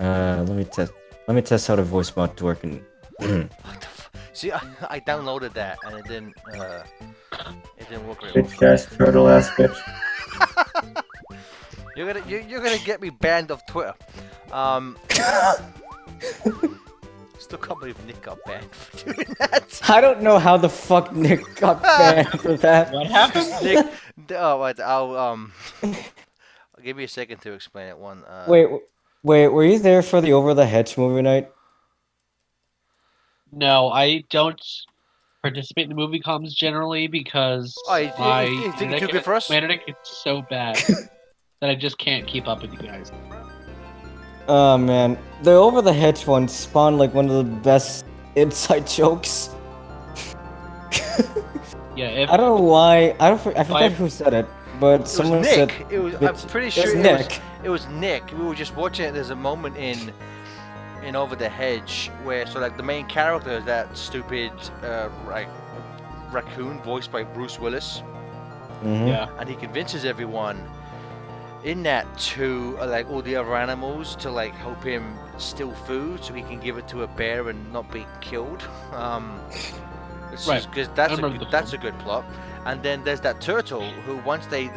Let me test. Let me test how the voice mod work. And What the See, I downloaded that and it didn't work very well bitch for me. ass turtle ass bitch. You're gonna get me banned off Twitter. Um, still can't believe Nick got banned for doing that. I don't know how the fuck Nick got banned for that. What happened? Nick, oh, wait, I'll give you a second to explain it. Wait, wait, were you there for the Over the Hedge movie night? No, I don't participate in the movie comms generally because Oh, you my think it's too good for us? my internet gets so bad that I just can't keep up with you guys. Oh man, the Over the Hedge one spawned like one of the best inside jokes. Yeah, if I don't know why. I forget Why- who said it, but It was someone Nick. said It was. I'm bitch- pretty it sure was it Nick. it was Nick. We were just watching it. There's a moment in Over the Hedge where like the main character is that stupid like raccoon voiced by Bruce Willis, Mhm. yeah, and he convinces everyone in that to like all the other animals to like help him steal food so he can give it to a bear and not be killed. Right. Because I remember the that's a film. good plot. And then there's that turtle who once they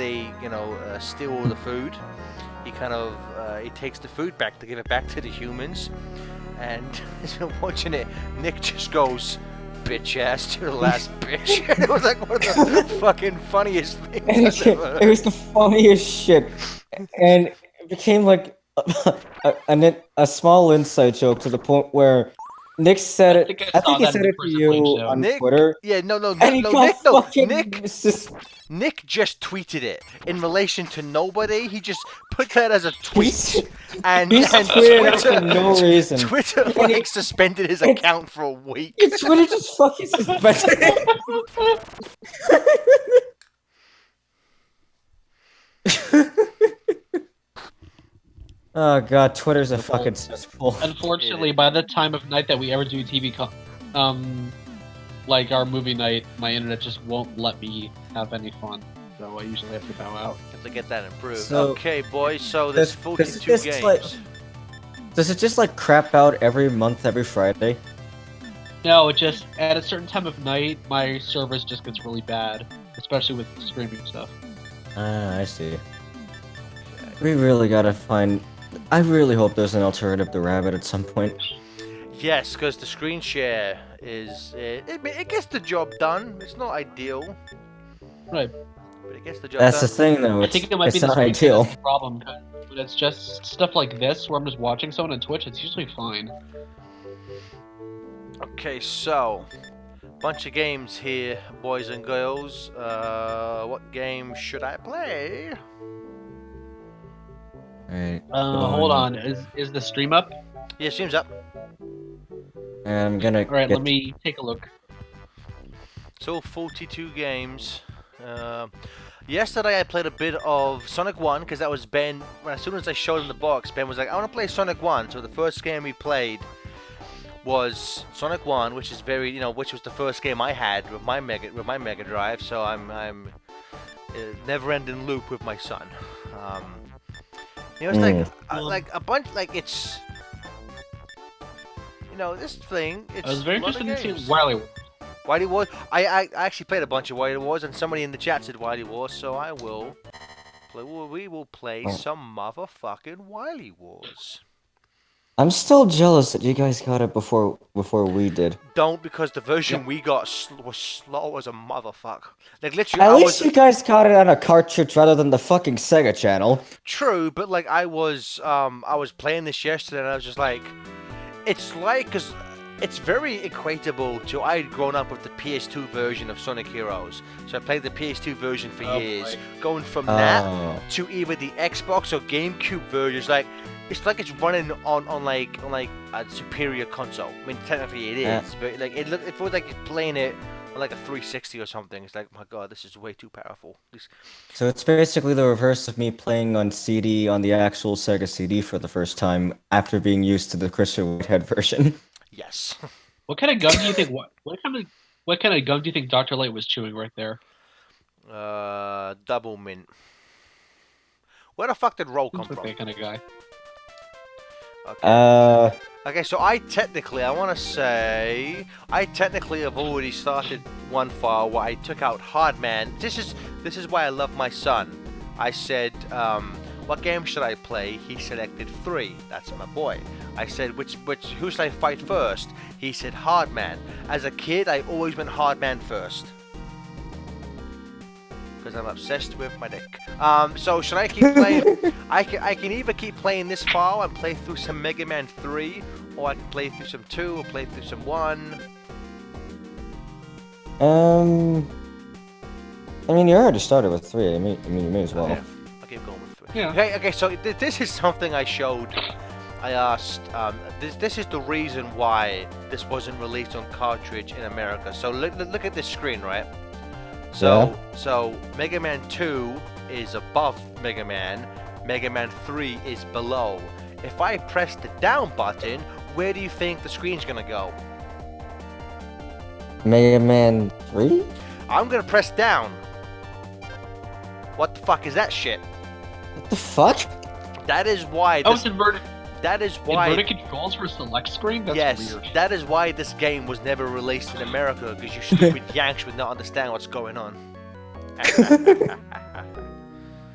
steal all the food, he kind of he takes the food back to give it back to the humans. And as you're watching it, Nick just goes, "Bitch ass to the last bitch." It was like one of the fucking funniest And things I've ever it heard. was the funniest shit, and it became like a small inside joke to the point where Nick said I it. think I I saw think he that in said the it to Person you Play show. on Nick, Twitter, yeah, no, and he got fucking Nick Nick just tweeted it in relation to nobody. He just put that as a tweet, and he tweeted it Twitter, for no reason. Twitter And like he- suspended his and- account for a week. Twitter just fucking suspended Oh god, Twitter's a fucking cesspool. Unfortunately, by the time of night that we ever do like our movie night, my internet just won't let me have any fun. So I usually have to bow out. Have to get that improved. So- Okay, boys. So there's Does 42 this, games. like- Does it just like crap out every month, every Friday? No, it just at a certain time of night, my service just gets really bad, especially with streaming stuff. Ah, I see. We really gotta find. I really hope there's an alternative to Rabbit at some point. Yes, because the screen share is it gets the job done. It's not ideal, Right. but it gets the job That's the done. thing, though. I It's, think it might be it's the not screen share ideal. that's the problem, but it's just stuff like this where I'm just watching someone on Twitch. It's usually fine. Okay, so bunch of games here, boys and girls. What game should I play? Right. Hold on. Is the stream up? Yeah, stream's up. I'm gonna. All right, get... let me take a look. So 42 games. Yesterday I played a bit of Sonic 1 because that was Ben. As soon as I showed him the box, Ben was like, "I want to play Sonic 1." So the first game we played was Sonic 1, which is which was the first game I had with my Mega Drive. So I'm never-ending loop with my son. It's like a bunch it's. This thing. It's I was very a lot of interested in games. seeing Wily. Wily Wars. I actually played a bunch of Wily Wars, and somebody in the chat said Wily Wars, so I will play. We will play some motherfucking Wily Wars. I'm still jealous that you guys got it before we did. Don't, because the version we got was slow as a motherfucker. Like literally, At least you guys got it on a cartridge rather than the fucking Sega channel. True, but like I was playing this yesterday, and I was just like, because it's very equatable to I had grown up with the PS2 version of Sonic Heroes, so I played the PS2 version for years. Going from that to either the Xbox or GameCube versions, it's like it's running on a superior console. I mean, technically it is, but like it feels like you're playing it on like a 360 or something. It's like, my god, this is way too powerful. So it's basically the reverse of me playing on CD on the actual Sega CD for the first time after being used to the Christian Whitehead version. Yes. What kind of gum do you think? What kind of gum do you think Dr. Light was chewing right there? Double mint. Where the fuck did Roll come Looks like from? that kind of guy. Okay. Okay, so I want to say, I technically have already started one file where I took out Hardman. This is why I love my son. I said, what game should I play? He selected 3. That's my boy. I said, who should I fight first? He said Hardman. As a kid, I always went Hardman first. Because I'm obsessed with my dick. So should I keep playing? I can either keep playing this file and play through some Mega Man 3, or I can play through some 2 or play through some 1. I mean, you already started with 3. I mean, you may as well. Okay. I'll keep going with 3. Yeah. Okay, so this is something I showed. I asked, this is the reason why this wasn't released on cartridge in America. So look at this screen, right? So Mega Man 2 is above Mega Man. Mega Man 3 is below. If I press the down button, where do you think the screen's gonna go? Mega Man 3? I'm gonna press down. What the fuck is that shit? What the fuck? That is why Oh, this, it's inverted. that is why Inverted controls for select screen? That's yes, weird. that is why this game was never released in America, because you stupid Yanks would not understand what's going on.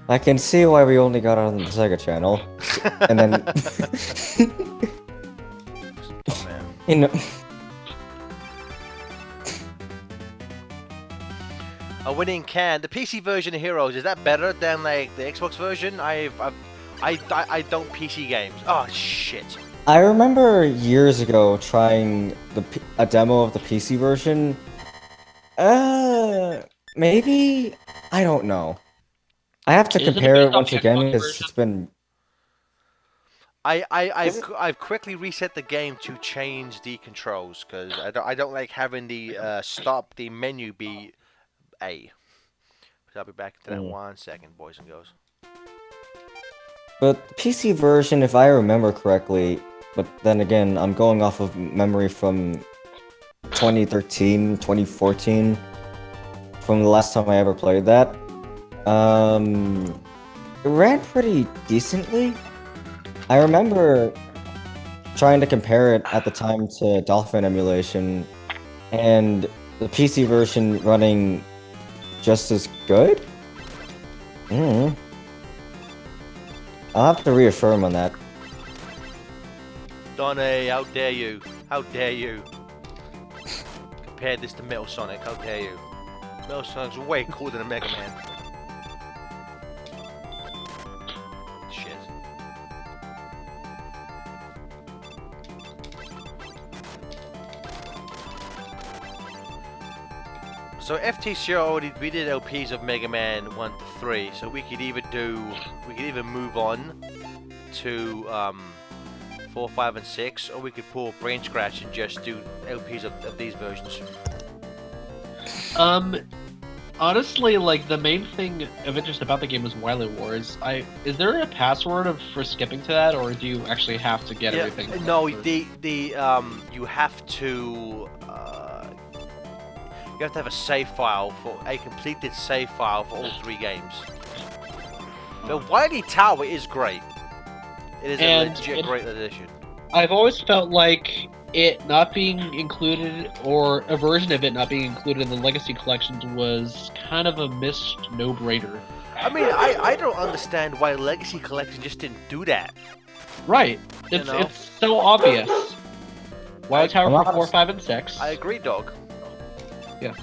I can see why we only got it on the Sega channel. And then... Oh, man. you know... A winning can. The PC version of Heroes, is that better than like the Xbox version? I don't PC games. Oh shit. I remember years ago trying a demo of the PC version. Maybe? I don't know. I have to Is it compare it based on once the again Xbox because version? it's been... I've quickly reset the game to change the controls because I don't like having the stop the menu be A. So I'll be back to that 1 second, boys and girls. But the PC version, if I remember correctly, but then again, I'm going off of memory from 2013, 2014, from the last time I ever played that. It ran pretty decently. I remember trying to compare it at the time to Dolphin emulation, and the PC version running just as good? I'll have to reaffirm on that. Donnie, how dare you? How dare you? Compare this to Metal Sonic, how dare you? Metal Sonic's way cooler than a Mega Man. Shit. So FTC already we did LPs of Mega Man 1 to 3, so we could either move on to 4, 5, and 6, or we could pull Brain Scratch and just do LPs of these versions. Honestly, like, the main thing of interest about the game is Wily Wars. Is there a password for skipping to that, or do you actually have to get everything? No, you have to have a save file a completed save file for all 3 games. The Wily Tower is great. It is a legit great addition. I've always felt like it not being included, or a version of it not being included in the Legacy Collections, was kind of a missed no-brainer. I mean, I don't understand why Legacy Collection just didn't do that. Right. It's so obvious. Wily Tower for 4, 5, and 6. I agree, dog. Yeah.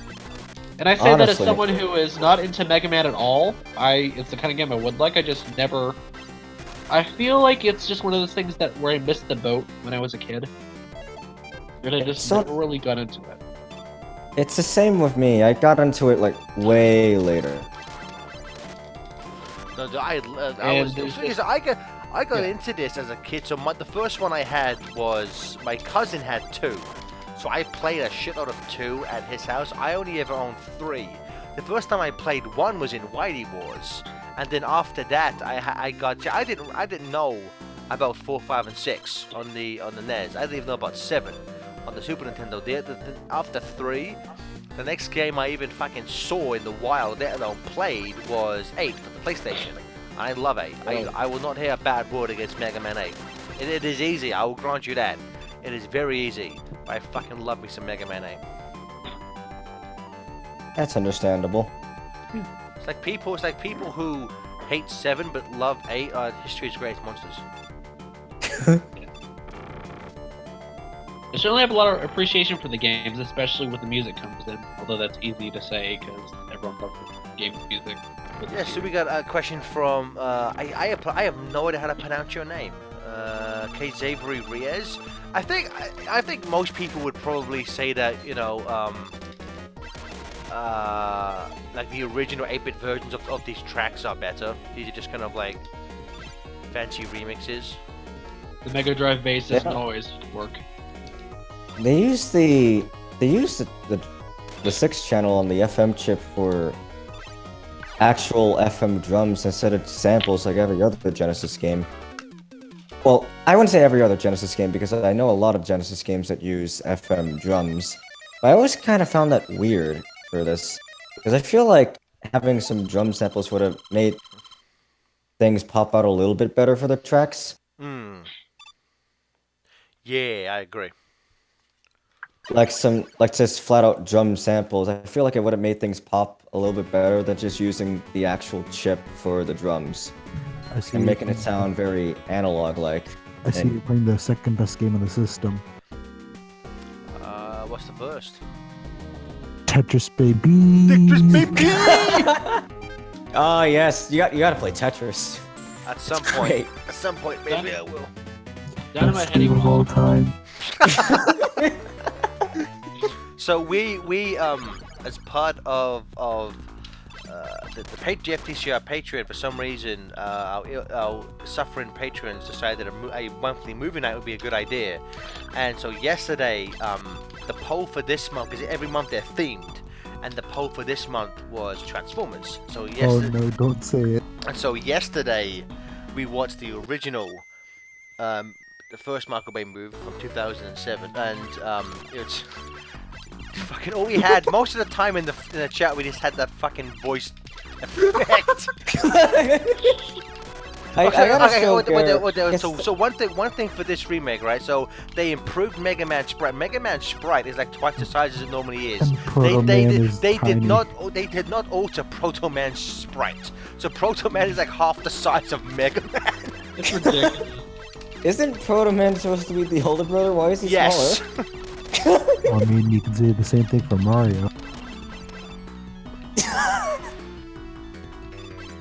And I say that as Honestly. someone who is not into Mega Man at all. It's the kind of game I would like. I just never... I feel like it's just one of those things where I missed the boat when I was a kid. And I just never really got into it. It's the same with me. I got into it like way later. No, I got into this as a kid. So the first one I had was my cousin had 2, so I played a shitload of 2 at his house. I only ever owned 3. The first time I played 1 was in Whitey Wars, and then after that I didn't know about 4, 5, and 6 on the NES. I didn't even know about 7 on the Super Nintendo. After 3, the next game I even fucking saw in the wild, let alone played, was 8 for the PlayStation. I love 8. I will not hear a bad word against Mega Man 8. It is easy. I will grant you that. It is very easy. I fucking love me some Mega Man 8. That's understandable. It's like people who hate 7 but love 8 are history's greatest monsters. I certainly have a lot of appreciation for the games, especially when the music comes in. Although that's easy to say because everyone loves the game's music. Yeah, so we got a question from I have no idea how to pronounce your name. K. Xavier Reyes. I think most people would probably say that, you know, like the original 8-bit versions of these tracks are better. These are just kind of like fancy remixes. The Mega Drive bass doesn't always work. They use the 6 channel on the FM chip for actual FM drums instead of samples like every other Genesis game. Well, I wouldn't say every other Genesis game because I know a lot of Genesis games that use FM drums. But I always kind of found that weird for this because I feel like having some drum samples would have made things pop out a little bit better for the tracks. Yeah, I agree. Like just flat out drum samples. I feel like it would have made things pop a little bit better than just using the actual chip for the drums. I see And making it sound very analog-like. I see you're playing the second best game on the system. What's the first? Tetris Baby! Tetris Baby! Oh yes, you gotta play Tetris. At some point. Great. At some point, maybe I will. Down in my Best head, game of all time. So we as part of the GFTCR Patreon, for some reason our suffering patrons decided a monthly movie night would be a good idea, and so yesterday the poll for this month, because every month they're themed, and the poll for this month was Transformers. So Oh no, don't say it. And so yesterday we watched the original the first Michael Bay movie from 2007, and it's fucking all we had most of the time in the chat. We just had that fucking voice effect. So one thing for this remake, right? So they improved Mega Man Sprite. Mega Man Sprite is like twice the size as it normally is. And Proto Man is They did tiny. not alter Proto Man's sprite. So Proto Man is like half the size of Mega Man. It's ridiculous. Isn't Proto Man supposed to be the older brother? Why is he Yes. smaller? Well, I mean, you can say the same thing for Mario.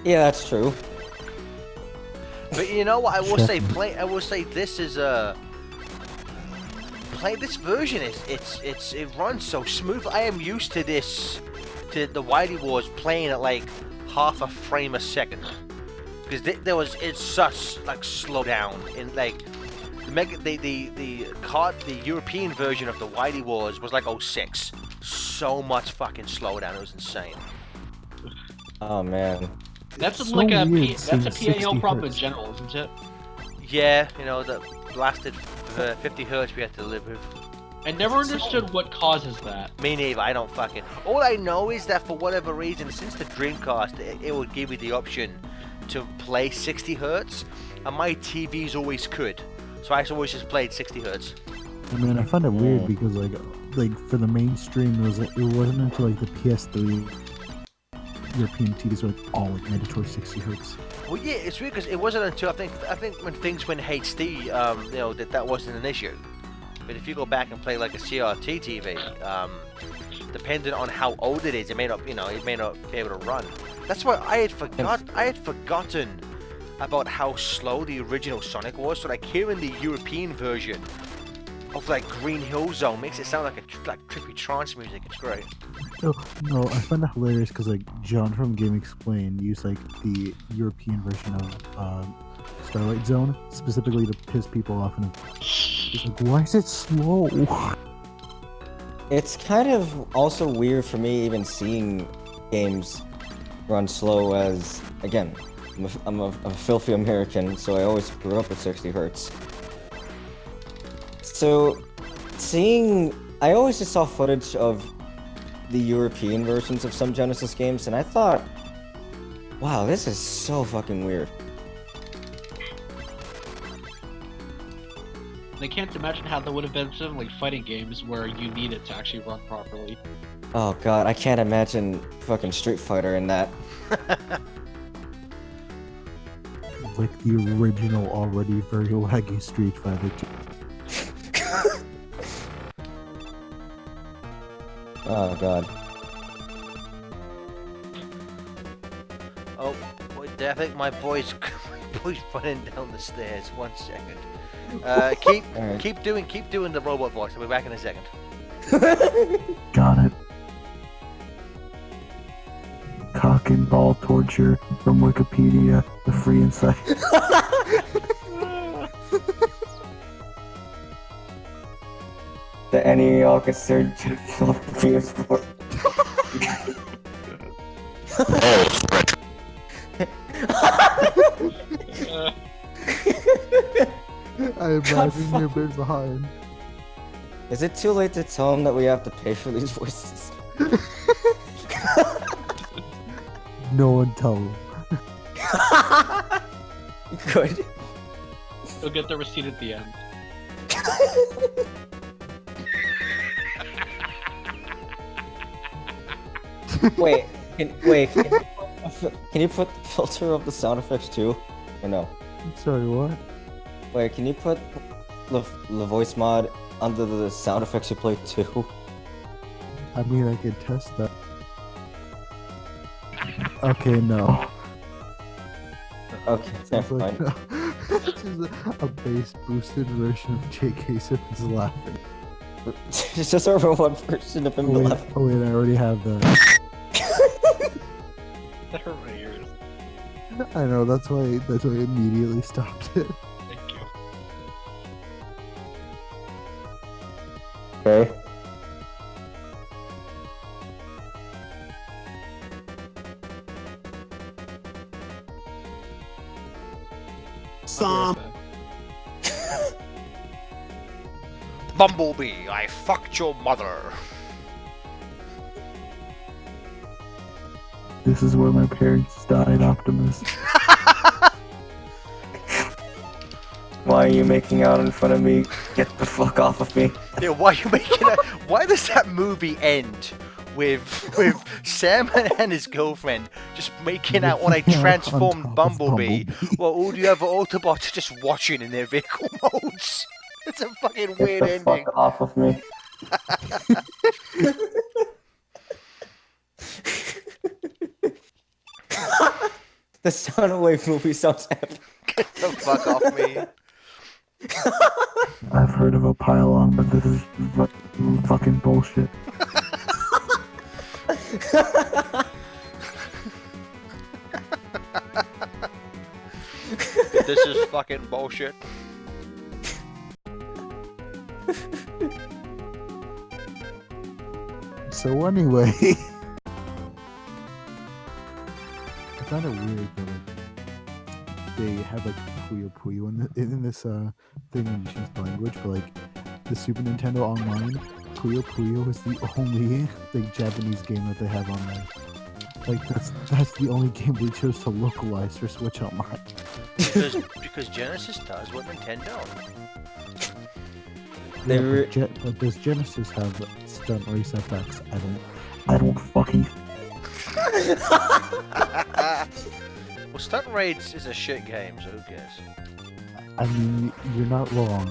Yeah, that's true. But you know what? I will say, Definitely. I will say this is this version it runs so smooth. I am used to this, to the Wily Wars playing at like half a frame a second, because it's such like slow down in like the European version of the Wily Wars was like 06. So much fucking slowdown. It was insane. Oh man. That's So like weird that's a seeing PAL 60 problem in hertz. general, isn't it? Yeah, you know, the blasted 50 hertz we had to live with. I never understood what causes that. Me neither. I don't fucking. All I know is that for whatever reason, since the Dreamcast, it would give you the option to play 60 hertz, and my TVs always could. So I always just played 60 hertz. I mean, I found it weird because like for the mainstream, it wasn't until like the PS3 European TVs were like all like mandatory 60 hertz. Well, yeah, it's weird because it wasn't until I think when things went HD, you know, that wasn't an issue. But if you go back and play like a CRT TV, depending on how old it is, it may not be able to run. That's why I had forgotten about how slow the original Sonic was. So like hearing the European version of like Green Hill Zone makes it sound like trippy trance music. It's great. No, I find it hilarious because like John from Game Explained used like the European version of Starlight Zone specifically to piss people off, and he's like, "Why is it slow?" It's kind of also weird for me even seeing games run slow as, again, I'm a filthy American, so I always grew up with 60 hertz. So, I always just saw footage of the European versions of some Genesis games, and I thought, wow, this is so fucking weird. And I can't imagine how there would have been some like fighting games where you need it to actually run properly. Oh god, I can't imagine fucking Street Fighter in that. Like the original, already very laggy Street Fighter. Oh god. Oh, wait, I think my boy's running down the stairs. 1 second. Alright. Keep doing the robot voice. I'll be back in a second. Got it. Cock and ball torture from Wikipedia, the free insight. The NEO considered to kill PS4. I imagine you're a bit behind. Is it too late to tell him that we have to pay for these voices? No one tell him. Good. You'll get the receipt at the end. Wait, can you put the filter of the sound effects too? Or no? Sorry, what? Wait, can you put the voice mod under the sound effects you play too? I mean, I could test that. Okay, no. Okay, Sounds never like mind. this is a bass boosted version of J.K. Simmons laughing. It's just over one version of him Oh wait, laughing. oh wait, I already have that. That hurt my ears. I know, that's why I immediately stopped it. Thank you. Okay. I'll be right back. Bumblebee, I fucked your mother. This is where my parents died, Optimus. Why are you making out in front of me? Get the fuck off of me. Yeah, why are you making it? Why does that movie end with Sam and his girlfriend just making out on a Making out on transformed top of Bumblebee, Bumblebee. while all the other Autobots are just watching in their vehicle modes? It's a fucking weird Get the ending. fuck off of me. The Soundwave movie sounds epic. Get the fuck off me. I've heard of a pylon, but this is fucking bullshit. This is fucking bullshit. So anyway, I found it weird that like, they have like Puyo Puyo in this thing when you choose the language, but like the Super Nintendo Online, Puyo Puyo is the only like Japanese game that they have online. Like that's the only game they chose to localize for Switch Online. Because Genesis does what Nintendo. They Yeah, re- but does Genesis have Stunt Race FX? I don't fucking. Well, Stunt Raids is a shit game, so who cares? I mean, you're not wrong.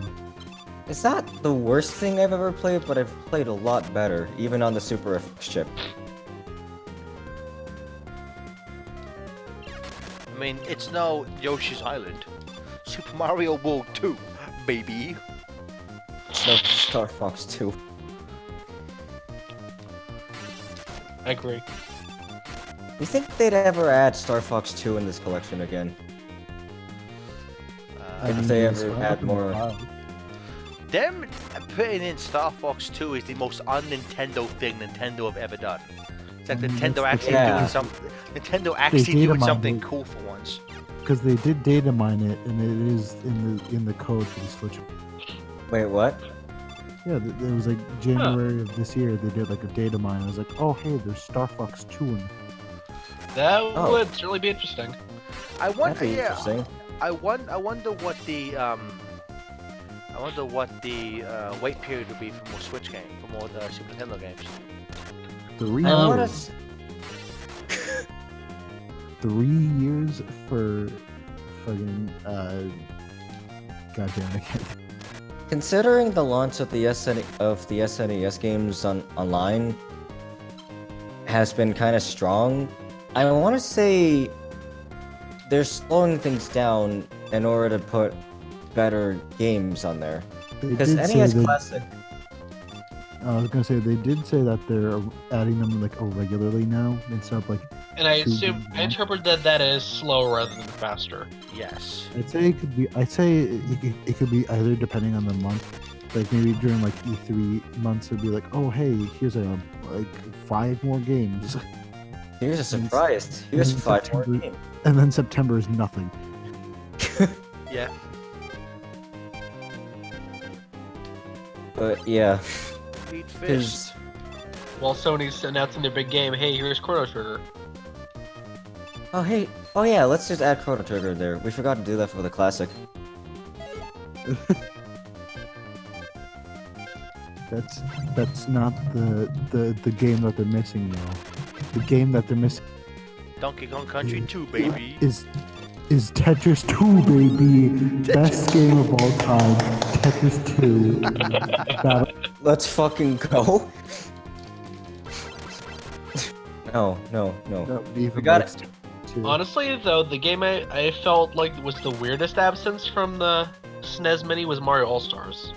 It's not the worst thing I've ever played, but I've played a lot better, even on the Super FX chip. I mean, it's no Yoshi's Island. Super Mario World 2, baby. It's no Star Fox 2. I agree. Do you think they'd ever add Star Fox 2 in this collection again? If they it's ever fun had looking more- wild. Them putting in Star Fox 2 is the most un-Nintendo thing Nintendo have ever done. It's like I mean, Nintendo that's the actually thing. doing something. Nintendo actually data doing mined something it. cool for once. Because they did data mine it, and it is in the code for the Switch. Wait, what? Yeah, it was like January of this year. They did like a data mine. I was like, oh hey, there's Star Fox 2 in. That Oh. would certainly be interesting. I wonder, That'd be yeah, interesting. I wonder what the I wonder what the wait period would be for more Switch games, for more Super Nintendo games. 3 I want years. to. 3 years for fucking goddamn, I can't. Considering the launch of the SNES games online has been kind of strong, I want to say they're slowing things down in order to put better games on there. They Because did say NES they- Classic, I was gonna say they did say that they're adding them like regularly now instead of like. And I Two assume games, I yeah. interpret that is slow rather than faster. Yes. I'd say it could be. I'd say it could be either depending on the month. Like maybe during like E3 months, it'd be like, oh hey, here's like 5 more games, here's a surprise. Here's in 5 more September- games. and then September is nothing. Yeah. But yeah, Eat fish. because While Sony's announcing their big game, hey, here's Chrono Trigger. oh yeah, let's just add Chrono Trigger there. We forgot to do that for the classic. That's not the game that they're missing though. The game that they're missing Donkey Kong Country 2, baby. is Tetris 2, baby. Best game of all time. Tetris 2. Battle- Let's fucking go. No. no, even We got likes it. 2. Honestly, though, the game I felt like was the weirdest absence from the SNES Mini was Mario All Stars.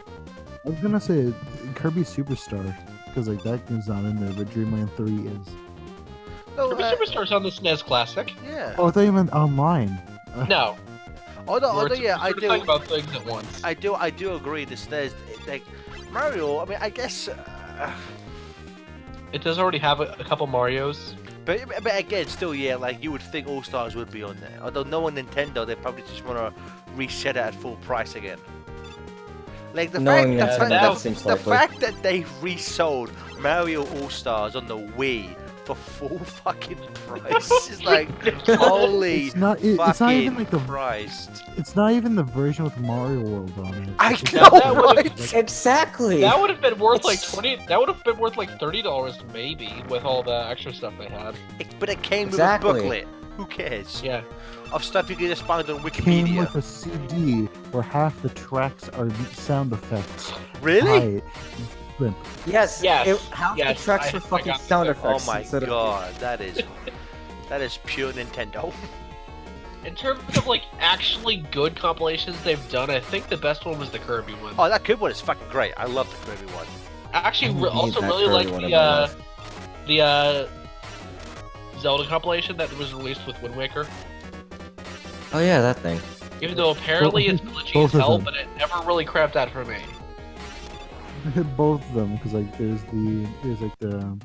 I was gonna say Kirby Superstar because like that game's not in there, but Dreamland 3 is. No, Kirby Superstar's on the SNES Classic. yeah. Oh, I thought you meant online. No. Although, yeah, I We're talking do. about things at once. I do agree. There's like Mario. I mean, I guess. It does already have a couple Marios. But again, still, yeah, like you would think All Stars would be on there. Although knowing Nintendo, they probably just want to reset it at full price again. Like the Knowing fact, Nintendo, that seems the likely. fact that they resold Mario All Stars on the Wii for full fucking price is like holy It's not. It's not fucking even like the. Christ! It's not even the version with Mario World on it. I It's know, that would've- right? Exactly. That would have been worth like It's- 20. That would have been worth like $30 maybe with all the extra stuff they had. But it came Exactly. with a booklet. Who cares? Yeah. Of stuff you can just find on came Wikipedia. with a CD where half the tracks are sound effects. Really? Right. Yes. Yes, Half yes, the tracks I were fucking got sound that. Oh effects. my instead of- god, that is pure Nintendo. In terms of like actually good compilations they've done, I think the best one was the Kirby one. Oh, that Kirby one is fucking great. I love the Kirby one. I actually I need also that really Kirby like one in my life. the Zelda compilation that was released with Wind Waker. Oh yeah, that thing. Even though apparently it's glitchy as both of hell, them. but it never really crapped out for me. I hit both of them because like there's like the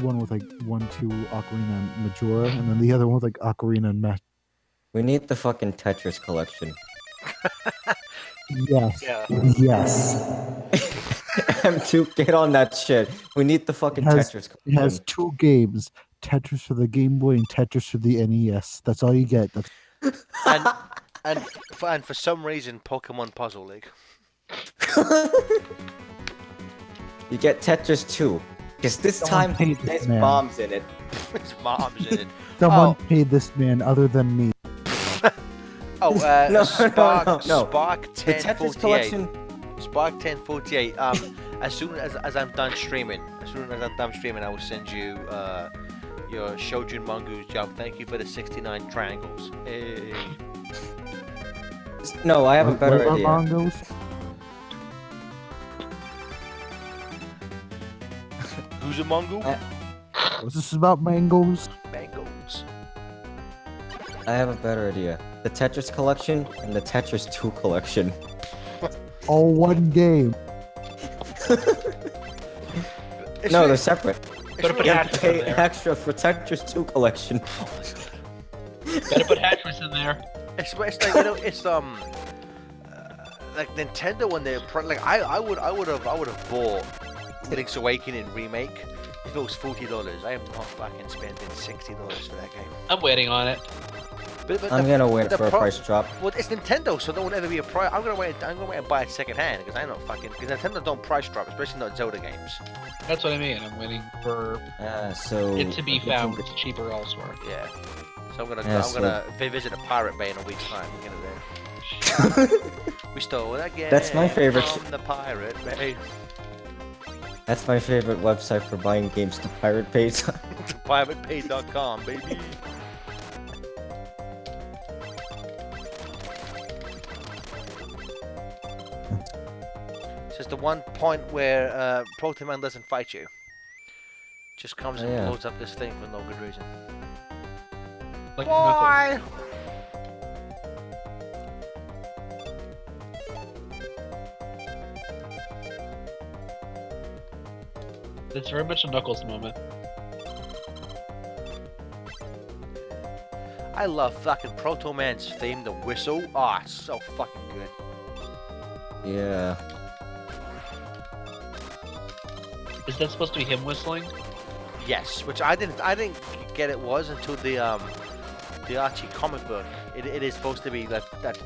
one with like 1-2 Ocarina and Majora, and then the other one with like Ocarina and Matt. We need the fucking Tetris collection. Yes. Yeah. Yes. M2, get on that shit. We need the fucking It has- Tetris It has collection. 2 games: Tetris for the Game Boy and Tetris for the NES. That's all you get. That's And for some reason, Pokemon Puzzle League. You get Tetris 2. Because this Someone time paid this there's man. bombs in it. His mom's in it. Someone Oh. paid this man other than me. Oh, No, Spark, no. Spark The Tetris 1048. collection. Spark 1048. As soon as I'm done streaming, I will send you your Shojin Mongoose job. Thank you for the 69 triangles. Hey. No, I have a better What idea. about Mongos? Who's a Mongol? Was this about mangoes? Mangoes. I have a better idea. The Tetris collection and the Tetris 2 collection. All one game. It's No, really- they're separate. it's Better put really- You have to Tetris pay in there. extra for Tetris 2 collection. Better put Hatchers in there. It's like it's like Nintendo when they like I would have bought Link's Awakening remake if it was $40. I am not fucking spending $60 for that game. I'm waiting on it. But I'm gonna wait the for a pro- price drop. Well, it's Nintendo, so there won't ever be a price. I'm gonna wait and buy it second hand because I know because Nintendo don't price drop, especially not Zelda games. That's what I mean. I'm waiting for So it to be found cheaper elsewhere. Yeah. So I'm gonna visit a Pirate Bay in a week's time. We're gonna do. We stole it again. That's my favorite. From the Pirate Bay. That's my favorite website for buying games, the Pirate Bay. PirateBay.com, baby. This is the one point where Protoman doesn't fight you. Just comes and yeah. blows up this thing for no good reason. Like Why? It's very much a Knuckles moment. I love fucking Proto Man's theme, the whistle. Ah, it's so fucking good. Yeah. Is that supposed to be him whistling? Yes, which I didn't get it was until the Archie comic book. It is supposed to be like that.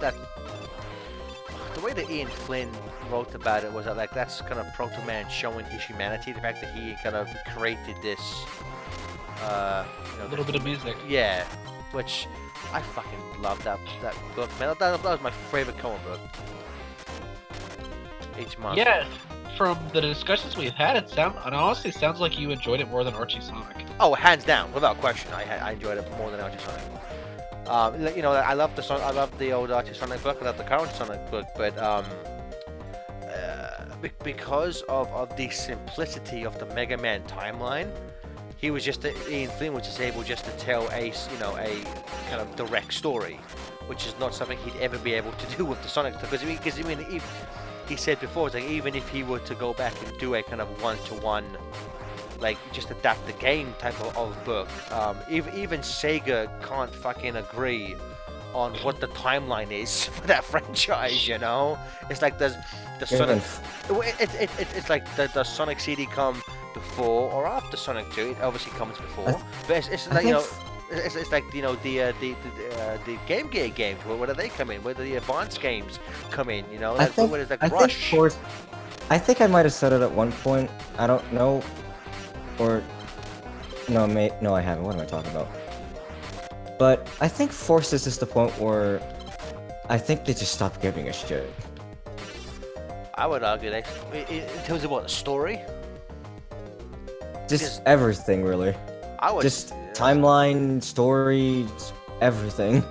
The way that Ian Flynn wrote about it was that like that's kind of Proto Man showing his humanity. The fact that he kind of created this, A little bit of music. Yeah, which I fucking love that book, man. That was my favorite comic book. Each month. Yeah, from the discussions we've had, it honestly sounds like you enjoyed it more than Archie Sonic. Oh, hands down, without question, I enjoyed it more than Archie Sonic. You know, I love the old Archie Sonic book. I love the current Sonic book, but because of the simplicity of the Mega Man timeline, he was just Ian Flynn was just able just to tell a kind of direct story, which is not something he'd ever be able to do with the Sonic. Because he said before, it's like even if he were to go back and do a kind of one-to-one, like just adapt the game type of book, even Sega can't fucking agree on what the timeline is for that franchise. You know, it's like the Sonic. It's like the Sonic CD come before or after Sonic 2? It obviously comes before, but it's like it's like the Game Gear games. Where do they come in? Where do the Advance games come in? You know, that's where there's like Rush. I think I might have said it at one point. I don't know, or no, no, I haven't. What am I talking about? But I think Forces is the point where I think they just stopped giving a shit. I would argue in terms of what, the story? Just everything, really. I would just timeline, stories, everything.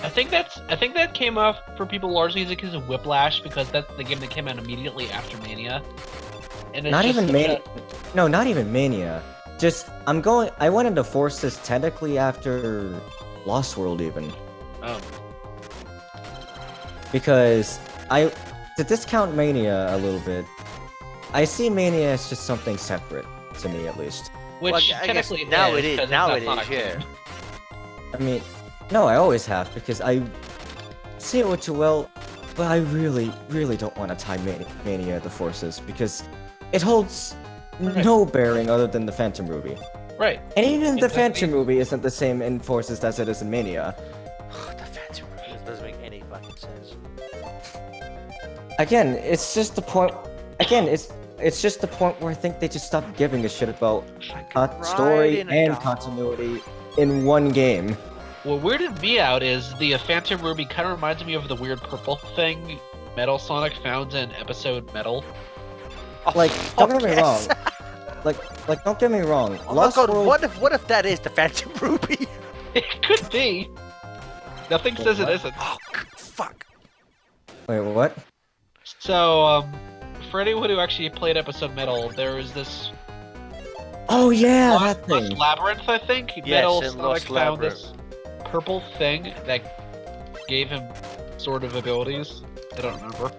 I think that came off for people largely because of Whiplash, because that's the game that came out immediately after Mania. And it's not just even Mania. No, not even Mania. Just I went into Forces technically after Lost World even. Oh. Because to discount Mania a little bit, I see Mania as just something separate to me, at least. Which well, I guess technically now it is. Now it Sonic is. Yeah. I mean, no, I always have, because I say it with Joel, but I really, really don't want to tie Mania to Forces, because it holds no bearing other than the Phantom Ruby. Right. And even the Phantom Ruby isn't the same in Forces as it is in Mania. The Phantom Ruby doesn't make any fucking sense. Again, it's just the point. Again, it's just the point where I think they just stopped giving a shit about story and continuity in one game. What weirded me out is the Phantom Ruby kind of reminds me of the weird purple thing Metal Sonic found in episode Metal. Like, don't get me wrong. Like, don't get me wrong. Oh Lost my God, World... what if that is the Phantom Ruby? It could be. Nothing says it isn't. Oh, fuck. Wait, what? So, for anyone who actually played episode Metal, there was this... Oh yeah, that thing. Lost Labyrinth, I think? Yes, Metal in Sonic Lost found Labyrinth. this purple thing that gave him sort of abilities. I don't remember.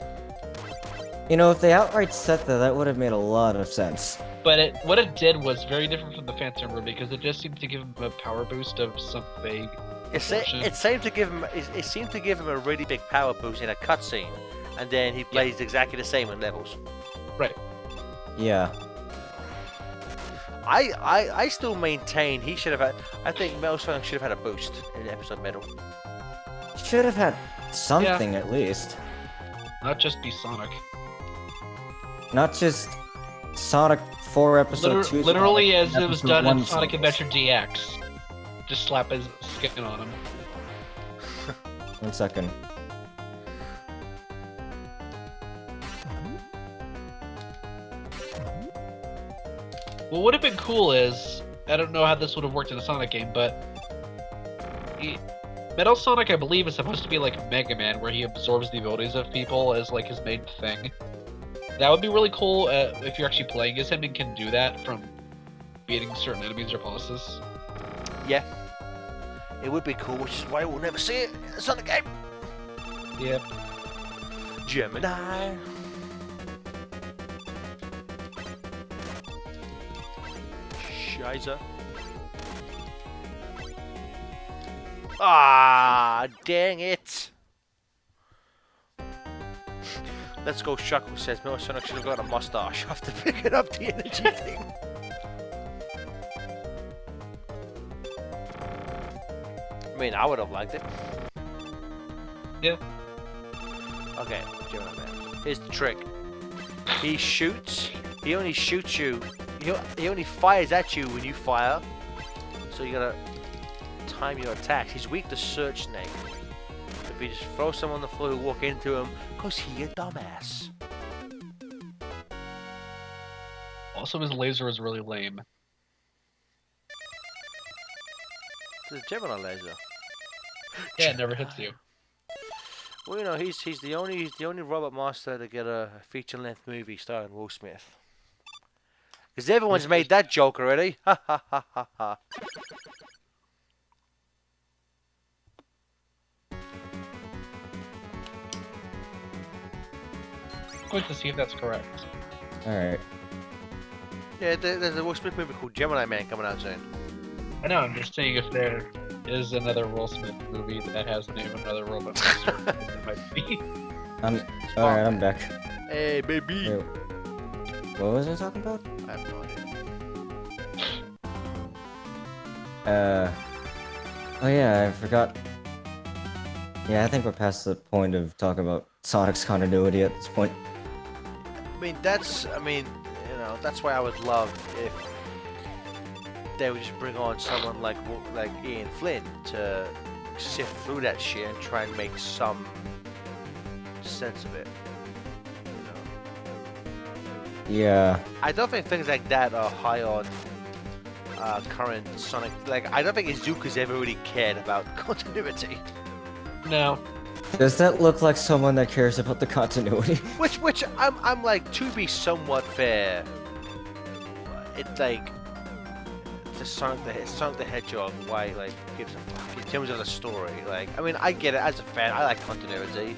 You know, if they outright said that would have made a lot of sense. But what it did was very different from the Phantom Ruby, because it just seemed to give him a power boost of some vague proportion. It seemed to give him a really big power boost in a cutscene, and then he plays exactly the same in levels. Right. Yeah. I still maintain he should have had. I think Metal Sonic should have had a boost in episode Metal. Should have had something at least. Not just be Sonic. Not just Sonic 4 episode 2. Literally as Sonic it was episode done 1 in Sonic sequels. Adventure DX. Just slap his skin on him. 1 second. What would have been cool is, I don't know how this would have worked in a Sonic game, but Metal Sonic, I believe, is supposed to be like Mega Man, where he absorbs the abilities of people as like his main thing. That would be really cool if you're actually playing as him and can do that from beating certain enemies or bosses. Yeah. It would be cool, which is why we'll never see it in a Sonic game. Yep. Gemini. Shiza. Ah, dang it. Let's go, Shuckle says, no, Sonic should have got a mustache after picking up the energy thing. I mean, I would have liked it. Yeah. Okay, Gemini Man. Here's the trick. He shoots. He only shoots you. He only fires at you when you fire. So you gotta time your attacks. He's weak to Search Snake. If you just throw someone on the floor who walk into him, cause he a dumbass. Also, his laser is really lame. It's a Gemini laser. Yeah, it never hits you. Well, you know, he's the only robot master to get a feature-length movie starring Will Smith. Because everyone's made that joke already. Ha ha ha ha ha. I'm going to see if that's correct. Alright. Yeah, there's a Will Smith movie called Gemini Man coming out soon. I know, I'm just saying if there is another Will Smith movie that has the name of another robot monster, it might be. Alright, I'm back. Hey, baby. Wait, what was I talking about? I have no idea. Oh yeah, I forgot. Yeah, I think we're past the point of talking about Sonic's continuity at this point. I mean, you know, that's why I would love if they would just bring on someone like Ian Flynn to sift through that shit and try and make some sense of it. You know? Yeah. I don't think things like that are high on current Sonic. Like, I don't think Izuka's ever really cared about continuity. No. Does that look like someone that cares about the continuity? Which I'm like, to be somewhat fair, it's like the Sonic the Hedgehog. Why like gives a fuck in terms of the story? Like, I mean, I get it as a fan. I like continuity,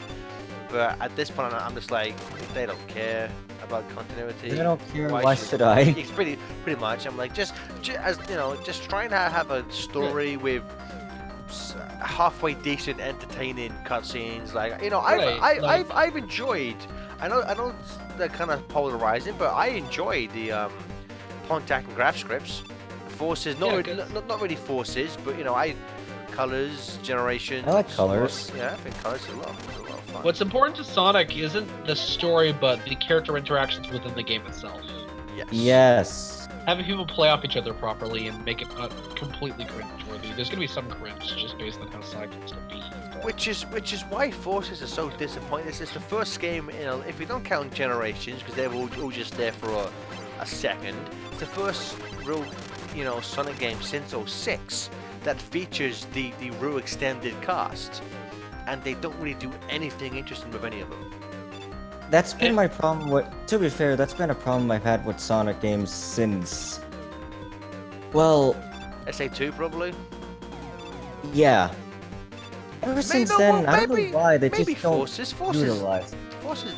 but at this point, I'm just like, if they don't care about continuity, They don't care. Why should I? It's pretty much. I'm like, just as you know, just trying to have a story with halfway decent, entertaining cutscenes. Like, you know, I've enjoyed. I know they're kind of polarizing, but I enjoyed the Pontac and Graph scripts. Forces, not really forces, but you know, colors, generations. I like colors. Yeah, I think colors are a lot of fun. What's important to Sonic isn't the story, but the character interactions within the game itself. Yes. Yes. Having people play off each other properly and make it not completely cringe-worthy. There's gonna be some cringe just based on how Sonic used to be. But... Which is why Forces are so disappointing. This is the first game, you know, if we don't count Generations, because they're all just there for a second. It's the first real, you know, Sonic game since 06 that features the real extended cast, and they don't really do anything interesting with any of them. That's been my problem with, to be fair, that's been a problem I've had with Sonic games since, well... SA2 probably? Yeah. Ever since then, I don't know why, they maybe just don't Forces utilize. Forces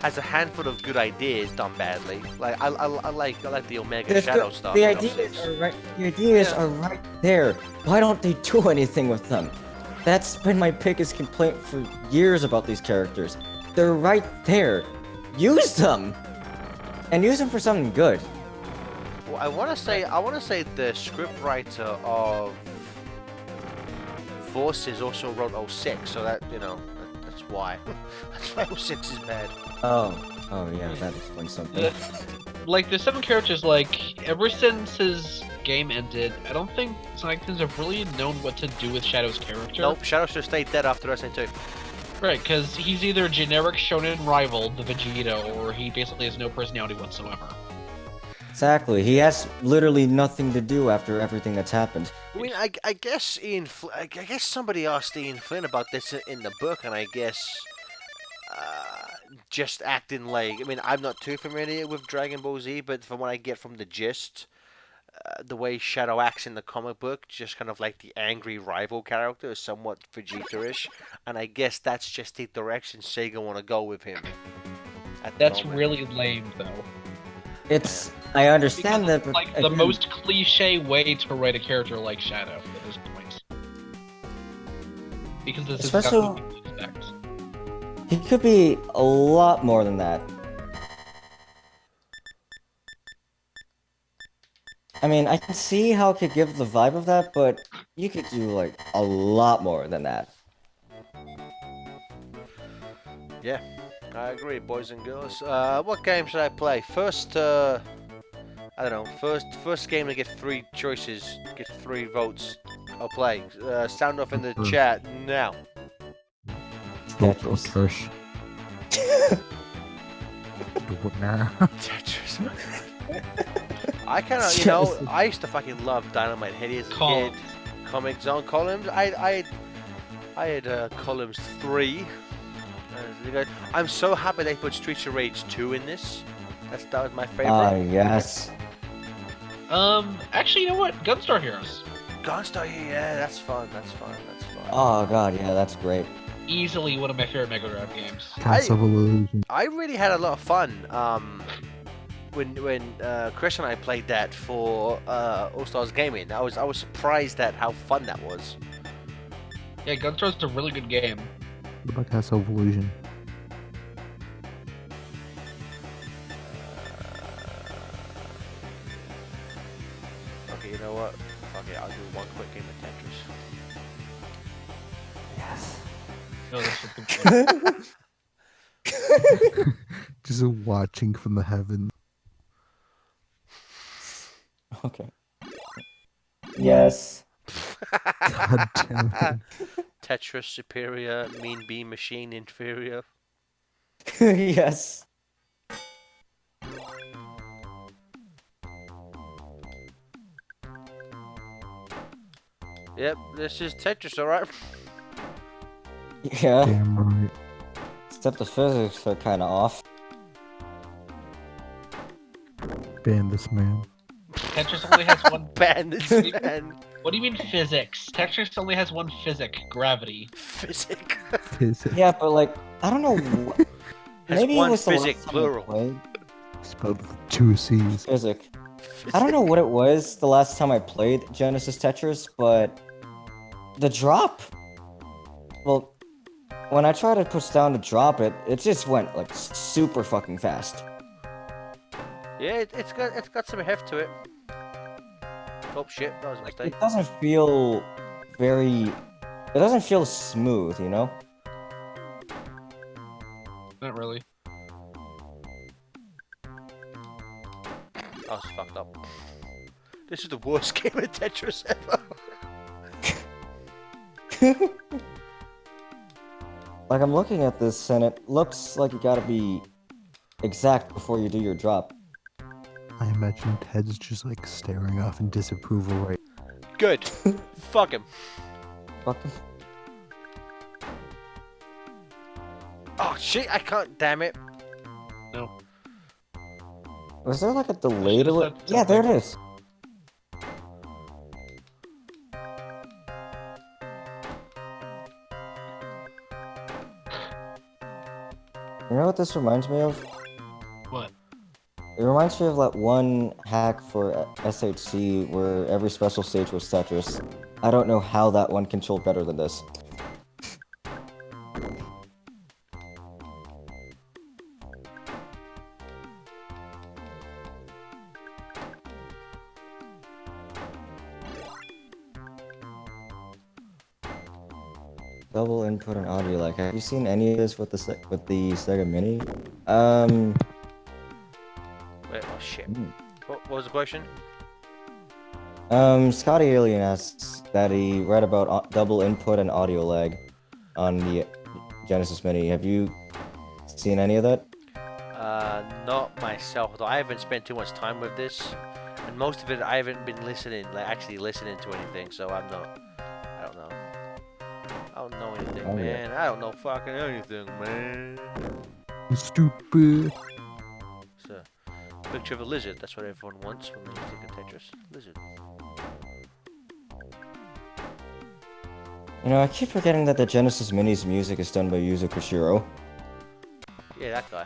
has a handful of good ideas done badly. Like, I like the Omega Shadow stuff. The ideas are right. The ideas are right there. Why don't they do anything with them? That's been my biggest complaint for years about these characters. They're right there. Use them, and use them for something good. Well, I want to say the scriptwriter of Forces also wrote 06, so that, that's why. That's why 06 is bad. Oh yeah, that explains something. Like, the 7 characters, like, ever since his game ended, I don't think Sonic Teams have really known what to do with Shadow's character. Nope, Shadow should have stayed dead after SN2. Right, because he's either generic shonen rival, the Vegeta, or he basically has no personality whatsoever. Exactly. He has literally nothing to do after everything that's happened. I mean, I guess I guess somebody asked Ian Flynn about this in the book, and I guess just acting like, I mean, I'm not too familiar with Dragon Ball Z, but from what I get from the gist, the way Shadow acts in the comic book, just kind of like the angry rival character, is somewhat Vegeta-ish, and I guess that's just the direction Sega want to go with him. At the That's moment. really lame, though. It's I understand Because that, it's but like the again, most cliche way to write a character like Shadow at this point. Because this is exactly Especially- what you expect. he could be a lot more than that. I mean, I can see how it could give the vibe of that, but you could do like a lot more than that. Yeah, I agree, boys and girls. What game should I play? First, I don't know. First game to get 3 choices, get 3 votes. I'll play. Sound off in the Sure. chat now. Vote for Tetris. Trish. Do it now. Tetris. I kind of, I used to fucking love Dynamite Heady as a Columns. kid. Comic Zone columns. I had columns 3. I'm so happy they put Streets of Rage 2 in this. That was my favorite. Ah, yes. Actually, you know what? Gunstar Heroes. Gunstar, yeah, that's fun. That's fun. Oh god, yeah, that's great. Easily one of my favorite Mega Drive games. Castle of Illusion. I really had a lot of fun when Chris and I played that for All Stars Gaming. I was surprised at how fun that was. Yeah, Gunstar's a really good game. What about Castle of Illusion? Okay, you know what? Okay, I'll do one quick game of Tetris. Yes. No, that's just good. Just watching from the heavens. Okay. Yes. God damn it. Tetris superior, Mean Bean Machine inferior. Yes. Yep, this is Tetris, alright? Yeah. Damn right. Except the physics are kind of off. Ban this man. Tetris only has one. Ban this man. What do you mean physics? Tetris only has one physic, gravity. Physic. Physics. Yeah, but like, I don't know. Has Maybe one it was the physic, last time I plural. played Spelled with 2 C's. Physic. I don't know what it was the last time I played Genesis Tetris, but the drop. Well, when I tried to push down to drop it, it just went like super fucking fast. Yeah, it's got some heft to it. Oh shit, that was a mistake. It doesn't feel very. It doesn't feel smooth, you know? Not really. I was fucked up. This is the worst game of Tetris ever. Like, I'm looking at this and it looks like you gotta be exact before you do your drop. I imagine Ted's just like staring off in disapproval right. Good. Fuck him. Fucking. Oh shit, I can't. Damn it. No. Was there like a delay Should've to it? said Yeah, there it something. is. You know what this reminds me of? What? It reminds me of that one hack for SHC where every special stage was Tetris. I don't know how that one controlled better than this. Double input and audio lag. Have you seen any of this with the Sega Mini? Wait, oh shit. Hmm. What was the question? Scotty Alien asks that he read about double input and audio lag on the Genesis Mini. Have you seen any of that? Not myself, though. I haven't spent too much time with this, and most of it I haven't been listening, like actually listening to anything. So I don't know. I don't know anything, Oh, yeah. man. I don't know fucking anything, man. Stupid. It's a picture of a lizard. That's what everyone wants when they think of Tetris. Lizard. You know, I keep forgetting that the Genesis Mini's music is done by Yuzo Koshiro, Yeah, that guy.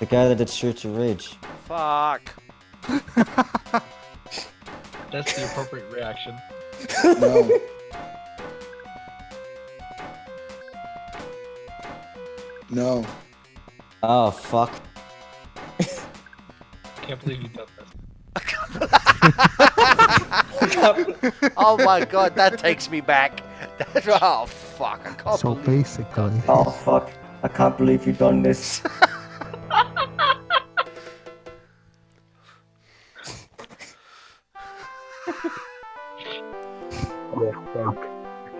the guy that did Streets of Rage. Fuck. That's the appropriate reaction. No. No. Oh fuck. Can't believe you done this. Oh my god, that takes me back. Oh fuck, I can't So believe. basically, Oh fuck. I can't believe you've done this.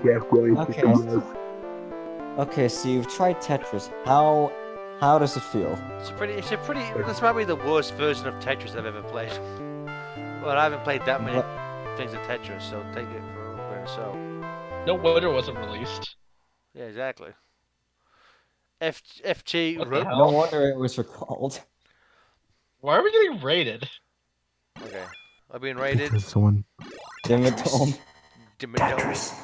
Okay. Okay, so you've tried Tetris. How does it feel? It's a pretty. This might be the worst version of Tetris I've ever played. Well, I haven't played that many things of Tetris, so take it for a little bit. So, No wonder it wasn't released. yeah, exactly. FT. What the hell? No wonder it was recalled. Why are we getting rated? Okay, I've been rated. because someone Dimitome. Tetris.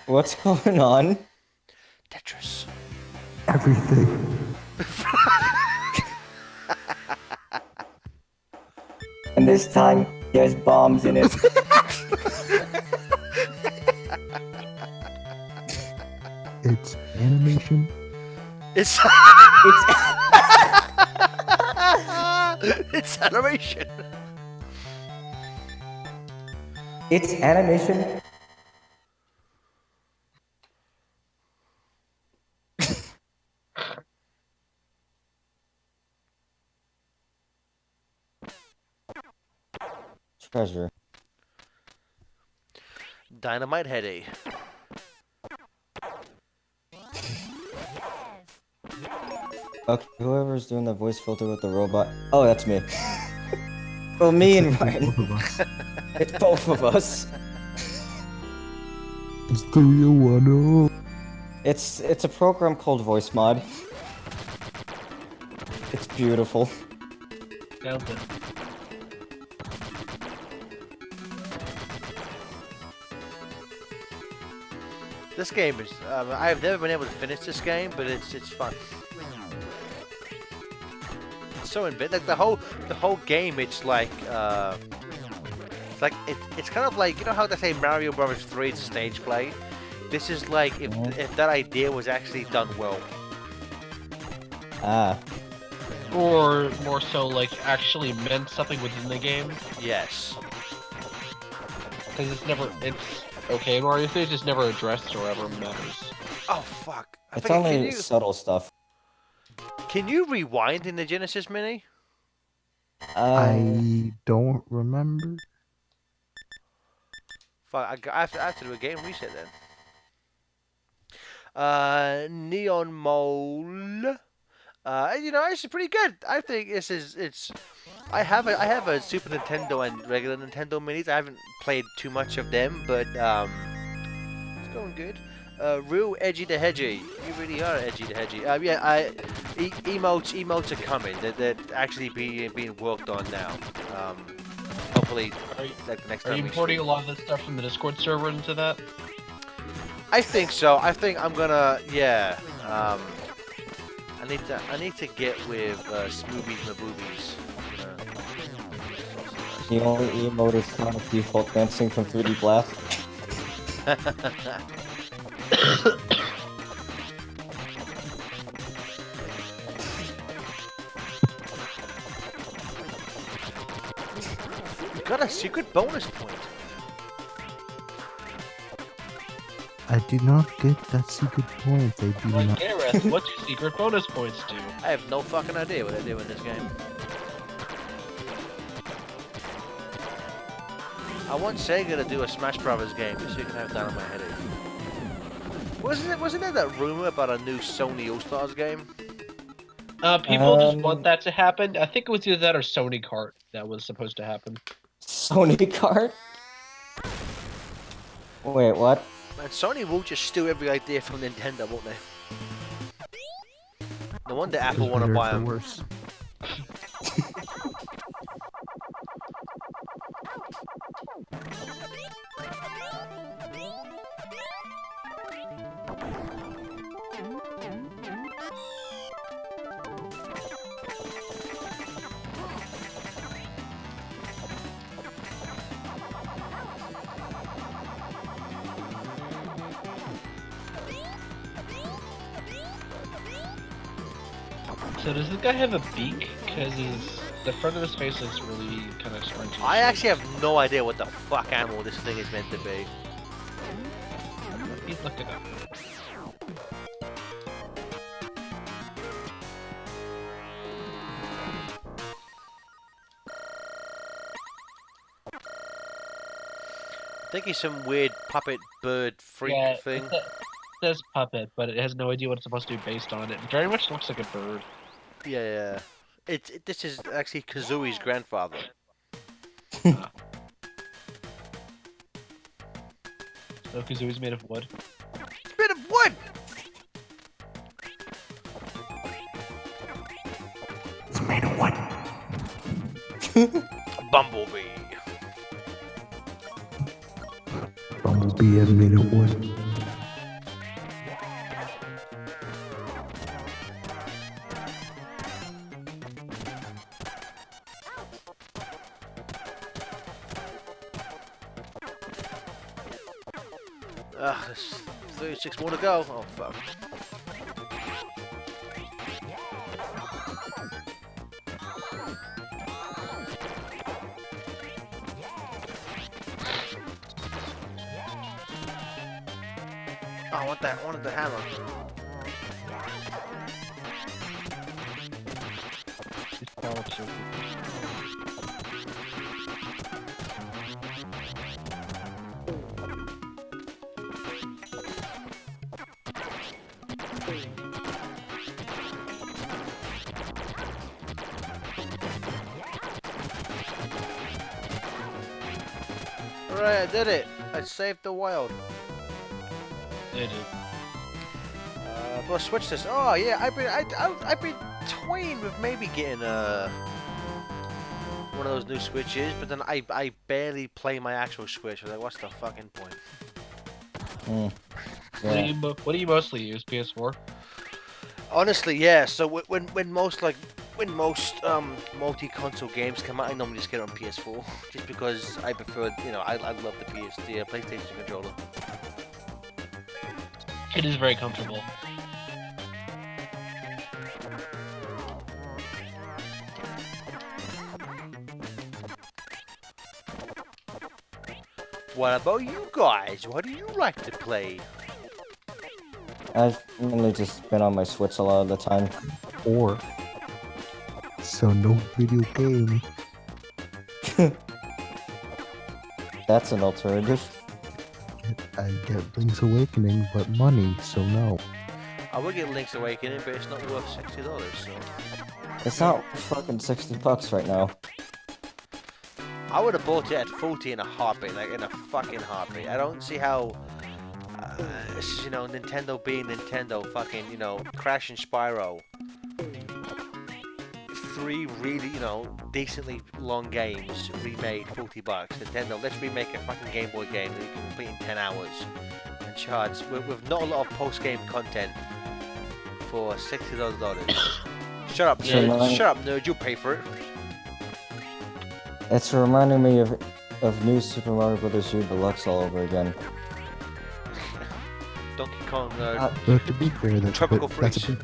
What's going on? Tetris. everything. And this time, there's bombs in it. It's animation. It's it's animation. It's animation. Treasure. Dynamite Heady. Okay, whoever's doing the voice filter with the robot. Oh, that's me. Well, me and Ryan. Both of us. It's both of us. It's the real one. Oh. It's a program called Voice Mod. It's beautiful. Nailed it. This game is. I've never been able to finish this game, but it's fun. It's so in bit. Like the whole game. It's like it's kind of like, you know how they say Mario Brothers 3 is stage play. This is like if that idea was actually done well. Ah. Or more so, like, actually meant something within the game. Yes. Because it's okay, Mario 3 is just never addressed or ever matters. Oh fuck. I It's think- only subtle stuff. Can you rewind in the Genesis Mini? I don't remember. Fuck, I have to do a game reset then. Neon Mole. You know, it's pretty good. I think it's. I have a Super Nintendo and regular Nintendo Minis. I haven't played too much of them, but it's going good. Real edgy to hedgy. You really are edgy to hedgy. Yeah, emotes are coming. They're actually being worked on now. Hopefully, like the next time. Are you we importing stream. a lot of this stuff from the Discord server into that? I think so. I think I'm gonna. Yeah. I need to get with Smoobies Maboobies. The only emote is Sonic Default Dancing from 3D Blast. You got a secret bonus point. I did not get that secret point. I did Like not. Gareth, what do secret bonus points do? I have no fucking idea what they do in this game. I want Sega to do a Smash Brothers game just so you can have that on my headache. Wasn't there that rumor about a new Sony All-Stars game? People just Um, want that to happen. I think it was either that or Sony Kart that was supposed to happen. Sony Kart? Wait, what? And Sony will just steal every idea from Nintendo, won't they? No wonder Apple want to buy them. Worse. So does this guy have a beak? Because the front of his face is really kind of starting to... I actually have no idea what the fuck animal this thing is meant to be. He's looking up. I think he's some weird puppet bird freak thing. It says puppet, but it has no idea what it's supposed to be based on. It very much looks like a bird. Yeah. This is actually Kazui's grandfather. So Kazooie's made of wood. It's made of wood! It's made of what? Bumblebee. Bumblebee is made of wood. Ugh, there's 36 more to go. Oh, fuck. Oh, I wanted the hammer. These power-ups are... Alright, I did it. I saved the world. They do. We'll switch this. Oh yeah, I've been toying with maybe getting one of those new Switches, but then I barely play my actual Switch. I was like, what's the fucking point? Yeah. What do you mostly use? PS4? Honestly, yeah. So when most multi-console games come out, I normally just get it on PS4, just because I prefer, I love the PlayStation controller. It is very comfortable. What about you guys? What do you like to play? I've mainly just been on my Switch a lot of the time. Or so no video game. That's an alternative. I get Link's Awakening, but money, so no. I would get Link's Awakening, but it's not worth $60, so... It's not fucking $60 right now. I would have bought it at 40 in a heartbeat, like in a fucking heartbeat. I don't see how, Nintendo being Nintendo, fucking, Crash and Spyro. 3 really, decently long games remade $40. Nintendo, let's remake a fucking Game Boy game that you can complete in 10 hours. And charge with not a lot of post-game content for $60. Shut up, Sure, nerd. man. Shut up, nerd. You pay for it. It's reminding me of New Super Mario Bros. U Deluxe all over again. Donkey Kong, nerd. But to be fair, that's Tropical that's Freeze. a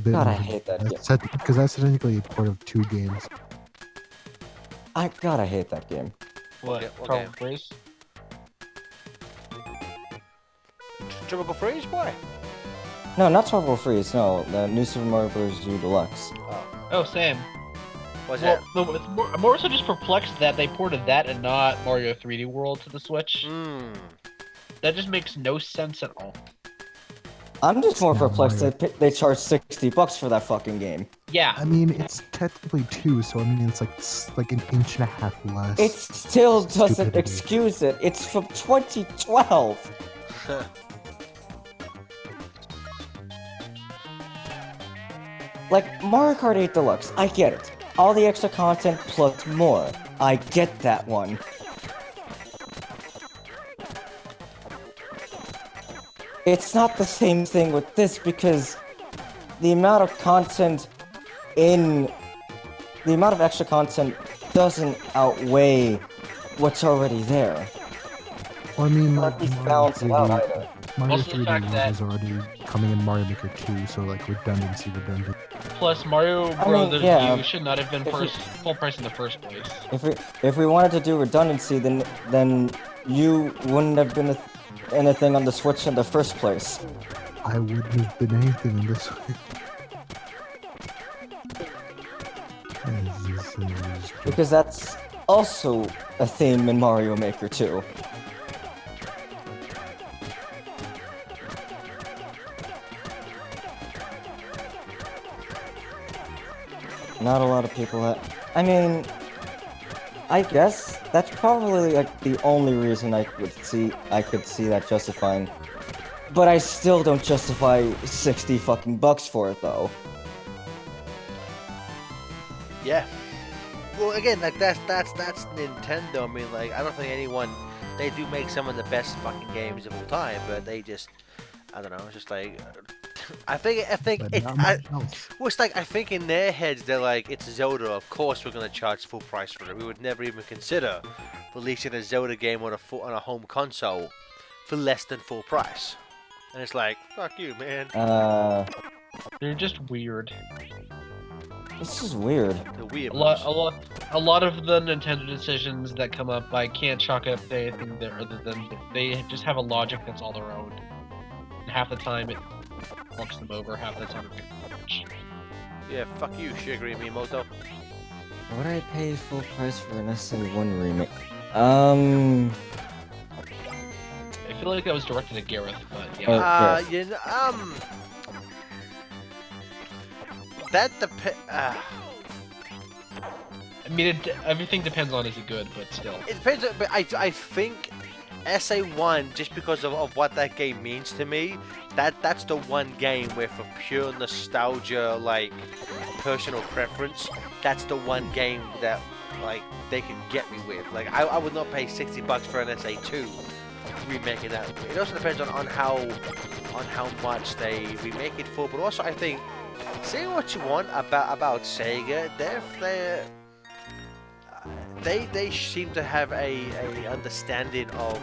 bit. God, I hate that game. Because that's technically a part of 2 games. I hate that game. What? Okay, Tropical Freeze? Tropical Freeze? Why? No, not Tropical Freeze. No, the new Super Mario Bros. U Deluxe. Oh, same. What's Well, that? I'm more so just perplexed that they ported that and not Mario 3D World to the Switch. Hmm. That just makes no sense at all. I'm just more Yeah, perplexed. Mario. They charge $60 for that fucking game. Yeah. I mean, it's technically 2, so I mean, it's like an inch and a half less. It still doesn't Stupidity. excuse it. It's from 2012. Like, Mario Kart 8 Deluxe, I get it. All the extra content plus more. I get that one. It's not the same thing with this because the amount of content in... The amount of extra content doesn't outweigh what's already there. Well, I mean, Not like, least Mario balance it out 3D either. Mario Also the 3D fact World that- is already coming in Mario Maker 2, so like redundancy. Plus, Mario I Brothers mean, yeah, U should not have been if we- full price in the first place. If we wanted to do redundancy, then you wouldn't have been anything on the Switch in the first place. I wouldn't have been anything in this way. This is Because that's also a theme in Mario Maker 2. Not a lot of people that... I mean... I guess that's probably like the only reason I could see that justifying. But I still don't justify 60 fucking bucks for it though. Yeah. Well, again, like that's Nintendo. I mean, like I don't think anyone. They do make some of the best fucking games of all time, but they just, I don't know. It's just like, I think but it. not much else. Well, it's like I think in their heads they're like, it's Zelda. Of course we're gonna charge full price for it. We would never even consider releasing a Zelda game on a home console for less than full price. And it's like, fuck you, man. They're just weird. This is weird. The weird. A lot of the Nintendo decisions that come up, I can't chalk it up to anything there other than they just have a logic that's all their own. And half the time it fucks them over, half the time it makes them rich. Yeah, fuck you, Shigeru Miyamoto. Would I pay full price for an SN1 remake? I feel like that was directed at Gareth, but yeah. Oh. Yes. You know, that depends. I mean, everything depends on is it good, but still. It depends, but I think SA1, just because of what that game means to me, that's the one game where for pure nostalgia, like personal preference, that's the one game that like they can get me with. Like I would not pay $60 for an SA2 remaking that. It also depends on how much they remake it for, but also I think say what you want about Sega, they seem to have a understanding of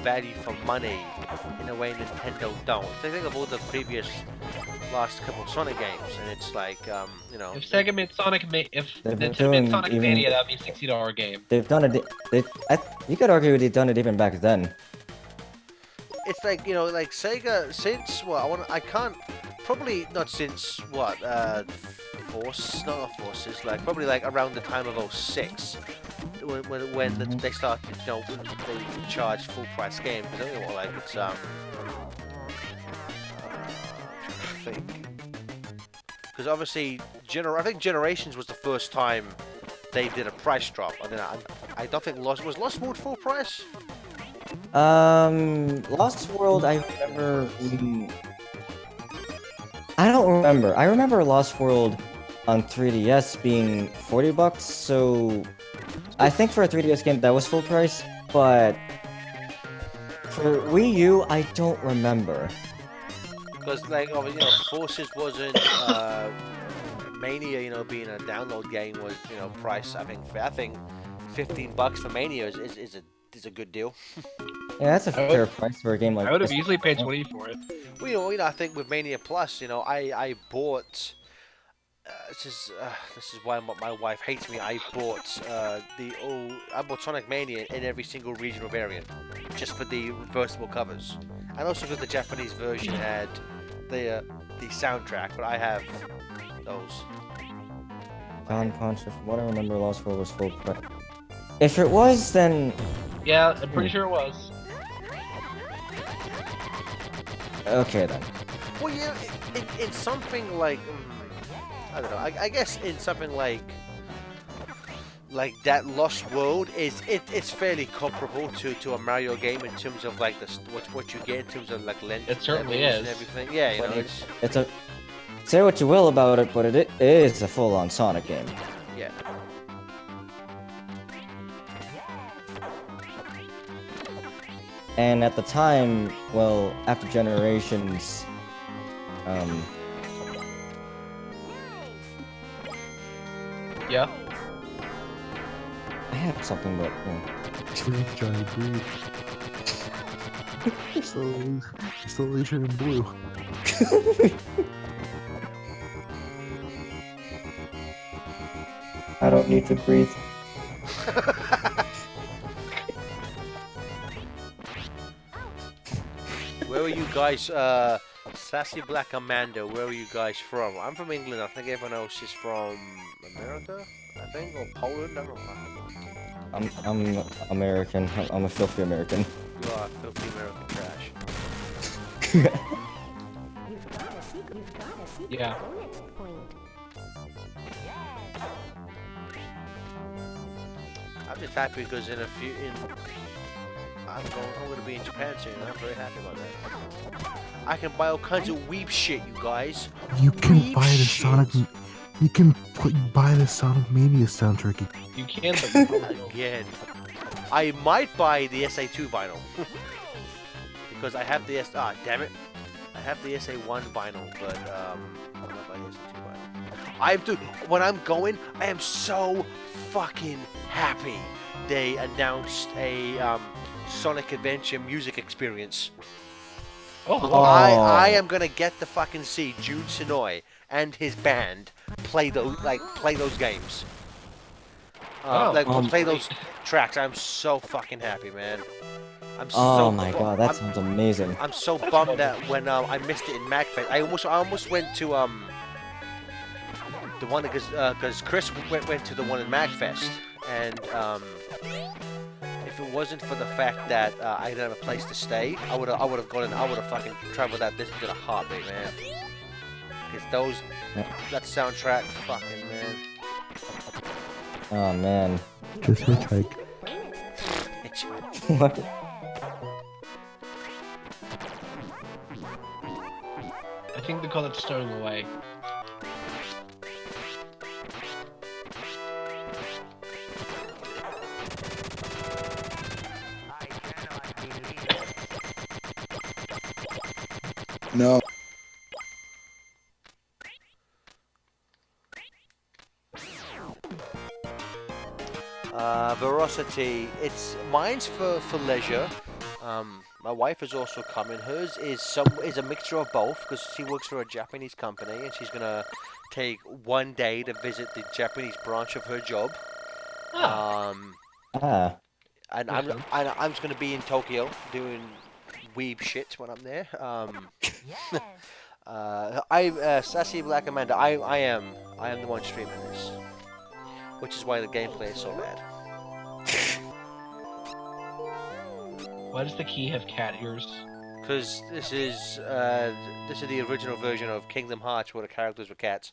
value for money in a way Nintendo don't. They think of all the previous last couple of Sonic games, and it's like you know. If Sega made Sonic, if They've been Nintendo made doing Sonic even- Mania, that'd be a $60 game. They've done it. You could argue they've done it even back then. It's like, you know, like Sega since what I can't probably not since what Forces, like probably like around the time of 06 when they started, you know, they charge full price games. I don't know, like it's I think because obviously I think Generations was the first time they did a price drop. I mean, I don't think Lost World full price. Lost World, I remember I don't remember. I remember Lost World on 3DS being $40, so I think for a 3DS game that was full price, but for Wii U, I don't remember. Because like obviously, you know, Forces wasn't Mania, you know, being a download game was, you know, price. I think $15 for Mania is a good deal. Yeah, that's a fair price for a game like I would have this. easily paid 20 for it. Well, you know, I think with Mania Plus, you know, I bought. This is why my wife hates me. I bought Sonic Mania in every single regional variant, just for the reversible covers, and also because the Japanese version had the soundtrack, but I have those. John Punch, from what I remember, Lost World was full play. If it was, then Yeah, I'm pretty sure it was. okay then. Well, yeah, in something like I don't know. I guess in something like that Lost World it's fairly comparable to a Mario game in terms of like what you get in terms of like length. It certainly levels is. And everything. Yeah, you know, But it's it's a say what you will about it, but it is a full-on Sonic game. yeah. And at the time, well, after Generations, Yeah. I have something, but Giant breed. Slowly turning blue. I don't need to breathe. Where are you guys? Sassy Black Amanda, where are you guys from? I'm from England. I think everyone else is from America. I think, or Poland. I don't know. I'm American. I'm a filthy American. You are filthy American trash. Yeah. I'm just happy because I'm gonna be in Japan soon. And I'm very happy about that. I can buy all kinds of weeb shit, you guys. You can Weeb buy the shit. Sonic. You can buy the Sonic Mania soundtrack. You can, but you probably won't. Again, I might buy the SA2 vinyl because I have the damn it, I have the SA1 vinyl, but I'm not buying the SA2 vinyl. When I'm going, I am so fucking happy. They announced a Sonic Adventure music experience. Oh, I am gonna get to fucking see Jun Sonoy and his band play those games. Play those tracks. I'm so fucking happy, man. I'm Oh so my bu- god, that I'm, sounds amazing. I'm so bummed that when I missed it in MagFest, I almost went to the one because Chris went to the one in MagFest, and if it wasn't for the fact that I didn't have a place to stay, I would have gone and I would have fucking traveled that distance in a heartbeat, man. Because that soundtrack, fucking man. Oh man. Just hitchhike. It's, What? I think they call it Stowing Away. No. Verocity, mine's for leisure. My wife is also coming. Hers is a mixture of both because she works for a Japanese company and she's gonna take one day to visit the Japanese branch of her job. Ah. Ah. And I'm just gonna be in Tokyo doing weeb shit when I'm there. Sassy Black Amanda. I am the one streaming this, which is why the gameplay is so bad. Why does the key have cat ears? Because this is the original version of Kingdom Hearts where the characters were cats.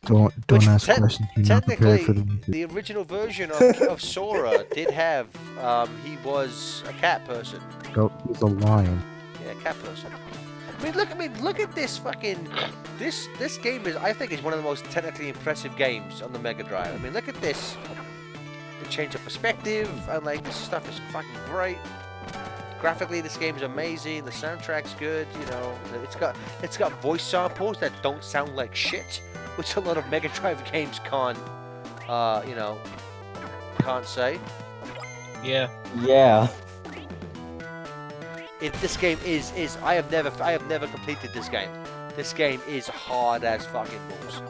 Don't Which ask questions. You're not prepared technically, for them. the original version of Sora did have he was a cat person. Nope, he's a lion. Yeah, cat person. Look at this fucking this game I think is one of the most technically impressive games on the Mega Drive. I mean, look at this. The change of perspective and like this stuff is fucking great. Graphically, this game's amazing. The soundtrack's good. You know, it's got voice samples that don't sound like shit, which a lot of Mega Drive games can't say. Yeah. Yeah. This game is I have never completed this game. This game is hard as fucking balls.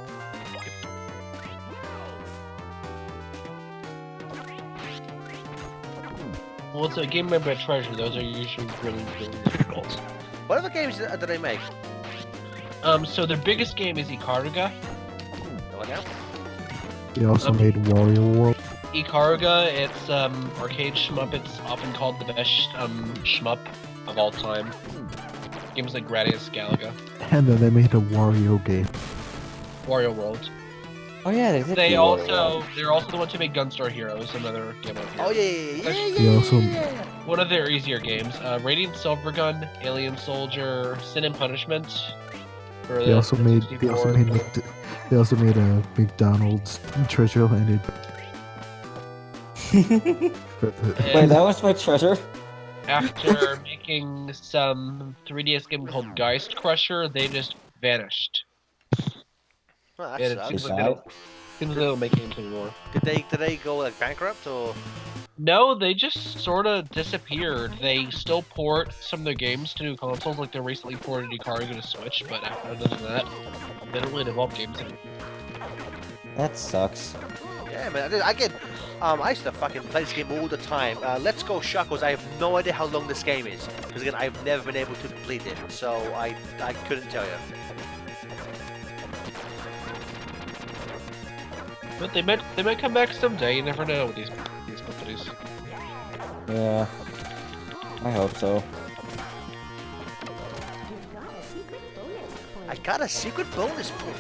Well, it's a game made by Treasure. Those are usually really, really difficult. What other games did they make? So their biggest game is Ikaruga. No idea. They also made Wario World. Ikaruga, it's arcade shmup. It's often called the best shmup of all time. Games like Gradius Galaga, And then they made a Wario game. Wario World. Oh yeah, they did. They're do also Wario. the ones who make Gunstar Heroes, another game on here. Oh yeah. They also One of their easier games. Radiant Silvergun, Alien Soldier, Sin and Punishment. For they the also made 64. they also made a McDonald's Treasure Landed for the Wait, And that was my treasure. after making some 3DS game called Geist Crusher, they just vanished. Well, And that it sucks. seems They like they died? don't make games anymore. Did they go like bankrupt or? No, they just sort of disappeared. They still port some of their games to new consoles, like they recently ported Ikaruga to Switch, but other than that, they don't really develop games anymore. That sucks. Yeah, man. I used to fucking play this game all the time. Let's Go Shackles. I have no idea how long this game is because again, I've never been able to complete it, so I couldn't tell you. But they might come back someday. You never know with these companies. Yeah. I hope so. I got a secret bonus point.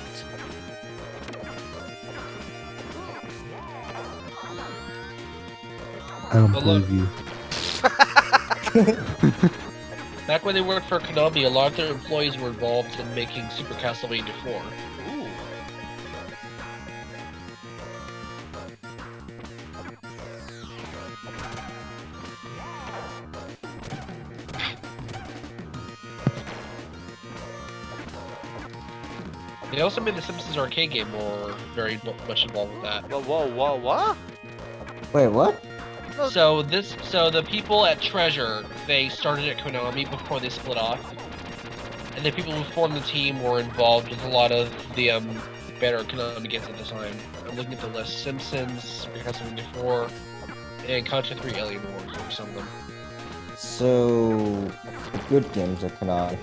I don't But look- believe you. Back when they worked for Konami, a lot of their employees were involved in making Super Castlevania 4. Ooh. They also made the Simpsons arcade game more very much involved with that. Whoa, what? Wait, what? So the people at Treasure, they started at Konami before they split off. And the people who formed the team were involved with a lot of the better Konami games at the time. I'm looking at the list: Simpsons, Super Castlevania 4, and Contra 3 Alien Wars are some of them. So, the good games are Konami.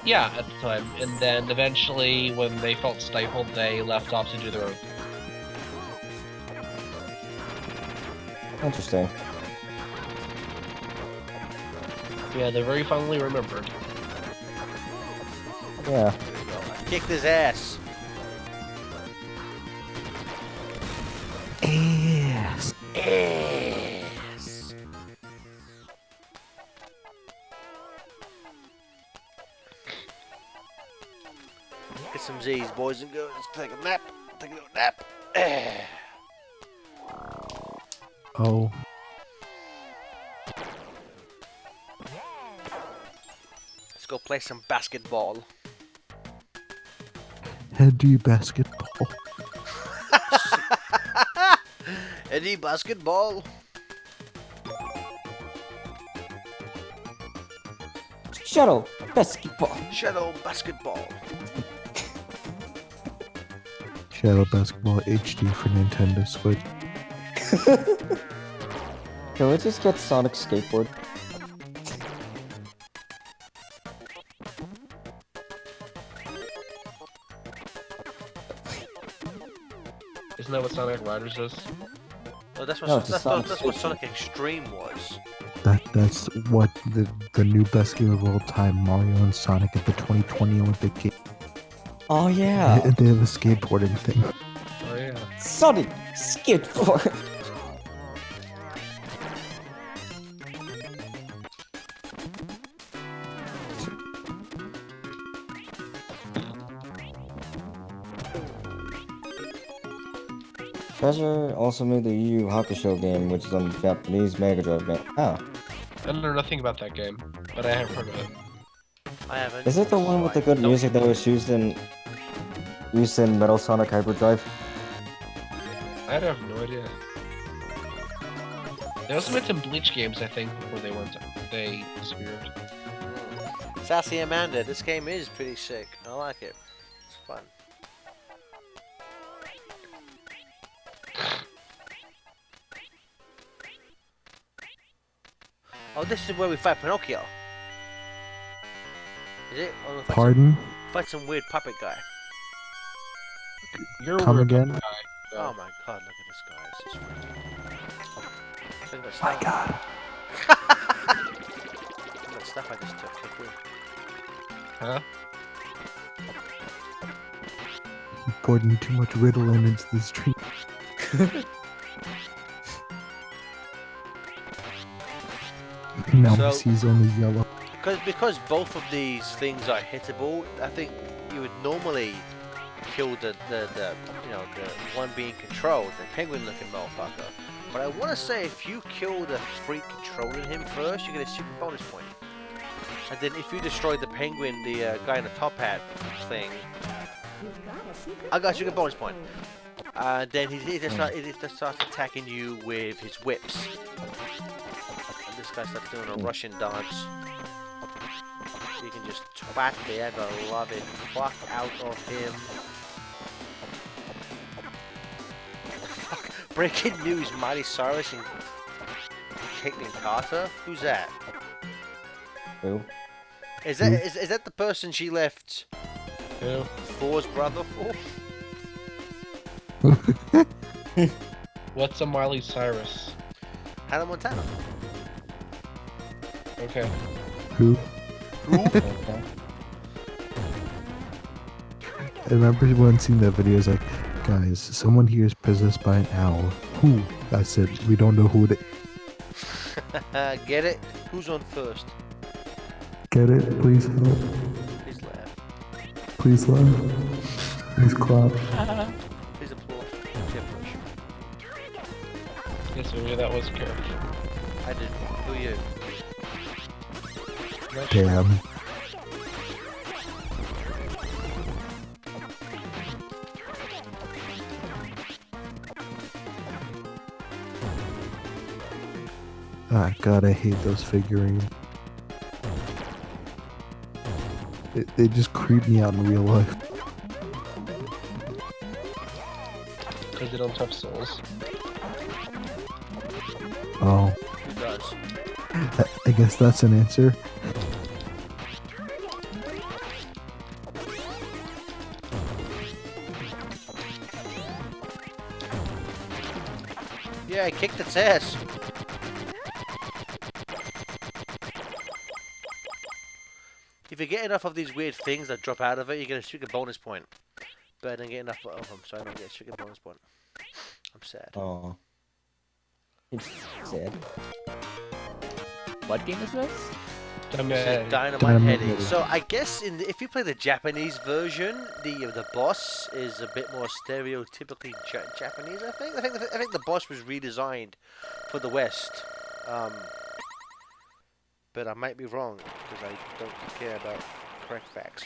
Yeah, at the time. And then eventually, when they felt stifled, they left off to do their own. Interesting. Yeah, they're very fondly remembered. Yeah. Kicked his ass. Yes. Ass. Get some Z's, boys and girls. Take a nap. Take a little nap. Oh. Let's go play some basketball. Heady basketball. Eddie basketball. Shuttle basketball. Shadow basketball. Shadow Basketball HD for Nintendo Switch. Can we just get Sonic Skateboard? Isn't that what Sonic Riders is? Oh, that's what, No, it's a that's, Sonic that's what Skateboard. Sonic Extreme was. That's what the new best game of all time, Mario and Sonic at the 2020 Olympic Games. Oh yeah. They have a skateboarding thing. Oh yeah. Sonic Skateboard. Treasure also made the Yu Yu Hakusho game, which is on the Japanese Mega Drive game. Oh, I know nothing about that game, but I have heard of it. I haven't. is it the one with the good music that was used in Metal Sonic Hyperdrive? I have no idea. They also made some Bleach games, I think, before they disappeared. Sassy Amanda, this game is pretty sick. I like it. It's fun. Oh, this is where we fight Pinocchio. Is it? Or we fight Pardon? fight some weird puppet guy. You're Come a again? guy. Oh my god, look at this guy. This is freaking... Look at that My stuff. God. Look at that stuff I just took. Look here. Huh? You poured me too much Ritalin into this drink. Now So- he sees only yellow. Because both of these things are hittable, I think you would normally kill the you know, the one being controlled, the penguin looking motherfucker. But I wanna say if you kill the freak controlling him first, you get a super bonus point. And then if you destroy the penguin, the guy in the top hat thing, I got you a bonus point. Then he just starts attacking you with his whips. And this guy starts doing a Russian dance. You can just twat the ever-loving fuck out of him. Fuck. Breaking news, Miley Cyrus and Caitlyn Carter? Who's that? Who? Is that the person she left Who? Thor's brother for? What's a Miley Cyrus? Hannah Montana. Okay. Who? Okay. I remember once seeing that video. It's like, guys, someone here is possessed by an owl. Who? I said, we don't know who it is. Get it? Who's on first? Get it? Please help. Please laugh. Please laugh. Please clap. Please applaud. Please push. Yes, maybe that was a character. I did. Who are you? Damn. Ah, God, I hate those figurines. They just creep me out in real life. Because they don't have souls. Oh, Who does? I guess that's an answer. Yeah, I kicked its ass. If you get enough of these weird things that drop out of it, you get a secret bonus point. But I didn't get enough of them, so I don't get a secret bonus point. I'm sad. Oh. It's sad. What game is this? This is Dynamite. Dynamite Heady. Heady. So I guess if you play the Japanese version, the boss is a bit more stereotypically Japanese. I think the boss was redesigned for the West. But I might be wrong because I don't care about correct facts.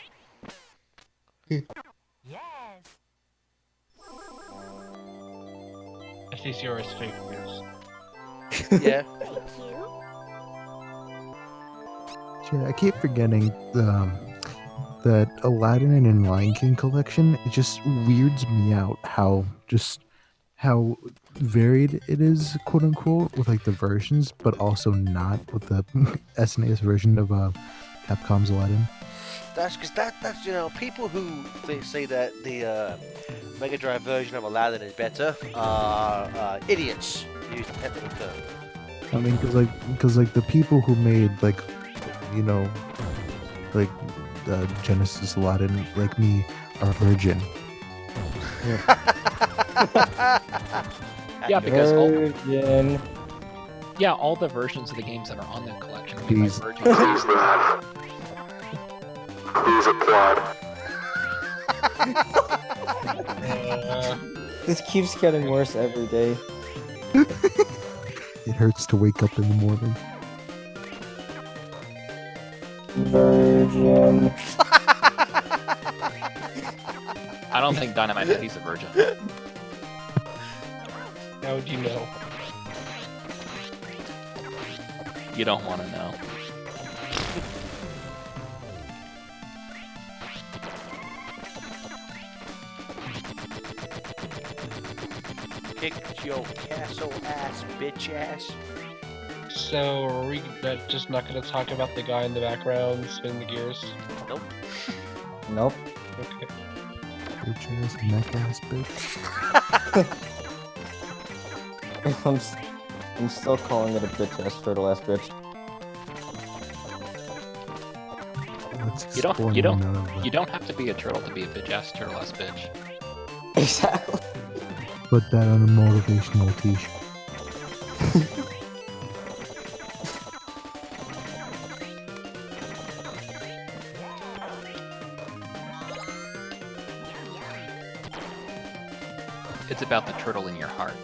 SCCR is fake news. Yeah. Sure, I keep forgetting that Aladdin and Lion King collection. It just weirds me out how varied it is, quote unquote, with like the versions, but also not with the SNES version of Capcom's Aladdin. That's because that's people who say that the Mega Drive version of Aladdin is better are idiots. To use the technical term. I mean, because the people who made like Genesis Aladdin, like me, are virgin. Yeah, because Virgin. all the versions of the games that are on the collection are Please. by Virgin. This keeps getting worse every day. It hurts to wake up in the morning. Virgin. I don't think Dynamite Heady's a virgin. How would you know? You don't want to know. Kick your castle ass, bitch ass. So are we just not going to talk about the guy in the background spinning the gears? Nope. Nope. Okay. Bitch ass, neck ass bitch. I'm still calling it a bitch ass turtle ass bitch. Let's You don't- explore you don't- none of that. You don't have to be a turtle to be a bitch ass turtle ass bitch. Exactly. Put that on a motivational t-shirt. It's about the turtle in your heart.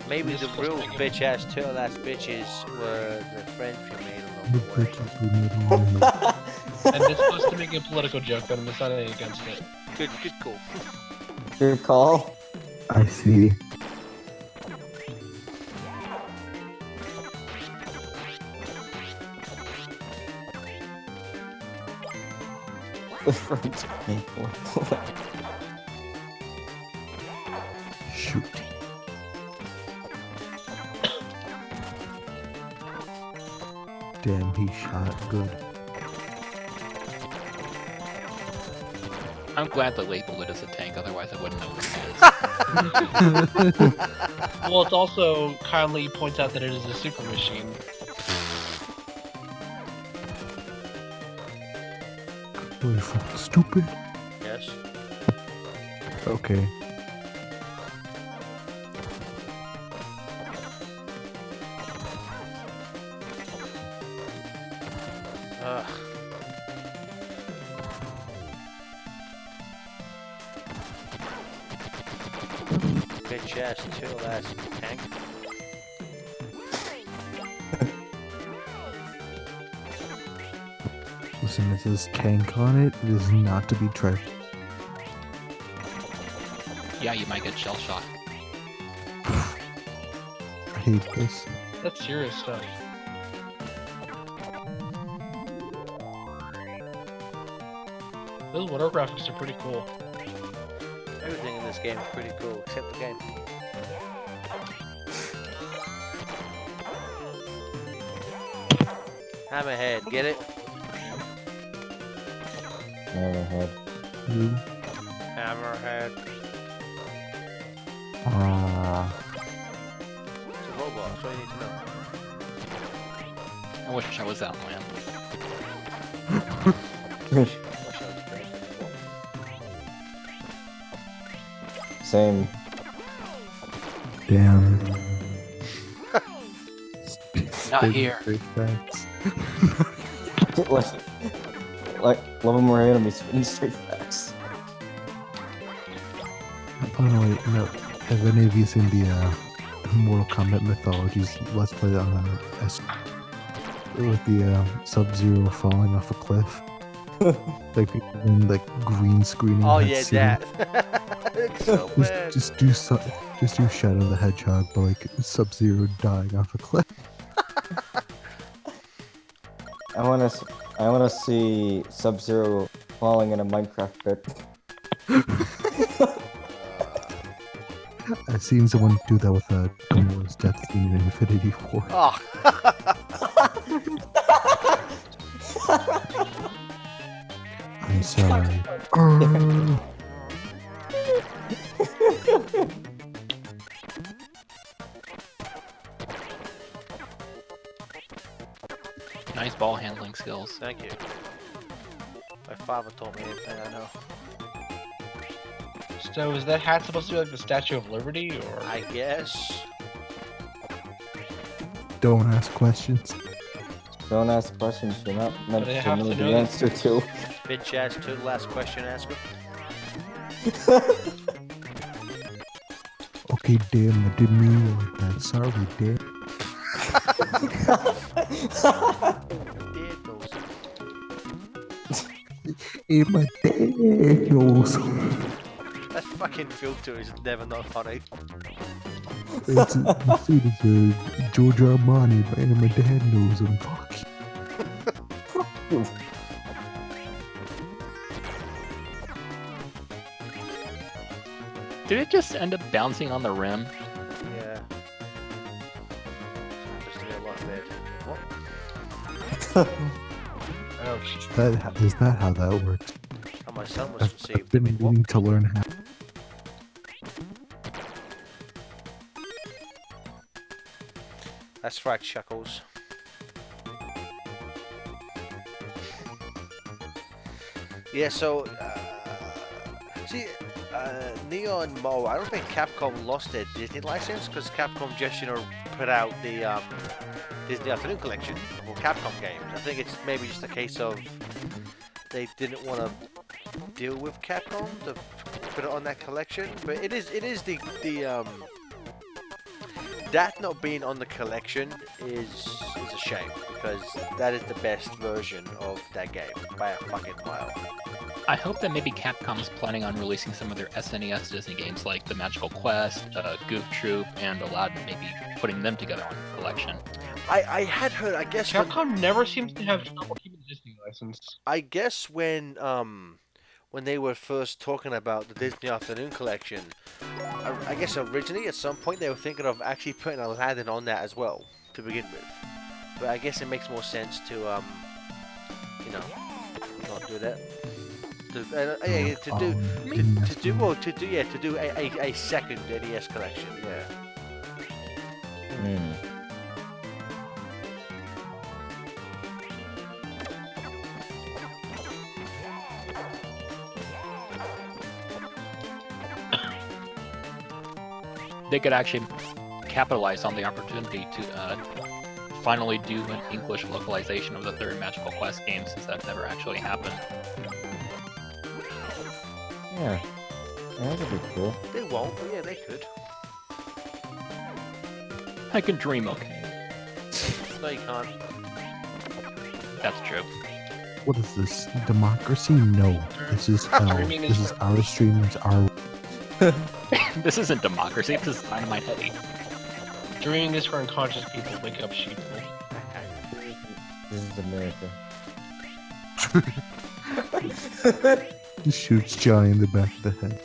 Maybe This the was real making- bitch ass turtle ass bitches were the friends we made along The the way. bitches we made along the way. And it's supposed to make a political joke, but I'm deciding against it. Good call. Good call. I see. The friends we made along the way. Shoot. Damn, he shot good. I'm glad they labeled it as a tank, otherwise I wouldn't know what it is. Well, it also kindly points out that it is a super machine. Really fucking stupid. Yes. Okay. Ugh. Bitch ass turtle ass tank. Listen, it says tank on it. It is not to be tried. Yeah, you might get shell shocked. I hate this. That's serious stuff. Those water graphics are pretty cool. Everything in this game is pretty cool, except the game. Hammerhead, get it? Hammerhead. You. Hammerhead. Ah. It's a robot, that's all you need to know. I wish I was that land. Wish I was great. Same. Damn. Not Big here. Straight facts. like love him or hate him, he's spitting straight facts. Oh no, wait, no. Have any of you seen the Mortal Kombat Mythologies Let's Play on with the Sub-Zero falling off a cliff? Like people in like green screening. Oh that yeah, scene. that. It's so bad. Just do Shadow the Hedgehog, but like Sub-Zero dying off a cliff. I wanna see Sub-Zero falling in a Minecraft pit. I've seen someone do that with Gamora's death scene in Infinity War. Oh. I'm sorry. Arrgh. Nice ball handling skills. Thank you. My father told me everything I know. So is that hat supposed to be like the Statue of Liberty, or? I guess. Don't ask questions. Don't ask questions you're not meant But I to have know to the know that- answer to. Bitch ass to the last question asker. Okay, damn, I didn't mean it like that. Sorry, damn. Dead knows. In my dad knows. That fucking filter is never not funny. It's Giorgio Armani, but my dad knows him. Fuck. Did it just end up bouncing on the rim? Yeah. Ouch. Is that how that works? Oh, my son was I've conceived. been I mean, what? meaning to learn how. That's right, Chuckles. Yeah, so, see, Neon Mo, I don't think Capcom lost their Disney license, because Capcom just, put out the Disney Afternoon Collection for Capcom games. I think it's maybe just a case of they didn't want to deal with Capcom to put it on that collection, but it is the that not being on the collection is a shame, because that is the best version of that game by a fucking mile. I hope that maybe Capcom's planning on releasing some of their SNES Disney games like the Magical Quest, Goof Troop, and Aladdin, maybe putting them together on a collection. I had heard, I guess when, Capcom never seems to have trouble keeping the Disney license. I guess when they were first talking about the Disney Afternoon Collection, I guess originally at some point they were thinking of actually putting Aladdin on that as well to begin with. But I guess it makes more sense to not do that. To do a second NES collection, yeah. Hmm. They could actually capitalize on the opportunity to finally do an English localization of the third Magical Quest game, since that never actually happened. Yeah. That would be cool. They won't, but yeah, they could. I can dream, okay. No, you can't. That's true. What is this? Democracy? No. This is hell. Streaming This is is our streamers, our. This isn't democracy, this is Dynamite Heavy. Dreaming is for unconscious people. Wake up, sheep. This is America. Just shoots Johnny in the back of the head.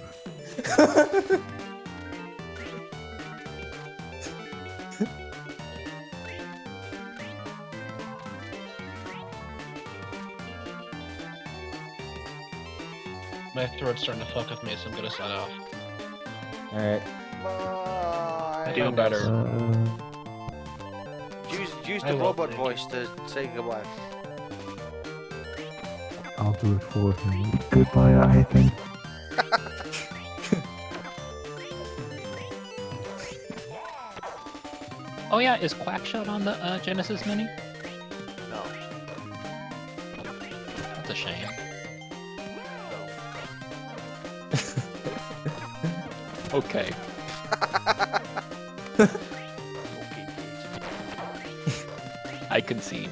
My throat's starting to fuck with me, so I'm gonna sign off. Alright. Bye. Feel better. Use I the love robot it. voice to say goodbye. I'll do it for him. Goodbye, I think. Oh yeah, is Quackshot on the Genesis Mini? No. That's a shame. Okay. Okay, I concede.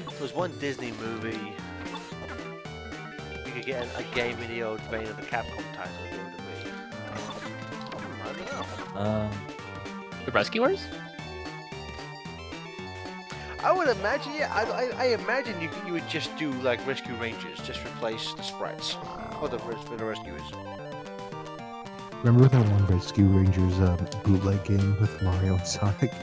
There was one Disney movie. You could get a game in the old vein of the Capcom title. What would it be? I don't know. The Rescuers? I would imagine, yeah. I imagine you would just do like Rescue Rangers, just replace the sprites for the rescuers. Remember that one Rescue Rangers bootleg game with Mario and Sonic?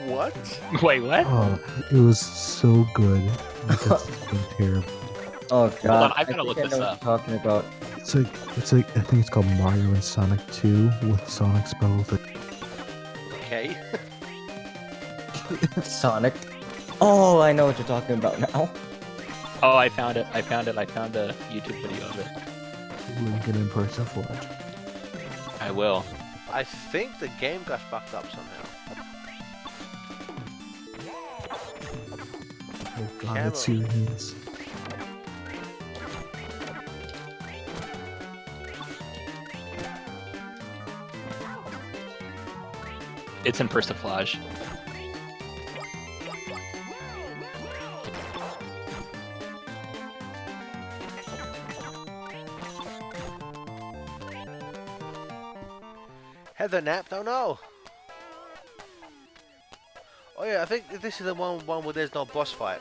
What? Wait, what? Oh, it was so good because it's been terrible. Oh god. on, I've gotta I look think I this know what up. you're talking about. It's like I think it's called Mario and Sonic 2 with Sonic spelled like Okay. Sonic. Oh, I know what you're talking about now. Oh, I found it. I found a YouTube video of it. link it in person for it. I will. I think the game got fucked up somehow. Oh god, that's serious. It's in Persiflage. Heather Knapp, don't know. Oh yeah, I think this is the one where there's no boss fight.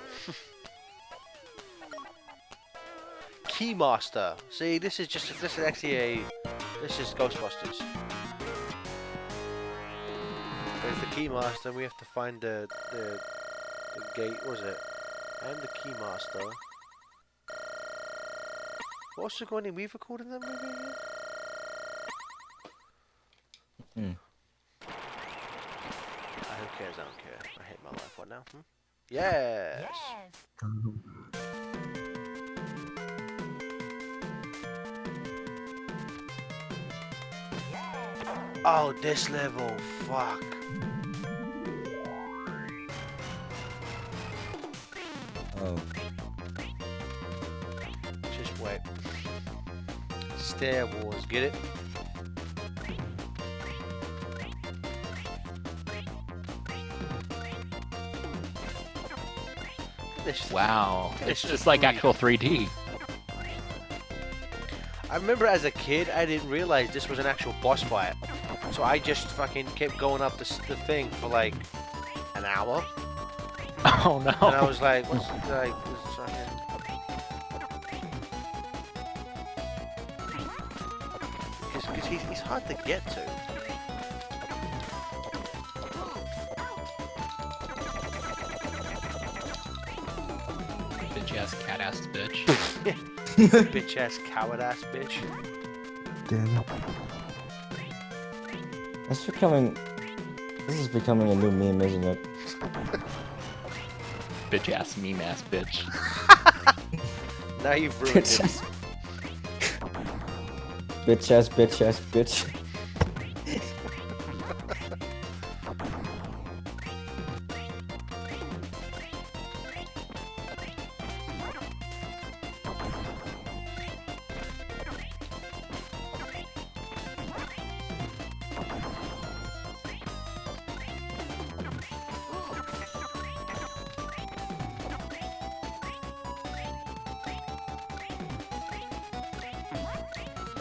Keymaster. See, this is actually This is Ghostbusters. There's the Keymaster. We have to find the gate. What was it? I am the Keymaster. What's Sigourney Weaver called in that movie again? Who cares? I don't care. I hate my life. What now? Yes. Oh, this level. Fuck. Oh. Just wait. Stair Wars. Get it? This Wow, It's it's just like free. actual 3D. I remember as a kid, I didn't realize this was an actual boss fight. So I just fucking kept going up the thing for like an hour. Oh no. And I was like, what's like, what's fucking... Because he's hard to get to. Bitch ass cat ass bitch. Bitch ass coward ass bitch. Damn it. This is becoming a new meme, isn't it? Bitch ass meme ass bitch. Now you've ruined Bitch it. ass. Bitch ass, bitch ass, bitch.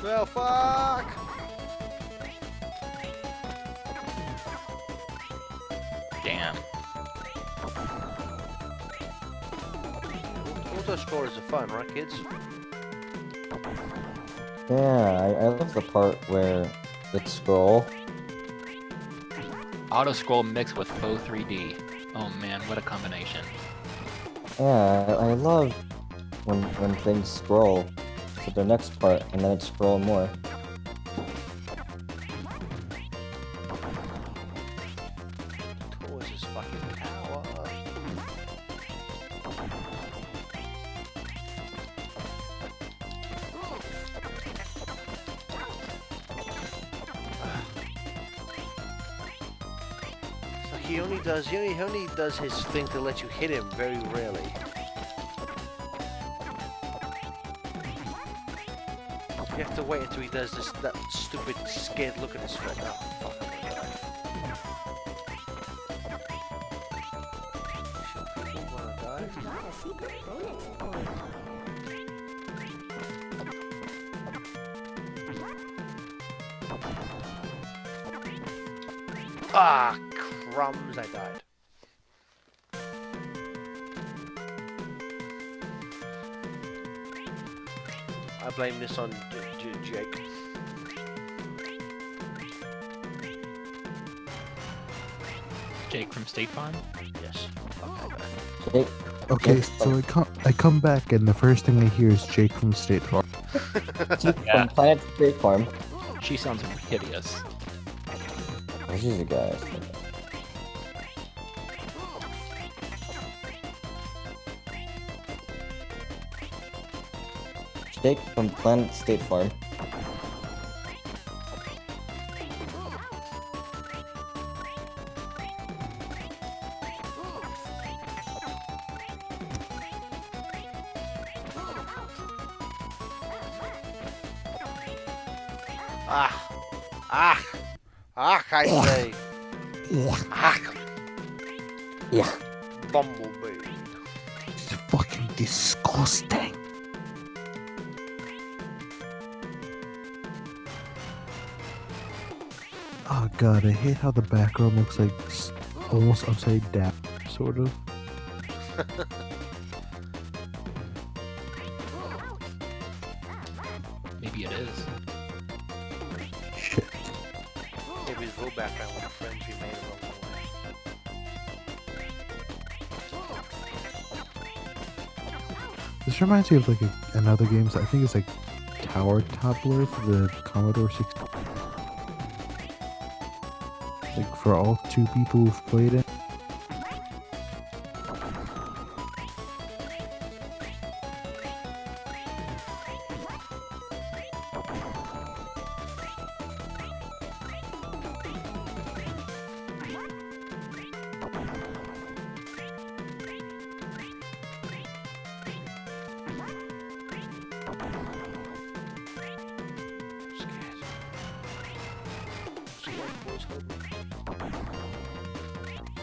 Well, fuck! Damn. Auto scrollers are fun, right, kids? Yeah, I love the part where it scroll. Auto scroll mixed with faux 3D. Oh man, what a combination. Yeah, I love when things scroll to the next part and then it scroll more. Towards his fucking tower. So he only does his thing to let you hit him very rarely. You have to wait until he does that stupid scared look at his face. Oh, fuck. Should people wanna die? Ah, crumbs, I died. I blame this on Jake. Jake from State Farm? Yes. Okay. Jake, Okay, Jake so I come back and the first thing I hear is Jake from State Farm. Jake Yeah. from Planet State Farm. She sounds hideous. Oh, she's a guy. Jake from Planet State Farm. I say. Ah, Yeah. Bumblebee. It's fucking disgusting. Oh god, I hate how the background looks like almost upside down, sort of. Maybe it is. go background with the friends we made along the way. This reminds me of like another game. I think it's like Tower Toppler for the Commodore 60. Like for all 2 people who've played it.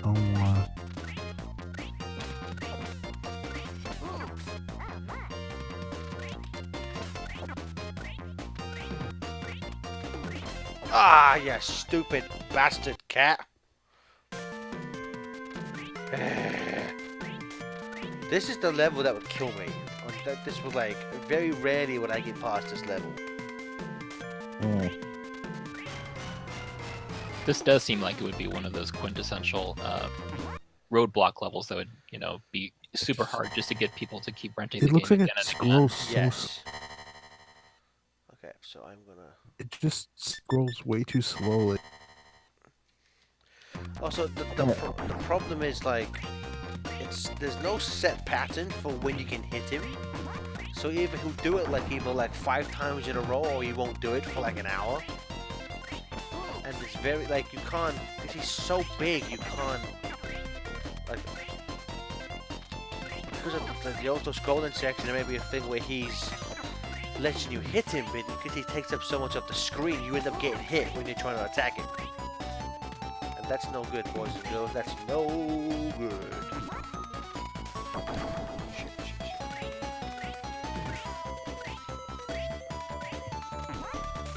Oh, Ah, you stupid bastard cat. This is the level that would kill me. This would like, very rarely would I get past this level. This does seem like it would be one of those quintessential roadblock levels that would, you know, be super hard just to get people to keep renting the it looks game like again it and again. scrolls so. Yes. Okay, so I'm gonna... It just scrolls way too slowly. Also, the problem is like, there's no set pattern for when you can hit him. So either he'll do it like either like 5 times in a row, or he won't do it for like an hour. And it's very like you can't, because he's so big, you can't like, because of the auto scrolling section. There may be a thing where he's letting you hit him, but because he takes up so much of the screen, you end up getting hit when you're trying to attack him. And that's no good, boys and girls. That's no good. Shit.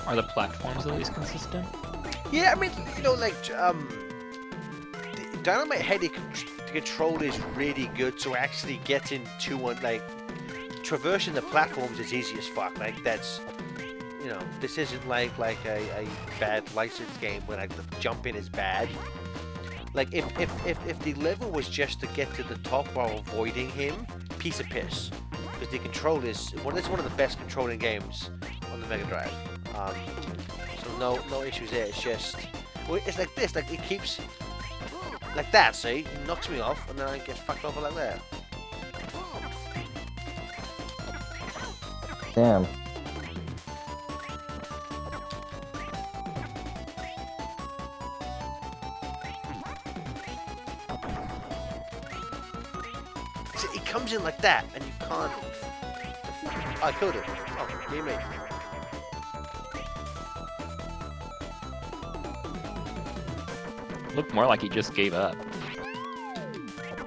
Are the platforms at least consistent? Yeah, I mean, you know, like, Dynamite Head, the control is really good, so actually getting to one, like, traversing the platforms is easy as fuck. Like, that's, you know, this isn't like a bad licensed game where, like, the jumping is bad. Like, if the level was just to get to the top while avoiding him, piece of piss. Because the control is, it's one of the best controlling games on the Mega Drive. So no issues there. It's just, well, it's like this. Like it keeps like that. See, it knocks me off, and then I get fucked over like that. Damn. See, it comes in like that, and you can't. Oh, I killed it. Oh, me. Looked more like he just gave up.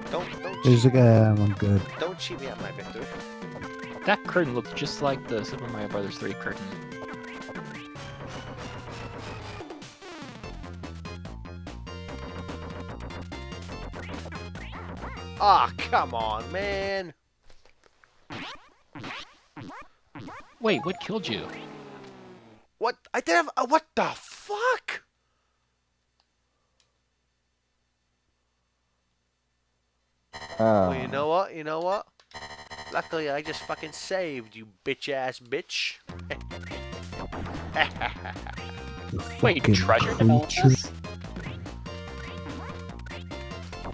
Don't There's like, I'm good. don't cheat me out my victory. That curtain looked just like the Super Mario Bros. 3 curtain. Ah, come on, man. Wait, what killed you? What? I did have. What the fuck? Well, you know what? You know what? Luckily, I just fucking saved you, bitch-ass bitch. Wait, Fucking treasure in all creature. this?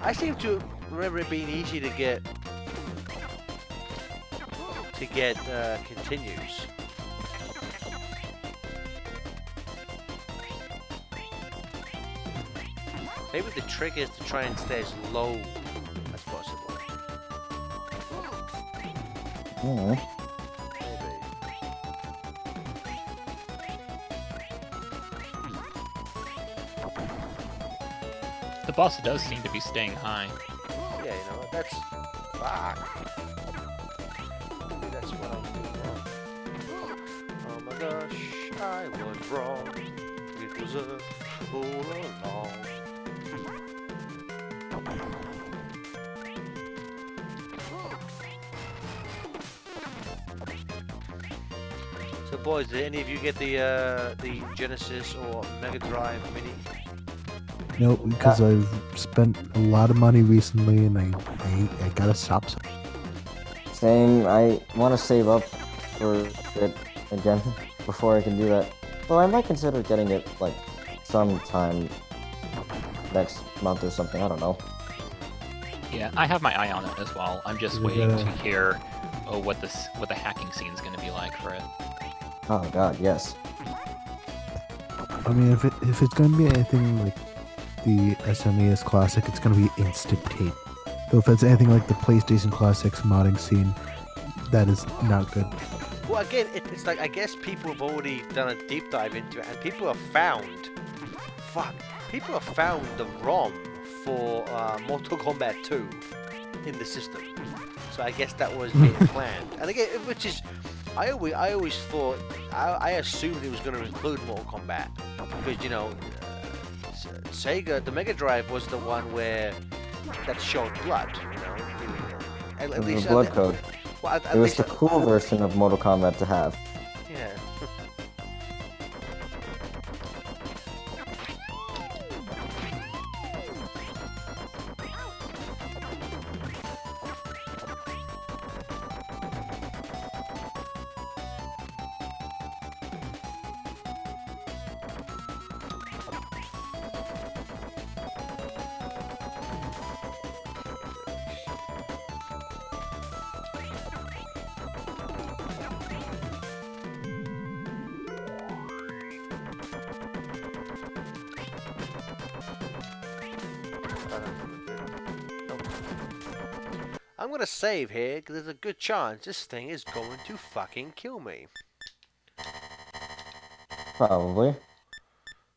I seem to remember it being easy to get continues. Maybe the trick is to try and stay as low as possible. Hmm. Maybe. The boss does seem to be staying high. Yeah, you know what? That's fuck. Maybe that's what I'm doing wrong. Oh my gosh, I was wrong. It was a all along. So boys, did any of you get the Genesis or Mega Drive Mini? No, because I've spent a lot of money recently, and I gotta stop. Same. I want to save up for it again before I can do that. Well, I might consider getting it like sometime next month or something. I don't know. Yeah, I have my eye on it as well. I'm just We waiting gotta- to hear what the hacking scene is going to be like for it. Oh God, yes. I mean, if it's gonna be anything like the SNES Classic, it's gonna be instant tape. Though if it's anything like the PlayStation Classics modding scene, that is not good. Well, again, it's like I guess people have already done a deep dive into it, and people have found, people have found the ROM for Mortal Kombat 2 in the system. So I guess that was being planned, and again, which is, I always thought, I assumed it was going to include Mortal Kombat because you know, Sega, the Mega Drive was the one where that showed blood. You know, at It was least a blood code. Well, at It was least the cool version of Mortal Kombat to have. yeah. I'm gonna save here because there's a good chance this thing is going to fucking kill me. Probably.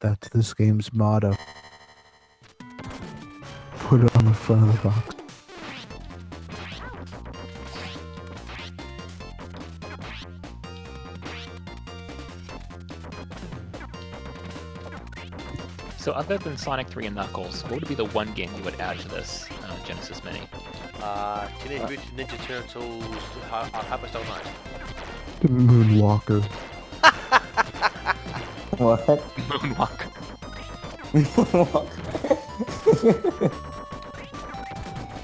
That's this game's motto. Put it on the front of the box. So other than Sonic 3 and Knuckles, what would be the one game you would add to this Genesis Mini? Teenage Mutant Ninja Turtles, Hyperstone Knight. The Moonwalker. What? Moonwalker.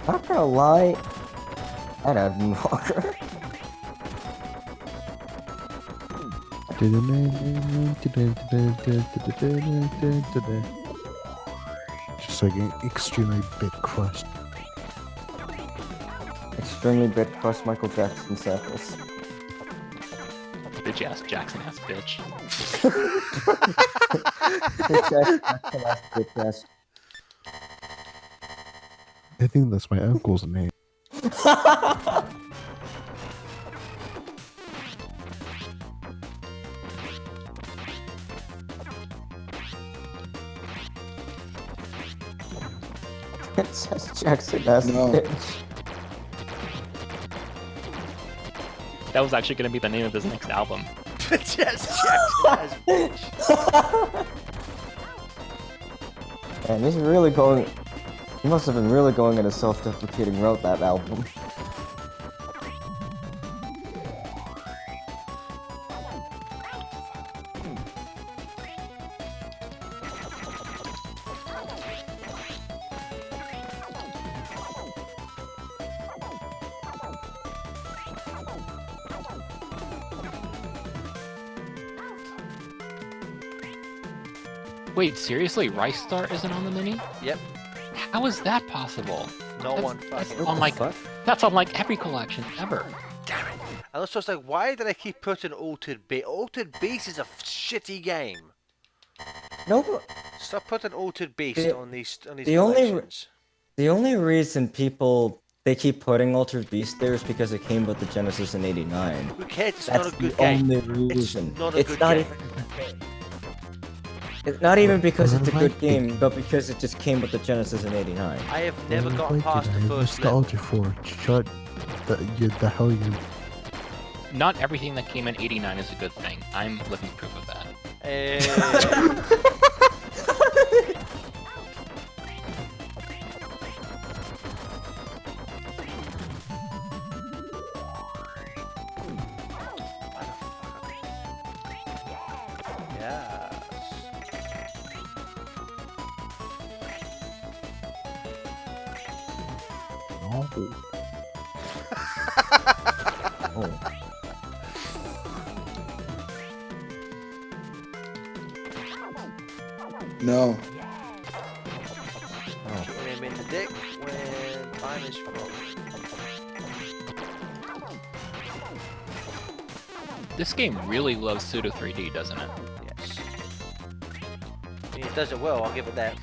Not gonna lie, I'd add Moonwalker. Just like an extremely bit crushed. Extremely bit crushed Michael Jackson samples. Bitch ass Jackson ass bitch. Bitch ass. I think that's my uncle's name. It says Jackson ass No. bitch. That was actually going to be the name of his next album. Yes, Jackson has bitch. Man, he's really going. He must have been really going in a self-deprecating route, that album. Wait, seriously? Rice Star isn't on the Mini? Yep, How is that possible? no That's- one that's fucking. on like that's on like every collection ever. Damn it! And also, it's like, why did I keep putting Altered Beast? Altered Beast is a shitty game. No, but Stop putting Altered Beast The- on these the only re- collections. the only reason they keep putting Altered Beast there is because it came with the Genesis in '89. Who cares? It's That's not a good the game. only reason. not a It's good not game. even. It's not even because it's a good Like game, but because it just came with the Genesis in '89. I have never Well, gotten like, past the I have first level. nostalgia for it. Shut the hell you. Not everything that came in '89 is a good thing. I'm living proof of that. Yes. Oh. Oh. No. Oh. Shooting him in the dick when time is frozen. This game really loves pseudo 3D, doesn't it? Yes. I mean, it does it well, I'll give it that.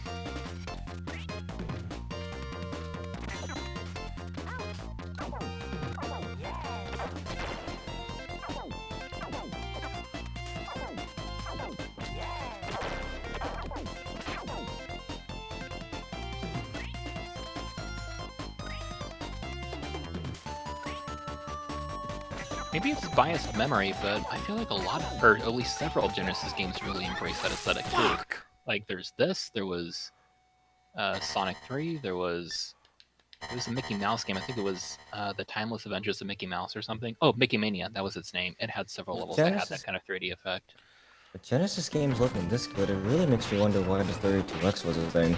Maybe it's biased memory, but I feel like a lot of, or at least several Genesis games really embrace that aesthetic too. Like there's this, there was Sonic 3, it was a Mickey Mouse game. I think it was the Timeless Adventures of Mickey Mouse or something. Oh, Mickey Mania, that was its name. It had several levels that had Genesis- that kind of 3D effect. The Genesis games looking this good, it really makes you wonder why the 32X was a thing.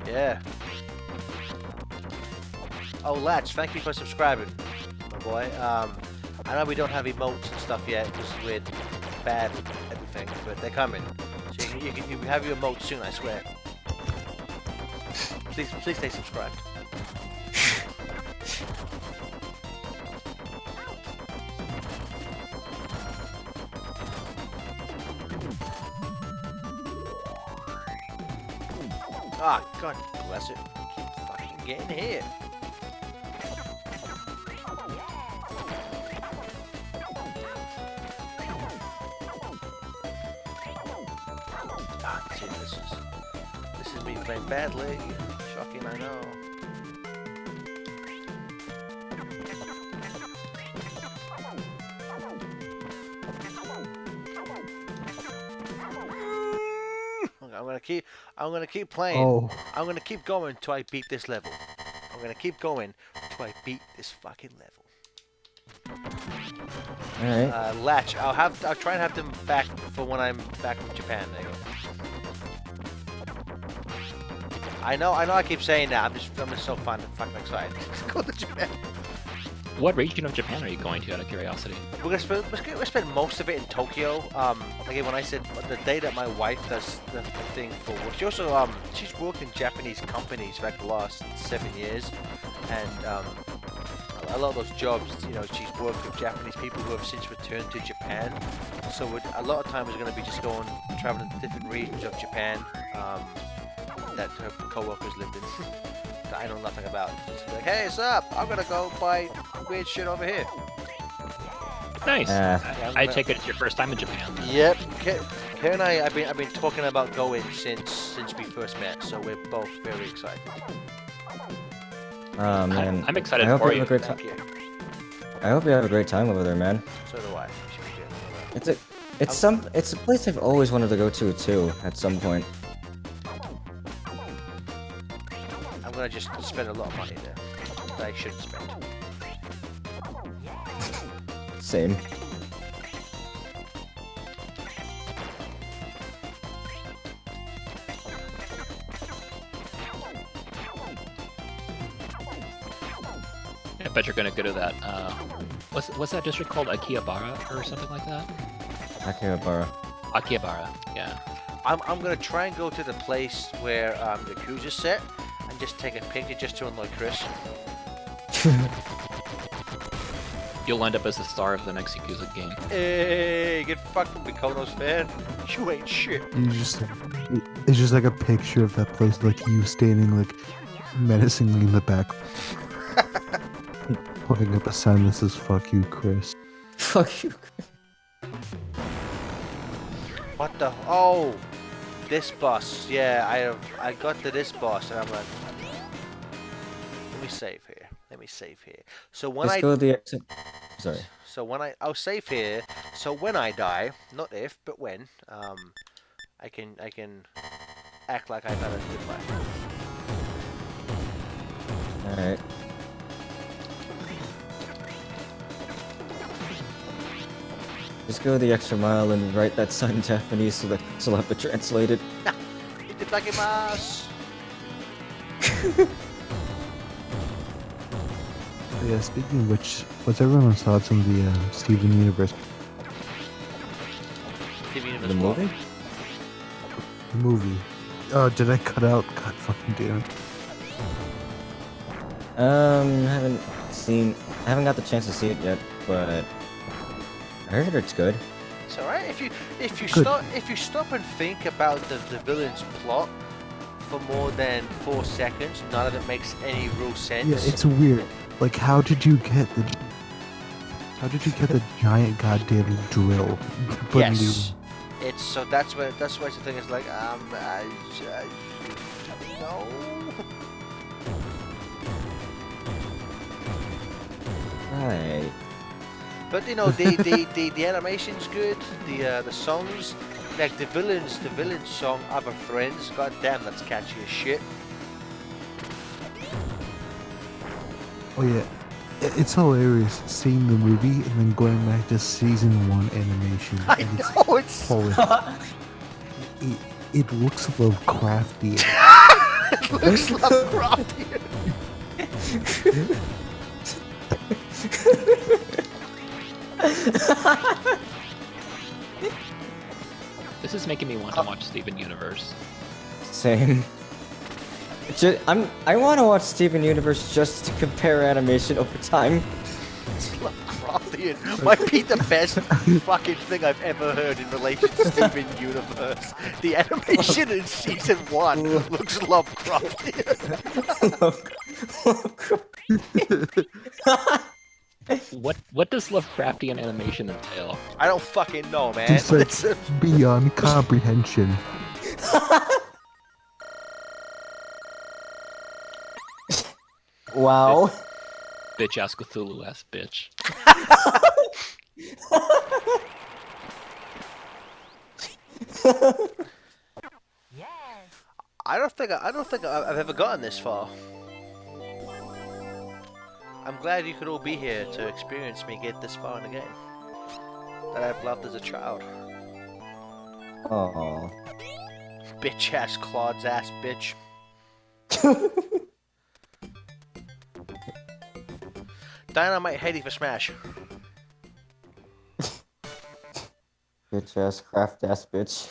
Yeah. Oh, Latch, thank you for subscribing, my boy. I know we don't have emotes and stuff yet because we're bad at everything, but they're coming. So you can have your emotes soon, I swear. Please stay subscribed. Ah, God bless it. Keep fucking getting hit. Ah, see, this is me playing badly. Shocking, I know. Okay, I'm gonna keep playing. Oh. I'm gonna keep going till I beat this level. I'm gonna keep going till I beat this fucking level. Alright. Latch, I'll try and have them back for when I'm back from Japan. There you go. I know I keep saying that. I'm just so fucking excited to go to Japan. What region of Japan are you going to, out of curiosity? We're gonna spend most of it in Tokyo. Again, when I said the day that my wife does the thing for work, she also she's worked in Japanese companies for like the last 7 years, and a lot of those jobs, you know, she's worked with Japanese people who have since returned to Japan. So a lot of times we're gonna be just traveling to different regions of Japan that her co-workers lived in. That I know nothing about. Just like, hey, what's up? I'm gonna go buy weird shit over here. Nice. Yeah, I take it it's your first time in Japan. Yep. Karen and I've been talking about going since we first met, so we're both very excited. Oh man. I'm excited I hope for you you. have a great time. Thank you. I hope you have a great time over there, man. So do I. We should be good. It's a place I've always wanted to go to too, at some point. I'm gonna just spend a lot of money there that I shouldn't spend. Same. I bet you're gonna go to that. What's that district called? Akihabara or something like that? Akihabara. Akihabara. Yeah. I'm gonna try and go to the place where Yakuza's set and just take a picture just to annoy Chris. You'll end up as the star of the next Yakuza game. Hey, get fucked, Mikoto's fan. You ain't shit. It's just like a picture of that place, like you standing like menacingly in the back, holding up a sign that says "Fuck you, Chris." Fuck you. What the? Oh, this boss. Yeah, I got to this boss and I'm like, let me save here. So when Just I go to the sorry. So when I'll save here. So when I die, not if, but when, I can act like I've had a good life. Alright. Just go the extra mile and write that sign in Japanese so that Chris will have to translate it. Itadakimasu. Yeah, speaking of which, what's everyone's thoughts on the Steven Universe Steven Universe The what? movie? movie? Oh, did I cut out? God fucking damn it. Haven't seen. I haven't got the chance to see it yet, but I heard it's good. It's alright if you Good. stop and think about the villain's plot for more than 4 seconds, none of it makes any real sense. Yeah, it's weird. Like, how did you get the giant goddamn drill? Put in yes. It's so that's why the thing is like no. Right. But you know the animation's good. The songs, like the villain's song "Other Friends." God damn, that's catchy as shit. Oh yeah, it's hilarious seeing the movie and then going back to season 1 animation. I and it's know it's. holy. It looks Lovecraftian. It looks Lovecraftian. This is making me want to watch Steven Universe. Same. I want to watch Steven Universe just to compare animation over time. It's Lovecraftian might be the best fucking thing I've ever heard in relation to Steven Universe. The animation in season 1 looks Lovecraftian. What does Lovecraftian animation entail? I don't fucking know, man. Just like Listen. beyond comprehension. Wow. Bitch ass Cthulhu ass bitch. I don't think I've ever gotten this far. I'm glad you could all be here to experience me get this far in the game that I've loved as a child. Oh. Bitch ass Claude's ass bitch. Dynamite Heady for Smash. Bitch ass, craft ass bitch.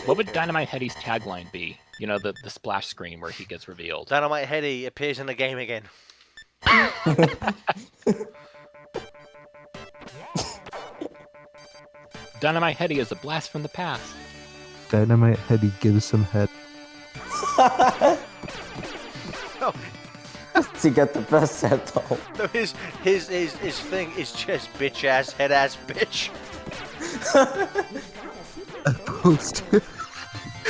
What would Dynamite Heady's tagline be? You know, the splash screen where he gets revealed. Dynamite Heady appears in the game again. Dynamite Heady is a blast from the past. Dynamite Heady gives some head. No, To get the best head though. no, his thing is just bitch ass head ass bitch. A poster.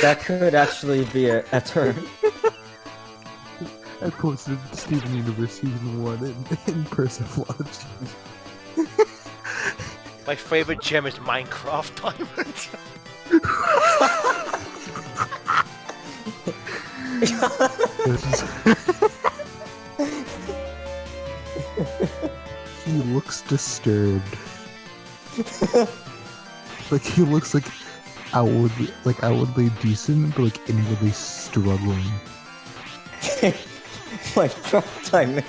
That could actually be a term. I posted Steven Universe season 1 in Persiflage. My favorite gem is Minecraft Diamond. He looks disturbed. Like he looks like outwardly decent, but like inwardly struggling. Minecraft Diamond.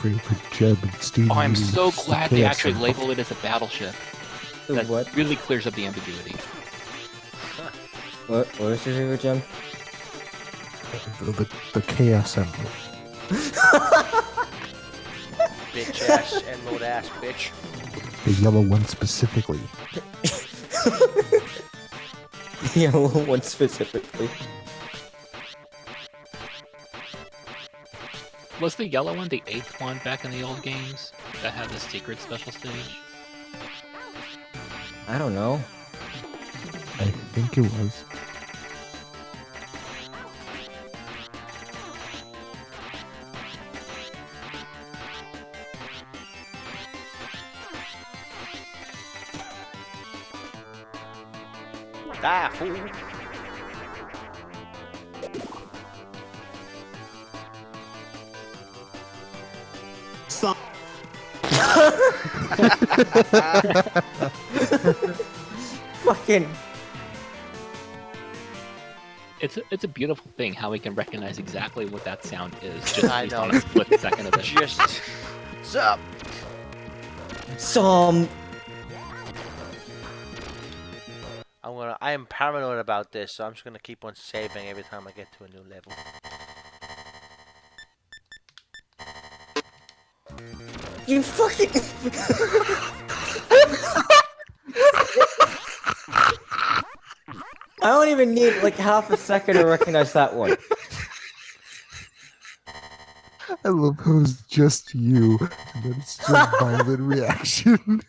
Favorite gem in Steven Oh, I'm Universe so is the glad they chaos actually symbol. label it as a battleship. That What? really clears up the ambiguity. What was your favorite gem? The chaos symbol. Bitch ass emerald ass bitch. The yellow one specifically. The yellow one specifically. Was the yellow one the 8th one back in the old games that had the secret special stage? I don't know. I think it was. Ah, fool. Fucking. It's a beautiful thing how we can recognize exactly what that sound is just I based know. on a split second of it. Just sup. Some. I am paranoid about this, so I'm just gonna keep on saving every time I get to a new level. You fucking. I don't even need like half a second to recognize that one. I love how it's just you, and then it's just violent reaction.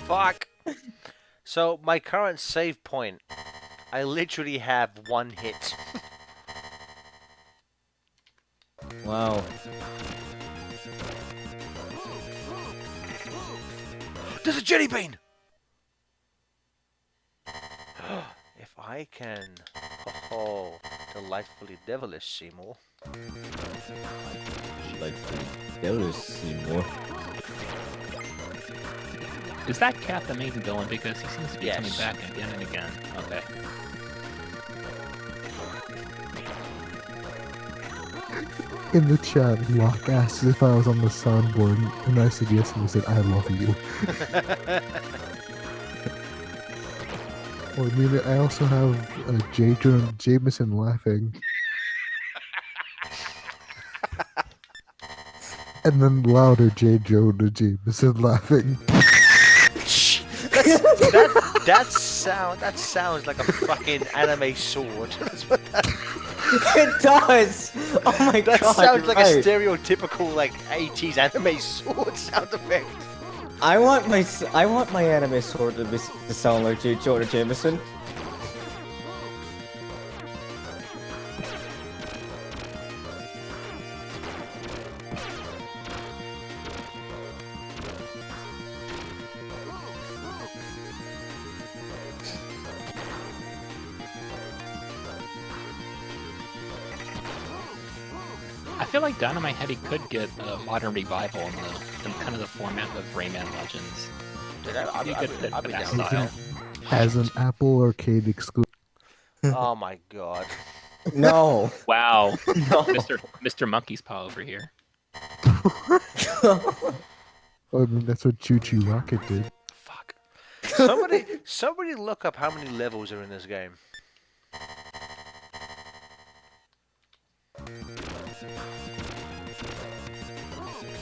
Fuck. So my current save point, I literally have one hit. Wow. There's a jelly bean! If I can... Oh, delightfully devilish, Seymour. Like, Delos Seymour. Is that Cat the main villain? Because he seems to be coming Yes. back again and again. Okay. In the chat, Locke asked if I was on the soundboard, and I said yes, and he said, I love you. Oh, I mean, I also have Jameson laughing. And then louder J. Jonah Jameson laughing. That sounds like a fucking anime sword. That's what that, It does! Oh my that god, sounds you're like right. a stereotypical like 80s anime sword sound effect. I want my anime sword to sound like J. Jonah Jameson. I feel like Dynamite Head could get a modern revival in kind of the format of Rayman Legends. Dude, I'd Be a good fit I'd for be that down with style. As an Apple Arcade exclusive. that. Oh my god. No. Wow, No. Mr. Monkey's Paw over here. Oh, I mean, that's what Choo Choo Rocket did. Fuck. Somebody look up how many levels are in this game.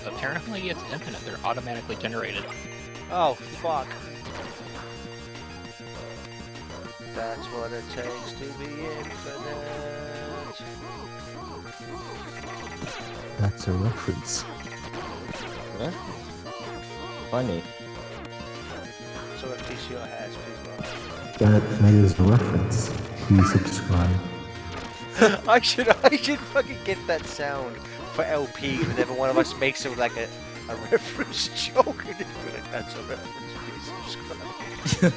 Apparently it's infinite. They're automatically generated. Oh, fuck. That's what it takes to be infinite. That's a reference. Funny. So if TCR has, please That is a reference. Please subscribe. well. I should fucking get that sound for LP whenever one of us makes it like a reference joke. And it'd be like, that's a reference, please subscribe.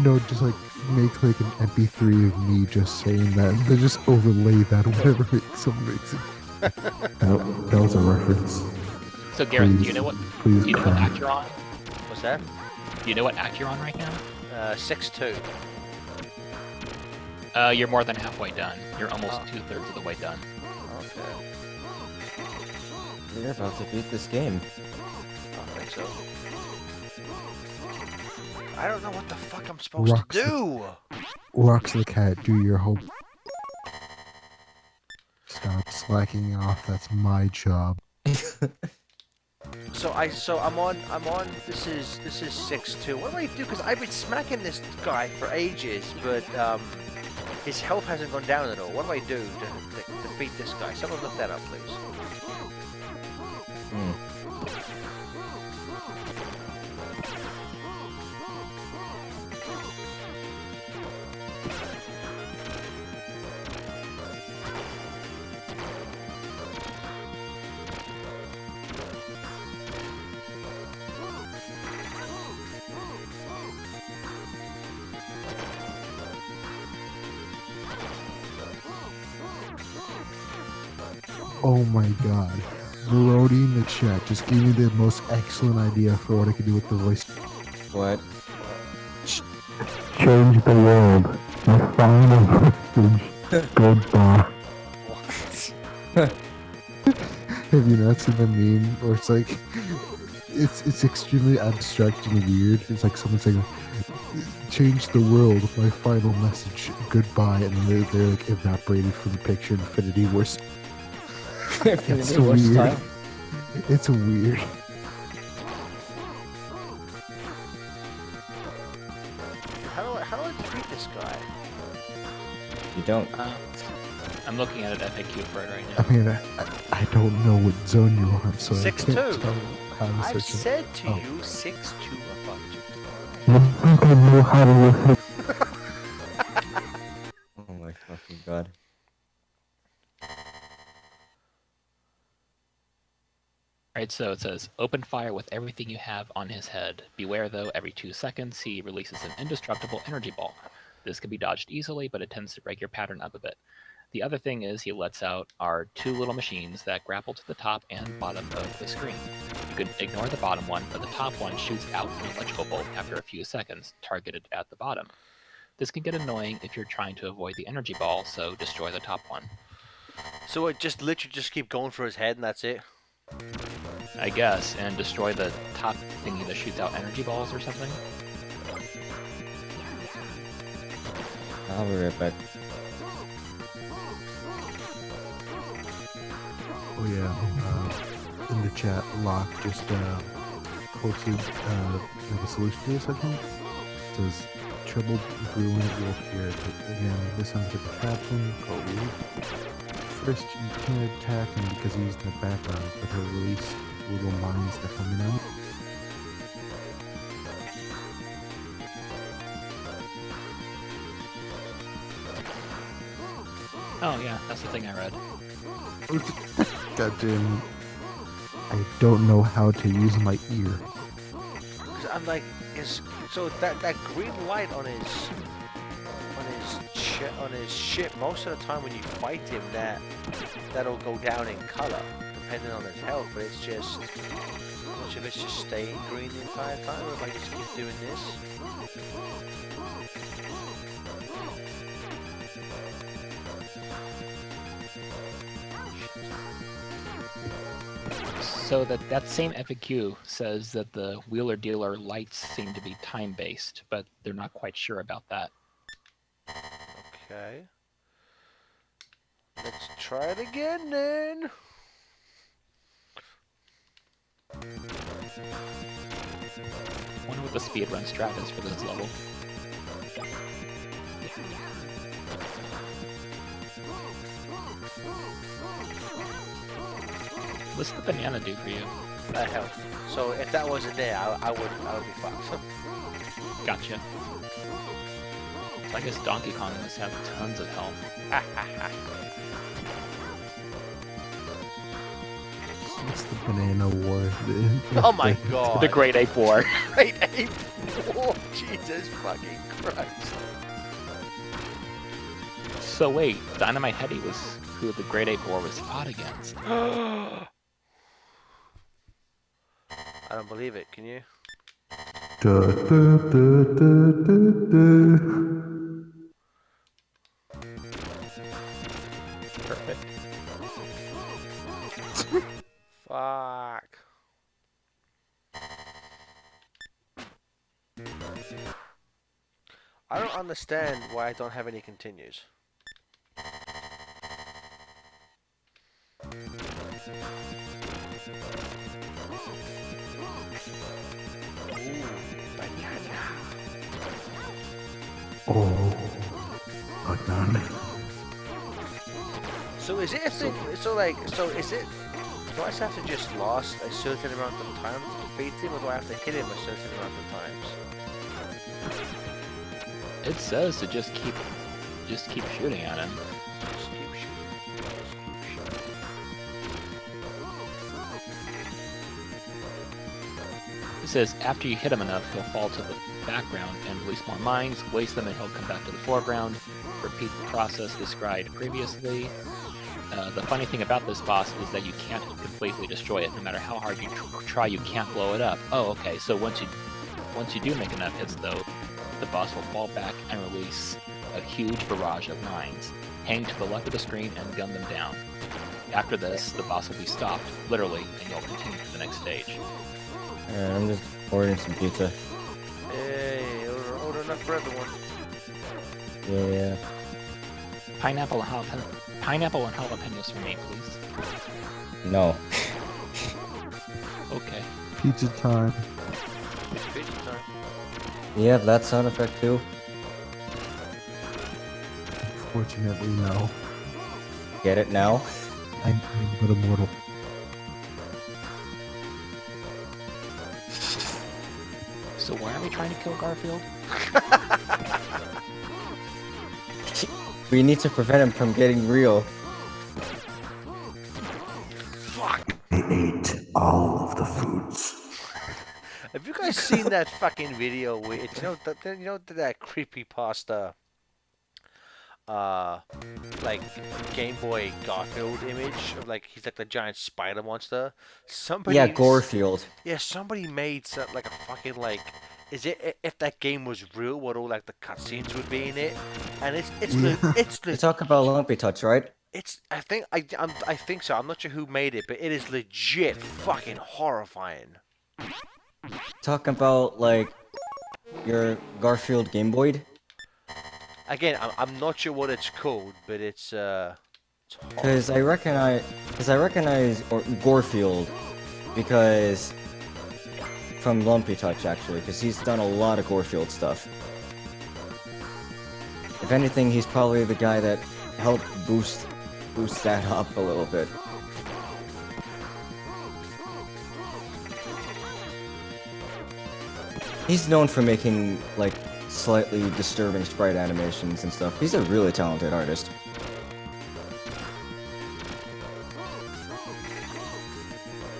No, just like make like an MP3 of me just saying that, and then just overlay that whenever someone makes it. That was a reference. So Gareth, do Please- you know what Please do you know what cry. act you're on? What's that? Do you know what act you're on right now? 6-2. You're more than halfway done. You're almost Oh. 2/3 of the way done. Okay. You're about to beat this game. I don't think so. I don't know what the fuck I'm supposed Rocks to it. do. Rocks the cat, do your whole. Stop slacking off. That's my job. So I'm on this is 6-2. What do I do? Because I've been smacking this guy for ages, but his health hasn't gone down at all. What do I do to defeat this guy? Someone look that up, please. Oh my god. Verodi in the chat just gave me the most excellent idea for what I could do with the voice. What? Change the world. My final message. Goodbye. What? Have you not seen the meme where it's like, it's extremely abstract and weird. It's like someone saying, "Change the world." My final message. Goodbye, and then they're like evaporated from the picture. Infinity Wars. It's Infinity War weird. style. It's weird. How do I defeat this guy? You don't. I'm looking at an FAQ for it right I now. mean, I don't know what zone you're on, so I 6-2. can't tell how to I've search it. said to Oh. you 6-2 a bunch of times. You think I know how to listen? Oh my fucking god. Right, so it says, open fire with everything you have on his head. Beware though, every 2 seconds he releases an indestructible energy ball. This can be dodged easily, but it tends to break your pattern up a bit. The other thing is he lets out our 2 little machines that grapple to the top and bottom of the screen. You can ignore the bottom one, but the top one shoots out an electrical bolt after a few seconds, targeted at the bottom. This can get annoying if you're trying to avoid the energy ball, so destroy the top one. So I just literally just keep going for his head and that's it? I guess, and destroy the top thingy that shoots out energy balls or something. I'll be right back. Oh yeah, in the chat, Locke just posted like a solution to this, I think. It says, trouble brewing will appear. Again, this sounds like a captain. Oh, really? First, you can't attack him because he's in the background, but he'll release little mines that come in out. Oh yeah, that's the thing I read. Goddamn. I don't know how to use my ear. 'Cause I'm like, so that green light on his ship, most of the time when you fight him, that'll go down in color depending on his health, but it's just much of it's just staying green the entire time, or if I just keep doing this. So that same FAQ says that the wheeler dealer lights seem to be time-based, but they're not quite sure about that. Okay. Let's try it again then. I wonder what the speedrun strat is for this level. What's the banana do for you? Health. So if that wasn't there, I would be fucked. Gotcha. So I guess Donkey Kong must have tons of health. It's the banana war. Oh my god. The Great Ape War. Great Ape War. Jesus fucking Christ. So wait, Dynamite Headdy was who the Great Ape War was fought against. I don't believe it, can you? Da, da, da, da, Perfect. Fuck. I don't understand why I don't have any continues. Oh, banana. So is it a thing? So is it? Do I just have to just last a certain amount of time to defeat him, or do I have to hit him a certain amount of times? It says to just keep shooting at him. Just keep shooting. Just keep shooting. It says after you hit him enough, he'll fall to the background and release more mines, waste them, and he'll come back to the foreground. Repeat the process described previously. The funny thing about this boss is that you can't completely destroy it. No matter how hard you try, you can't blow it up. Oh, okay. So once you do make enough hits, though, the boss will fall back and release a huge barrage of mines, hang to the left of the screen and gun them down. After this, the boss will be stopped, literally, and you'll continue to the next stage. I'm just ordering some pizza. Hey, order enough for everyone. Yeah. Pineapple and jalapenos for me, please. No. Okay. Pizza time. It's pizza time. You have that sound effect too? Fortunately, no. Get it now? I'm but immortal. So why are we trying to kill Garfield? We need to prevent him from getting real. I ate all of the foods. Have you guys seen that fucking video where it's, that creepy pasta like Game Boy Garfield image of like he's like the giant spider monster? Somebody Yeah, Gorefield. Yeah, somebody made some, like a fucking like is it if that game was real what all like the cutscenes would be in it? And it's You talk about Lumpy Touch, right? it's I think so. I'm not sure who made it, but it is legit fucking horrifying. Talking about like your Garfield Game Boy? Again, I'm not sure what it's called, but it's Because I recognize Gorefield because from Lumpy Touch actually, because he's done a lot of Gorefield stuff. If anything, he's probably the guy that helped boost that up a little bit. He's known for making like slightly disturbing sprite animations and stuff. He's a really talented artist.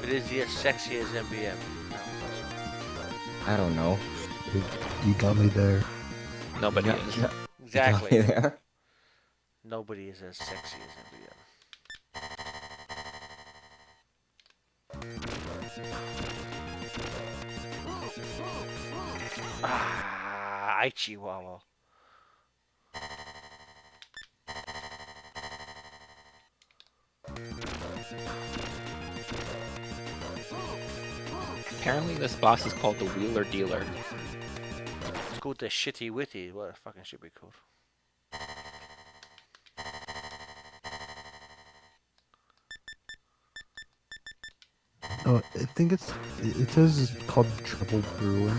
But is he as sexy as MBM? I don't know. You got me there. Nobody Yeah, is. yeah, Exactly. there. Nobody is as sexy as MBM. Ah, Chihuahua. Apparently this boss is called the Wheeler Dealer. It's called the Shitty Witty. What it fucking should be called. Oh, I think it says it's called Trouble Bruin.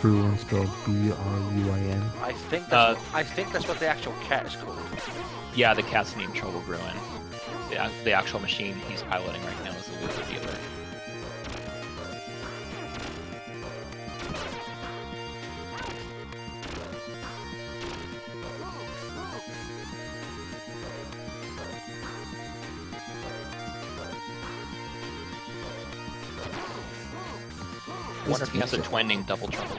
Bruin spelled B-R-U-I-N. I think that's what the actual cat is called. Yeah, the cat's named Trouble Bruin. The actual machine he's piloting right now is the Wheeler Dealer. I wonder if he has a twin named Double Trouble.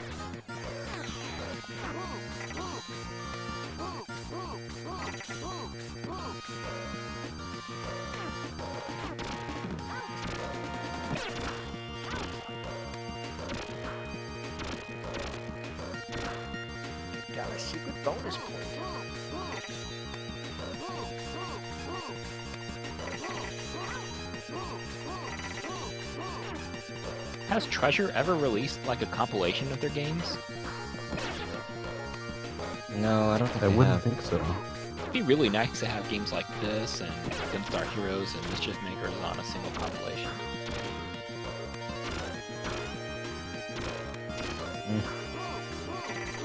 Got a secret bonus point. Has Treasure ever released like a compilation of their games? No, I don't think I they wouldn't have. think so. It'd be really nice to have games like this and Gunstar Heroes and Mischief Makers on a single compilation.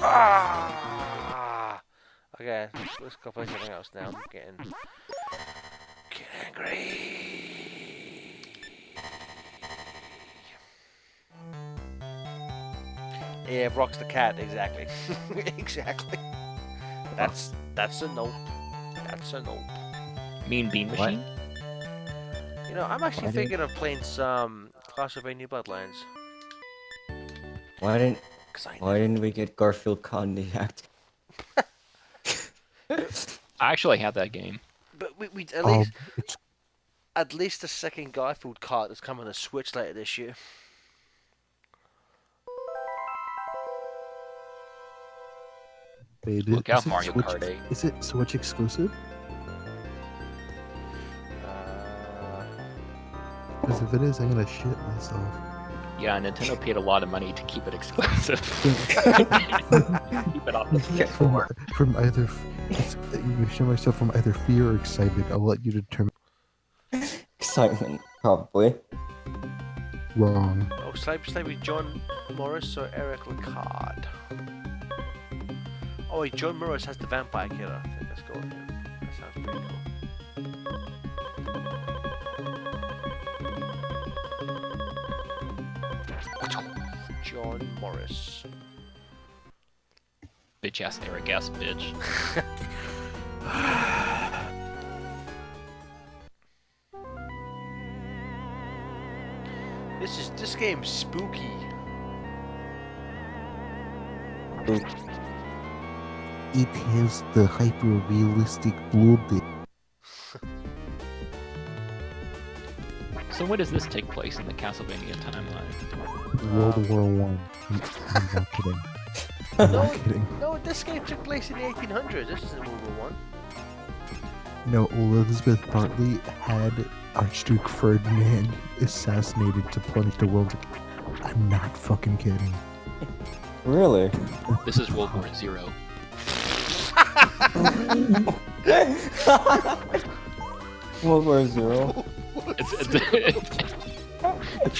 Ah! Okay, let's go play something else now. I'm getting angry. Yeah, Brock's the cat, exactly. Exactly. That's a nope. That's a nope. Mean Bean What? Machine? You know, I'm actually I didn't- thinking of playing some Castlevania Bloodlines. Why didn't Cause I Why didn't we get Garfield Contact? I actually have that game. But we It's at least the second Garfield cart is coming to Switch later this year. Wait, Look is out, it Mario Switch, Kart 8. Is it Switch exclusive? Because if it is, I'm gonna shit myself. Yeah, Nintendo paid a lot of money to keep it exclusive. Keep it off the PS4. From either, you can shit myself from either fear or excitement. I'll let you determine. Excitement, probably. Wrong. Oh, slightly John Morris or Eric Lacard? Oh wait, John Morris has the Vampire Killer. I think let's go with him. That sounds pretty cool. John Morris. Bitch ass Eric ass bitch. This game's spooky. It has the hyper-realistic blood. So when does this take place in the Castlevania timeline? World War One. I'm not kidding. I'm not kidding. No, this game took place in the 1800s. This isn't World War One. No, Elizabeth Bartley had Archduke Ferdinand assassinated to plunge the world. I'm not fucking kidding. Really? This is World War Zero. World War Zero.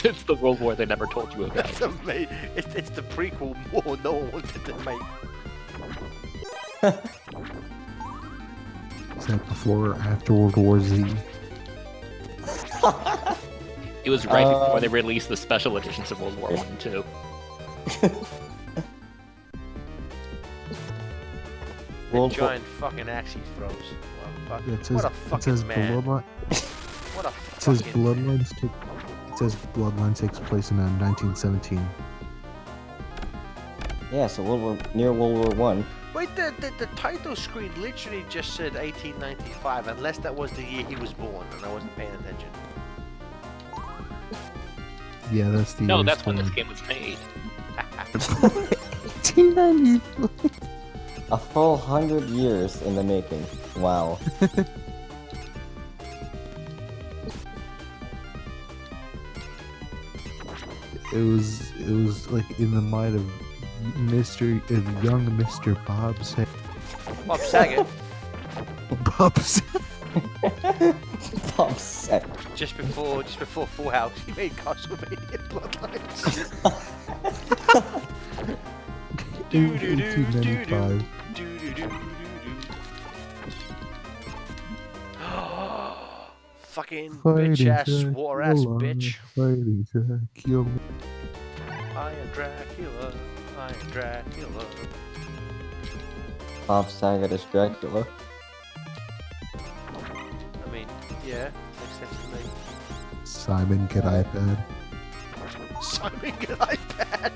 It's the World War they never told you about. That's amazing. It's the prequel war no one wanted to make. Is that before or after World War Z? It was right before they released the special editions of World War One and Two. World War- Giant fucking axe he throws. What a, Yeah, fuck, what a fucking man. Bloodline. What a It says fucking Bloodlines. It says Bloodline takes place in 1917. Yeah, so near World War One. Wait, the title screen literally just said 1895, unless that was the year he was born and I wasn't paying attention. Yeah, that's the. No, year that's when this started. game was made. 1894. A full 100 years in the making. Wow. It was like in the mind of young Mr. Bob Saget. Bob Saget, Bob Saget. Bob Saget. just before Full House, he made Castlevania Bloodlines. 1895. Fucking Fighting bitch ass, Dracula, water ass bitch. Fighting Dracula. I am Dracula. I am Dracula. Bob Saget is Dracula. I mean, yeah, makes sense to me. Simon, get iPad. Simon, get iPad.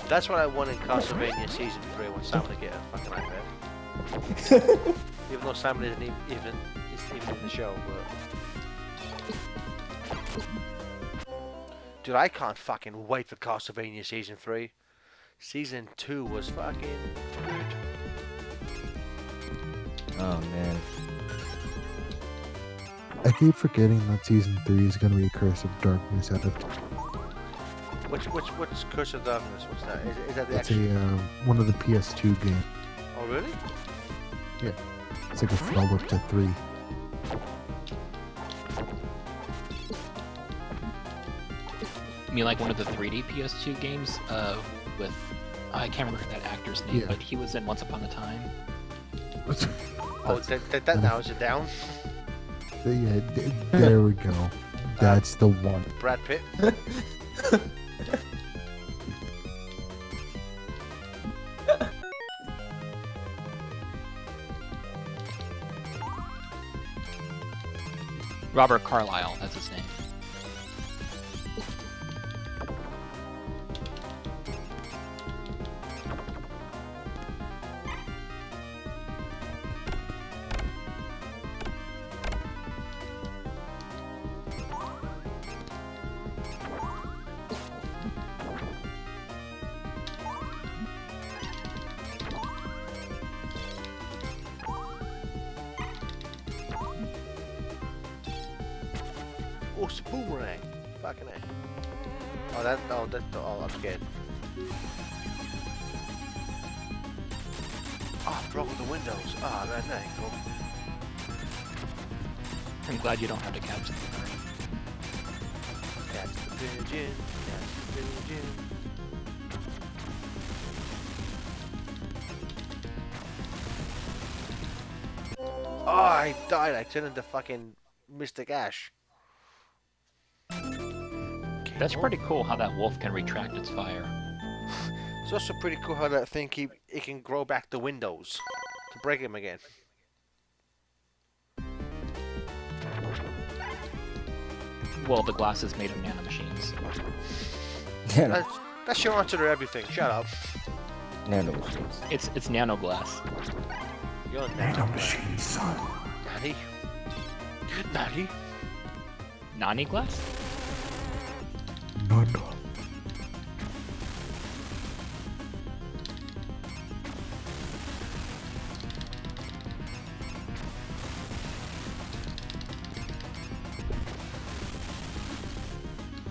That's what I want in Castlevania Season 3. I want Simon to get a fucking iPad. Even though Simon isn't even in the show, but... Dude, I can't fucking wait for Castlevania Season 3. Season 2 was fucking good. Oh man. I keep forgetting that season 3 is going to be a Curse of Darkness adaptation. What's Curse of Darkness? What's that? Is that the It's actual... one of the PS2 games. Oh, really? It's like a follow-up to 3. You mean like one of the 3D PS2 games with I can't remember that actor's name, Yeah. but he was in Once Upon a Time. Oh, that narrows it down. Yeah, there we go. That's the one. Brad Pitt. Robert Carlyle, that's his name. Oh, it's a boomerang. Fucking A. Oh, I'm scared. Oh, broken the windows. Oh, man, that ain't cool. I'm glad you don't have to catch the bird. That's the pigeon. That's the pigeon. Oh, I died. I turned into fucking Mystic Ash. That's pretty cool how that wolf can retract its fire. It's also pretty cool how that thing it can grow back the windows to break them again. Well, the glass is made of nanomachines. That's your answer to everything. Shut up. Nano machines. It's nano glass. You're Nano machine, son. Nanny. Nanny. Nani glass? No, no.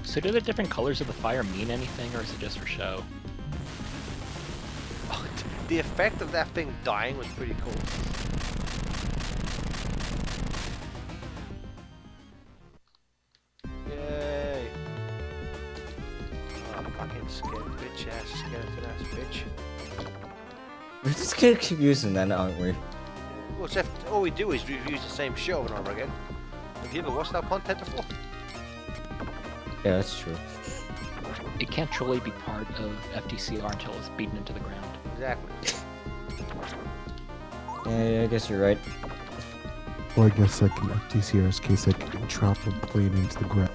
So do the different colors of the fire mean anything, or is it just for show? Oh, the effect of that thing dying was pretty cool. Yay! Oh, fucking scared bitch ass, skeleton ass bitch. We're just getting confusing then, aren't we? Well, except all we do is review the same show over and over again. Have you ever watched our content before? Yeah, that's true. It can't truly be part of FTCR until it's beaten into the ground. Exactly. Yeah, I guess you're right. Well, I guess like in FTCR's case, I could drop a plane into the ground.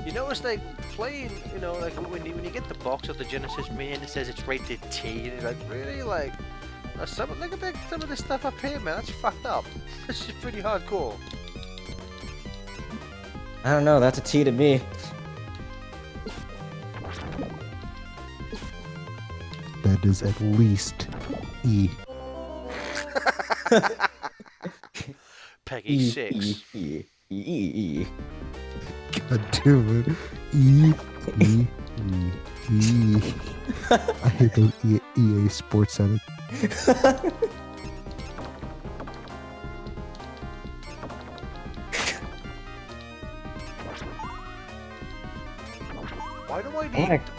You know, it's like playing, you know, like when you get the box of the Genesis Mini and it says it's rated T, and it's like, really? Like, look at that, some of this stuff up here, man. That's fucked up. This is pretty hardcore. I don't know, that's a T to me. That is at least E. Peggy 6. E. God damn it. E. I hate those EA Sports edit.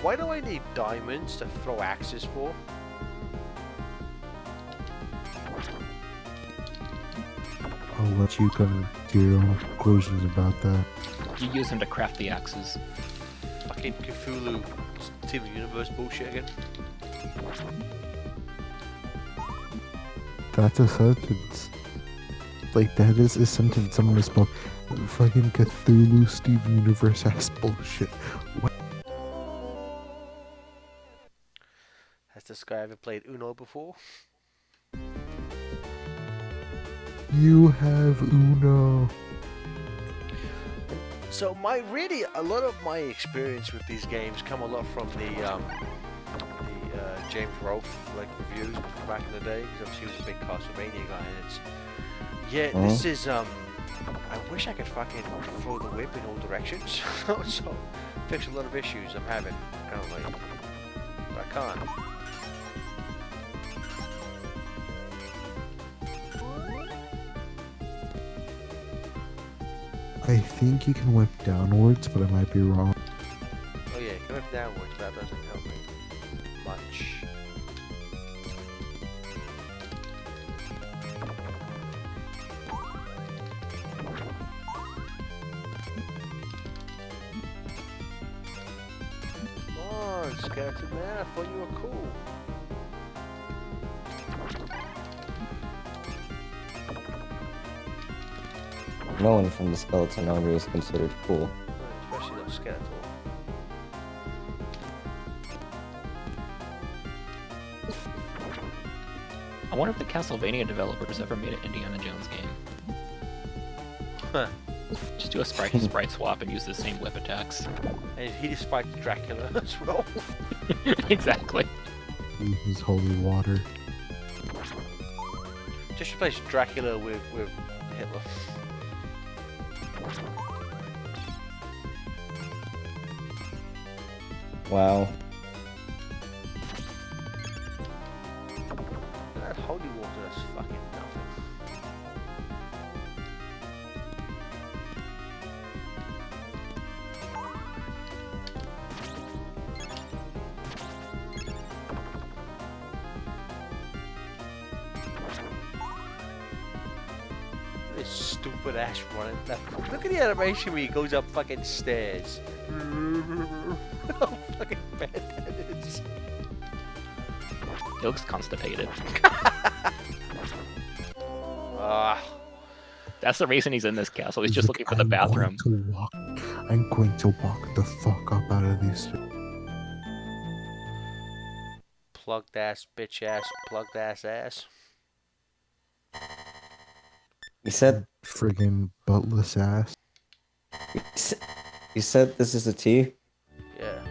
Why do I need diamonds to throw axes for? I'll let you come to your own conclusions about that. You use them to craft the axes. Fucking Cthulhu Steven Universe bullshit again. That's a sentence. Like, that is a sentence someone has spelled. Fucking Cthulhu Steven Universe ass bullshit. What? Has this guy ever played Uno before? You have Uno. So a lot of my experience with these games come a lot from the James Rolfe reviews from back in the day, because obviously he was a big Castlevania guy, and this is I wish I could fucking throw the whip in all directions, so fix a lot of issues I'm having currently, but I can't. I think you can whip downwards, but I might be wrong. Oh yeah, go downwards, but that doesn't help me much. Come on, skeleton man, I thought you were cool. No one from the Skeleton Army is considered cool. Especially those skeletal. I wonder if the Castlevania developers ever made an Indiana Jones game. Huh. Just do a sprite swap and use the same whip attacks. And he just fights Dracula as well. Exactly. His holy water. Just replace Dracula with Hitler. Wow. That holy water is fucking nothing. This stupid ass running. Look at the animation where he goes up fucking stairs. How fucking bad that is. He looks constipated. Ah. That's the reason he's in this castle. He's just looking for the bathroom. I'm going to walk the fuck up out of these. Plugged ass, bitch ass, plugged ass. You said Friggin' buttless ass. you said this is a T? Yeah.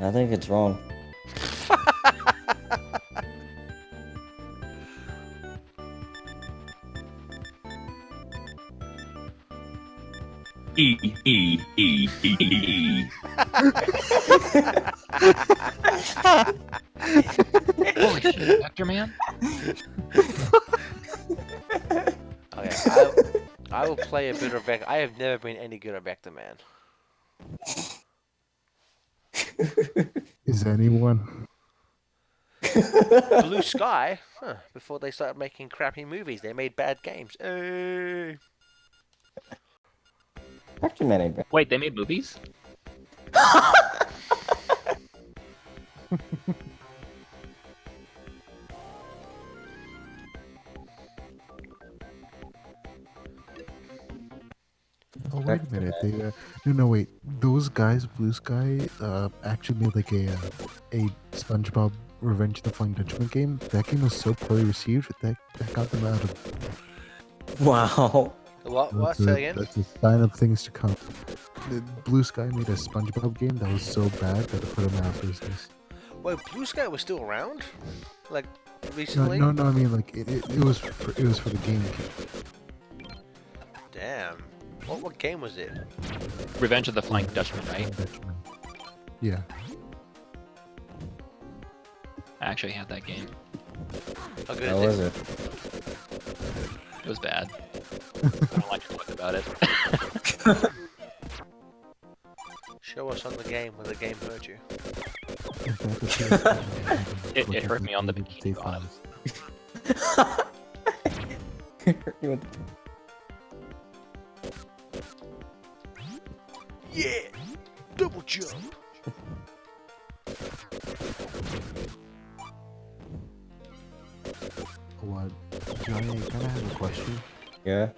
I think it's wrong. E E E E E. Holy shit, Vector Man? Okay, I will play a bit of Vector. I have never been any good at Vector Man. Is anyone? Blue Sky, huh, before they started making crappy movies, they made bad games. Hey. Vector Man ain't bad. Wait, they made movies? Oh wait a minute. They no wait. Those guys, Blue Sky, actually made like a SpongeBob Revenge of the Flying Dutchman game. That game was so poorly received that got them out of. Wow. What? That's Say a, again? that's a sign of things to come. The Blue Sky made a SpongeBob game that was so bad that it put them out of business. Wait, Blue Sky was still around? Like, No, recently? no, no. I mean, like it was for the GameCube. Damn. What game was it? Revenge of the Flying Dutchman, right? Dutchman. Yeah. I actually had that game. How good How is was it? it? It was bad. I don't like to talk about it. Show us on the game where the game hurt you. It hurt me on the bikini bottom. You went to- Yeah! Double jump! What? Johnny, can I have a question? Yeah.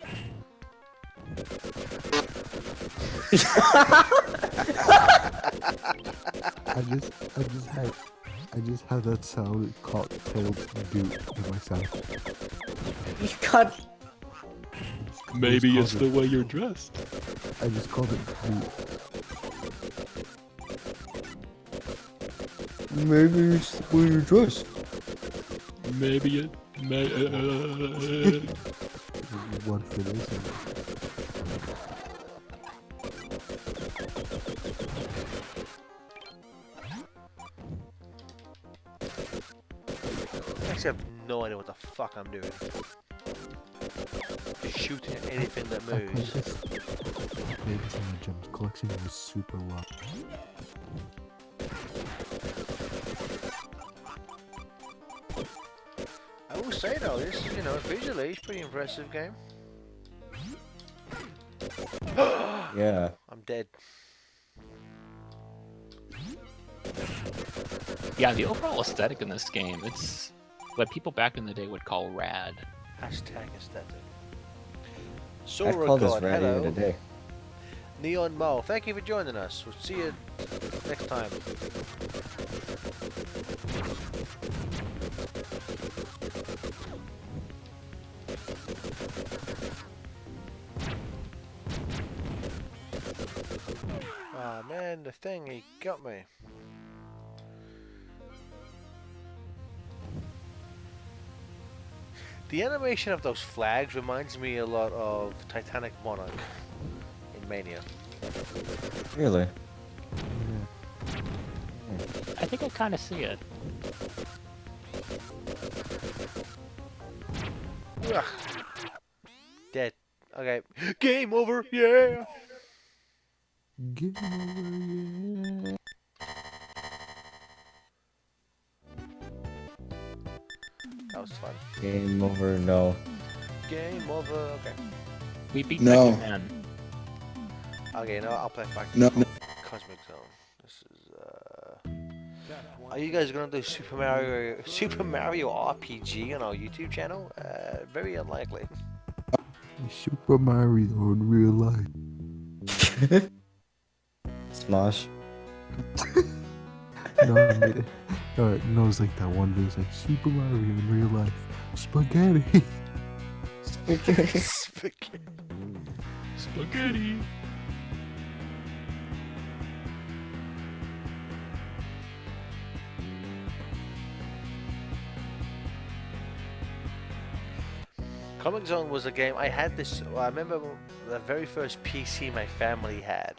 I just had that sound called told dude in myself. You got. Maybe it's the way you're dressed. I just called it dude. Maybe it's the way you're dressed. Maybe it. One for this. I actually have no idea what the fuck I'm doing. Just shooting at anything that moves. Maybe some of the gems collection was super low. I will say though, this, visually it's a pretty impressive game. Yeah. I'm dead. Yeah, the overall aesthetic in this game, it's what people back in the day would call rad. Hashtag aesthetic. I'd call this Sorogod, ready hello. today. Neon Mo, thank you for joining us. We'll see you next time. Ah man, the thing, he got me. The animation of those flags reminds me a lot of Titanic Monarch in Mania. Really? I think I kind of see it. Ugh. Dead. Okay. Game over. Yeah. Game over, yeah. That was fun. Game over. No. Game over. Okay. We beat No. Mega Man. Okay, no, I'll play back. No. Cosmic Zone. This is Are you guys gonna do Super Mario RPG on our YouTube channel? Very unlikely. Super Mario in real life. Smosh. No, it's like that one video. It's like Super Mario in real life. Spaghetti. Spaghetti. Spaghetti. Comic Zone was a game I had this. Well, I remember the very first PC my family had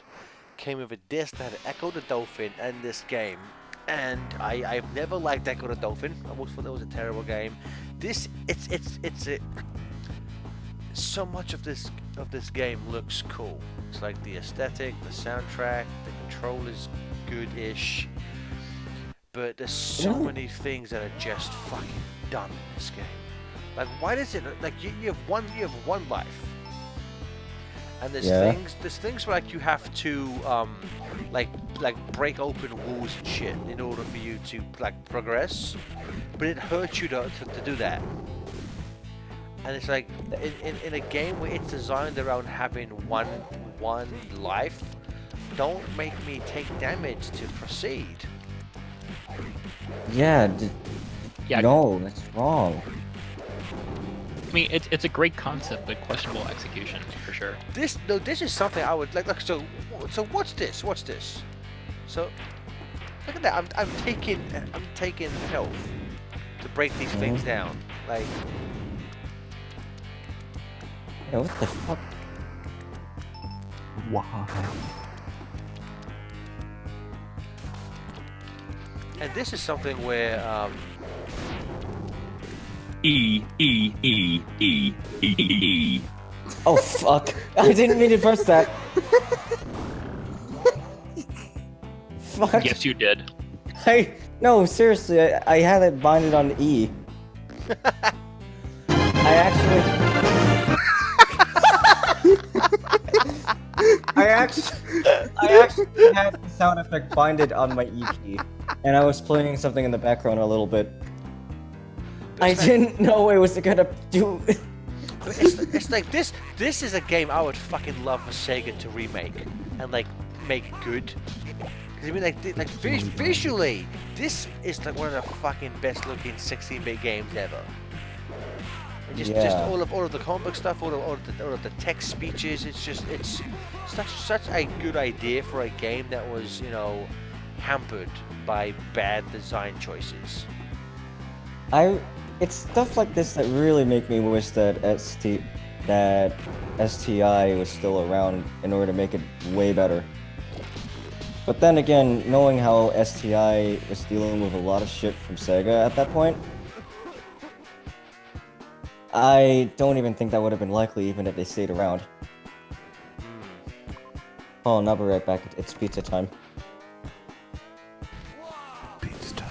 came with a disc that had Echo the Dolphin and this game. And I've never liked Echo the Dolphin. I always thought that was a terrible game. It's so much of this game looks cool. It's like the aesthetic, the soundtrack, the control is good-ish, but there's so many things that are just fucking done in this game. Like, why does it like you have one life, and there's things where like you have to like break open walls and shit in order for you to like progress, but it hurts you to do that. And it's like in a game where it's designed around having one life, don't make me take damage to proceed. Yeah. Yeah. No, that's wrong. I mean, it's a great concept, but questionable execution for sure. This is something I would like. So what's this? What's this? So look at that. I'm taking health to break these things down. Like, Yeah, what the fuck? Wow. and this is something where E E E E E E. Oh fuck! I didn't mean to press that. Fuck. Yes, you did. No, seriously, I had it binded on E. I actually had the sound effect binded on my E key, and I was playing something in the background a little bit. I didn't know it was gonna do. it's like this. This is a game I would fucking love for Sega to remake and like make good. 'Cause I mean, like visually, this is like one of the fucking best looking 16-bit games ever. And just all of the comic book stuff, all of the text speeches. It's such a good idea for a game that was, you know, hampered by bad design choices. It's stuff like this that really make me wish that STI was still around in order to make it way better. But then again, knowing how STI was dealing with a lot of shit from Sega at that point, I don't even think that would have been likely even if they stayed around. Oh, now we're right back. It's pizza time. Pizza time.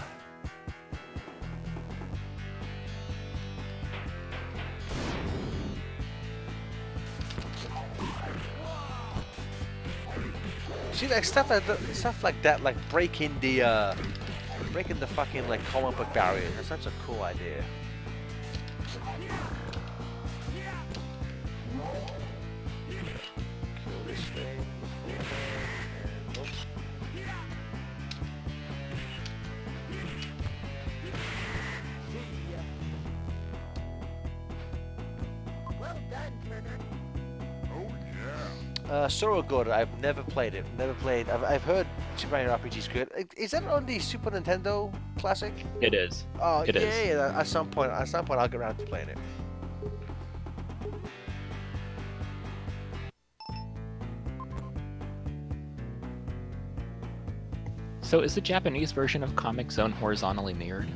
See, like stuff like that, like breaking the fucking like comic book barriers. That's such a cool idea. Kill this thing before and Sorogod, I've never played it. I've heard Super Mario RPG is good. Is that on the Super Nintendo Classic? It is. Oh, It is. yeah. At some point, I'll get around to playing it. So is the Japanese version of Comic Zone horizontally mirrored?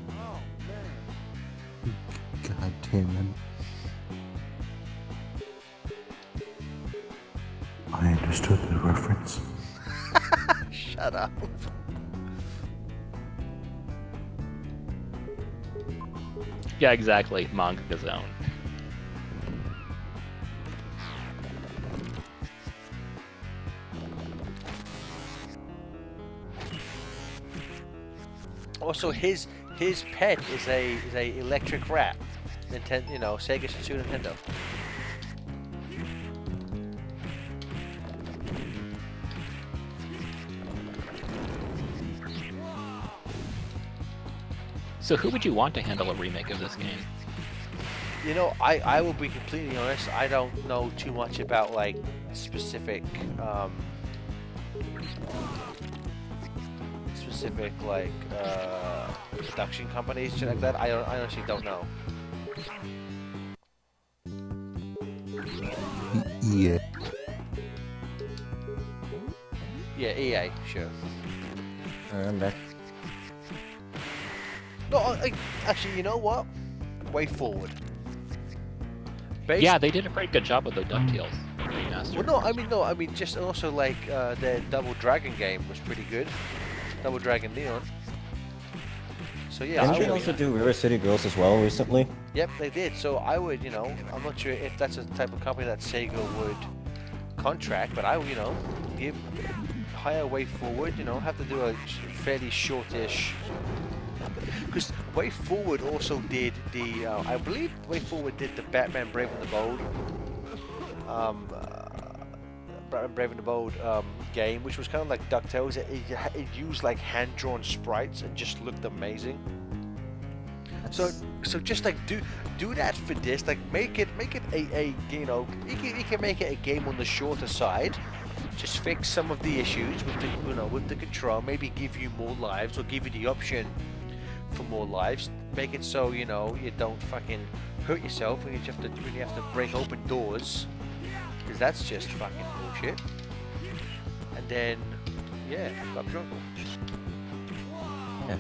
God damn it. I understood the reference. Shut up. Yeah, exactly. Manga Zone. Also, his pet is a electric rat. Nintendo, Sega Super Nintendo. So who would you want to handle a remake of this game? I will be completely honest. I don't know too much about like specific production companies, shit like that. I honestly don't know. Yeah. Yeah, EA, sure. I'm back. No, actually, you know what? Way Forward. Yeah, they did a pretty good job with the DuckTales remaster. Well, no, I mean, just also like their Double Dragon game was pretty good. Double Dragon Neon. So yeah, Didn't they also do River City Girls as well recently? Yep, they did. So I would, I'm not sure if that's a type of company that Sega would contract, but I would, hire Way Forward. Have to do a fairly shortish. Because Way Forward also did the, I believe Way Forward did the Batman Brave and the Bold, Batman Brave and the Bold game, which was kind of like DuckTales. It used like hand-drawn sprites and just looked amazing. So just like do that for this, like make it a you can make it a game on the shorter side. Just fix some of the issues with the with the control. Maybe give you more lives or give you the option for more lives. Make it so you don't fucking hurt yourself when you have to break open doors, because that's just fucking bullshit. And then got drunk. Yeah,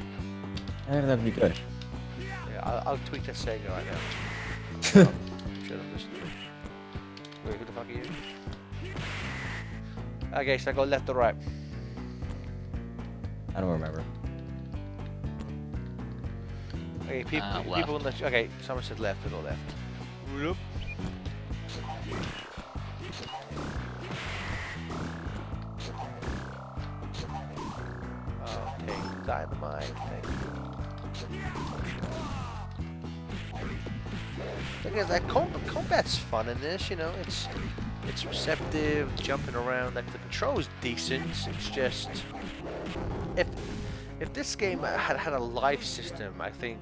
that'd be good. Yeah, I'll tweet that Sega right now. Shut up, listen. Wait, who the fuck are you? Okay, so I go left or right. I don't remember. Okay, Left. people in the okay. Someone said left, or left. Yep. Okay, dynamite. Thank you. Because that combat's fun in this, it's receptive, jumping around. Like the control is decent. It's just if this game had a life system, I think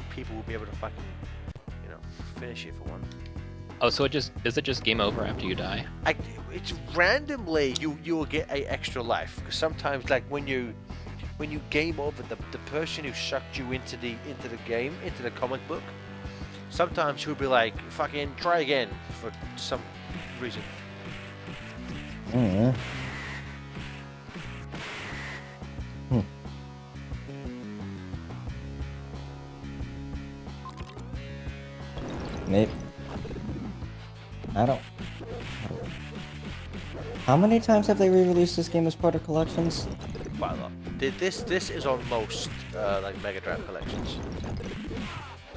people would be able to fucking finish it for one. Oh, so is it just game over after you die? It's randomly you will get a extra life, because sometimes like when you game over, the person who sucked you into the game, into the comic book, sometimes he'll be like, fucking try again for some reason. Mm. Maybe. I don't. How many times have they re-released this game as part of collections? Quite a lot. This is on most like Mega Drive collections.